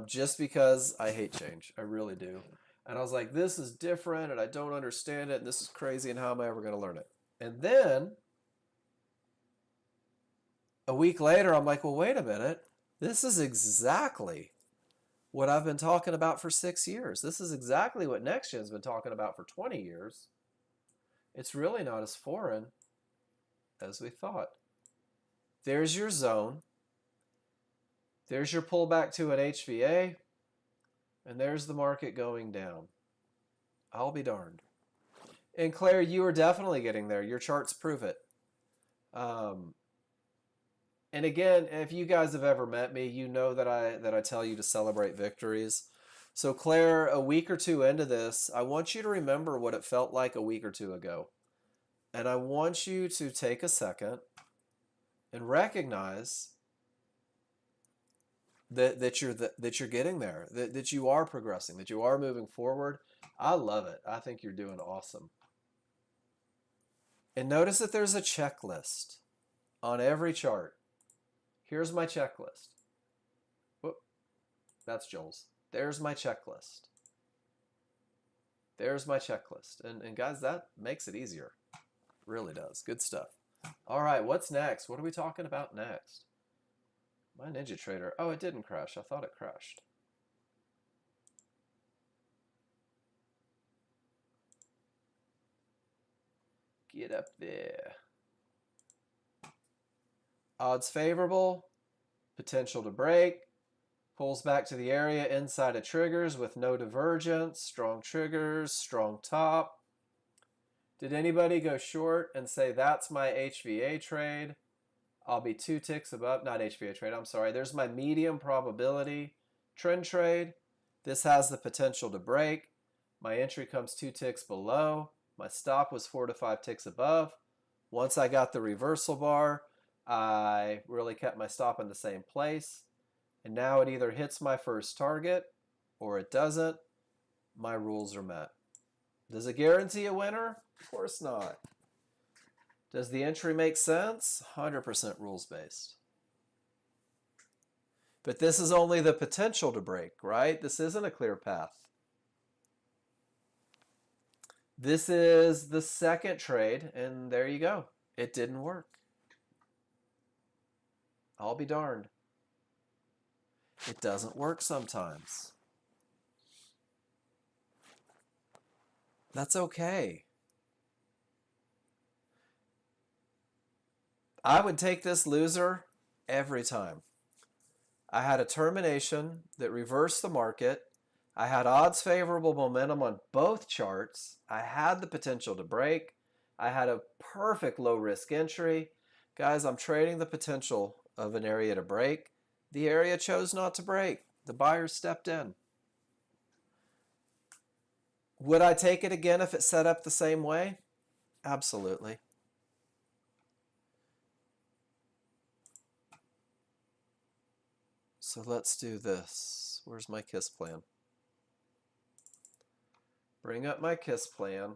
[SPEAKER 1] Just because I hate change. I really do. And I was like, this is different and I don't understand it and this is crazy and how am I ever going to learn it? And then a week later, I'm like, well, wait a minute. This is exactly what I've been talking about for 6 years. This is exactly what Nexgen's been talking about for 20 years. It's really not as foreign as we thought. There's your zone. There's your pullback to an HVA. And there's the market going down. I'll be darned. And Claire, you are definitely getting there. Your charts prove it. And again, if you guys have ever met me, you know that I tell you to celebrate victories. So Claire, a week or two into this, I want you to remember what it felt like a week or two ago. And I want you to take a second and recognize that you're getting there, that you are progressing, that you are moving forward. I love it. I think you're doing awesome. And notice that there's a checklist on every chart. Here's my checklist. Whoop, that's Joel's. There's my checklist. There's my checklist. And guys, that makes it easier. Really does. Good stuff. All right, what's next? What are we talking about next? My Ninja Trader. Oh, it didn't crash. I thought it crashed. Get up there. Odds favorable. Potential to break. Pulls back to the area inside of triggers with no divergence. Strong triggers. Strong top. Did anybody go short and say that's my HVA trade? I'll be 2 ticks above, not HVA trade, I'm sorry. There's my medium probability trend trade. This has the potential to break. My entry comes 2 ticks below. My stop was 4 to 5 ticks above. Once I got the reversal bar, I really kept my stop in the same place. And now it either hits my first target or it doesn't. My rules are met. Does it guarantee a winner? Of course not. Does the entry make sense? 100% rules-based. But this is only the potential to break, right? This isn't a clear path. This is the second trade, and there you go. It didn't work. I'll be darned. It doesn't work sometimes. That's okay. I would take this loser every time. I had a termination that reversed the market. I had odds favorable momentum on both charts. I had the potential to break. I had a perfect low risk entry. Guys, I'm trading the potential of an area to break. The area chose not to break. The buyer stepped in. Would I take it again if it set up the same way? Absolutely. So let's do this. Where's my KISS plan? Bring up my KISS plan.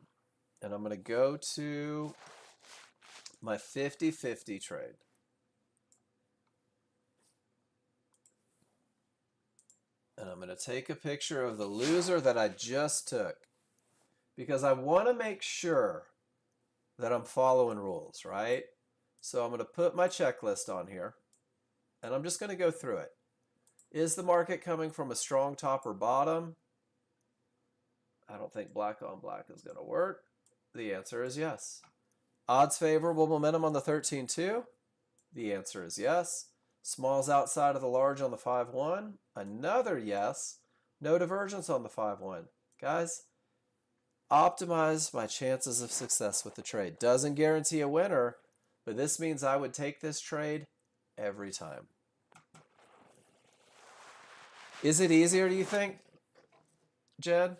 [SPEAKER 1] And I'm going to go to my 50-50 trade. And I'm going to take a picture of the loser that I just took, because I want to make sure that I'm following rules, right? So I'm going to put my checklist on here, and I'm just going to go through it. Is the market coming from a strong top or bottom? I don't think black on black is going to work. The answer is yes. Odds favorable momentum on the 13-2? The answer is yes. Smalls outside of the large on the 5-1? Another yes. No divergence on the 5-1. Guys, optimize my chances of success with the trade. Doesn't guarantee a winner, but this means I would take this trade every time. Is it easier, do you think, Jed?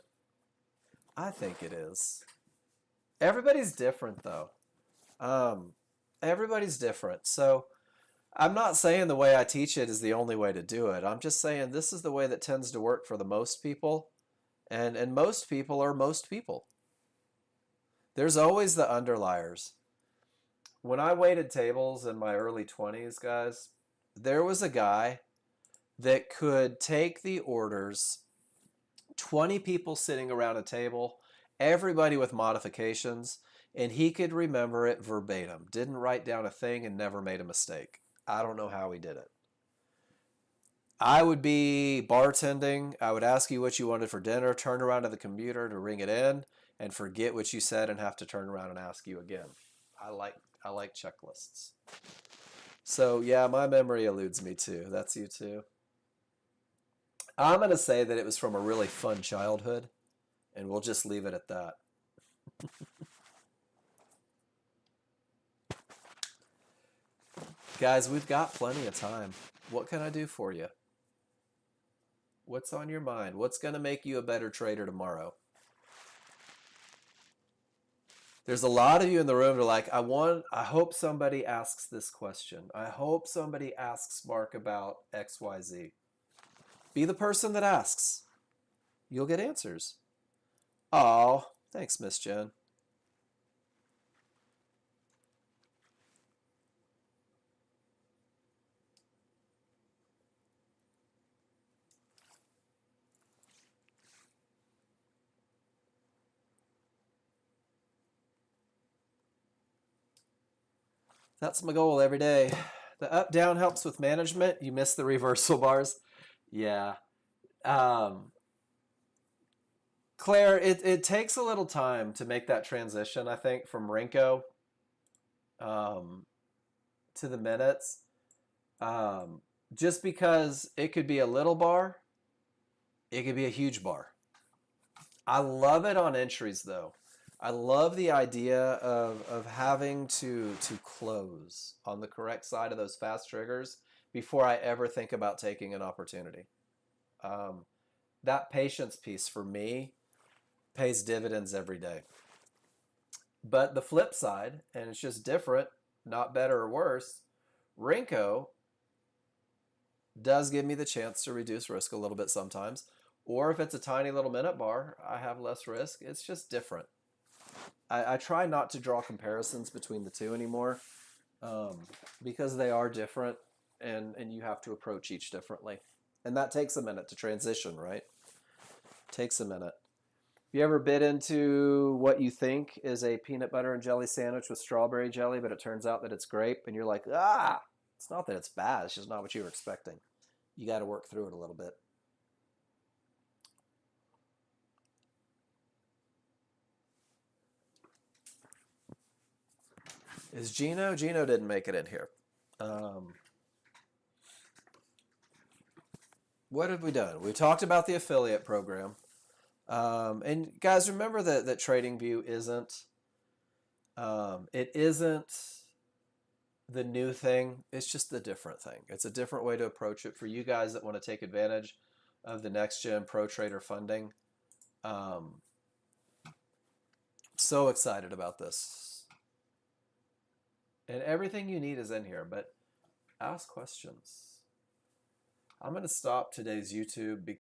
[SPEAKER 1] I think it is. Everybody's different, though. Everybody's different. So I'm not saying the way I teach it is the only way to do it. I'm just saying this is the way that tends to work for the most people. And most people are most people. There's always the underliers. When I waited tables in my early 20s, guys, there was a guy that could take the orders, 20 people sitting around a table, everybody with modifications, and he could remember it verbatim. Didn't write down a thing and never made a mistake. I don't know how he did it. I would be bartending. I would ask you what you wanted for dinner, turn around to the computer to ring it in, and forget what you said and have to turn around and ask you again. I like checklists. So yeah, my memory eludes me too. That's you too. I'm going to say that it was from a really fun childhood, and we'll just leave it at that. Guys, we've got plenty of time. What can I do for you? What's on your mind? What's going to make you a better trader tomorrow? There's a lot of you in the room that are like, I hope somebody asks this question. I hope somebody asks Mark about XYZ. Be the person that asks. You'll get answers. Oh, thanks, Miss Jen. That's my goal every day. The up-down helps with management. You miss the reversal bars. Yeah. Claire, it takes a little time to make that transition, I think, from Renko to the minutes. Just because it could be a little bar, it could be a huge bar. I love it on entries, though. I love the idea of having to close on the correct side of those fast triggers before I ever think about taking an opportunity. That patience piece for me pays dividends every day. But the flip side, and it's just different, not better or worse, Renko does give me the chance to reduce risk a little bit sometimes. Or if it's a tiny little minute bar, I have less risk. It's just different. I try not to draw comparisons between the two anymore because they are different and you have to approach each differently. And that takes a minute to transition, right? Takes a minute. You ever bit into what you think is a peanut butter and jelly sandwich with strawberry jelly, but it turns out that it's grape, and you're like, it's not that it's bad, it's just not what you were expecting. You got to work through it a little bit. Is Gino? Gino didn't make it in here. What have we done? We talked about the affiliate program. And guys, remember that TradingView isn't it isn't the new thing. It's just the different thing. It's a different way to approach it for you guys that want to take advantage of the Nexgen Pro Trader funding. So excited about this. And everything you need is in here, but ask questions. I'm going to stop today's YouTube because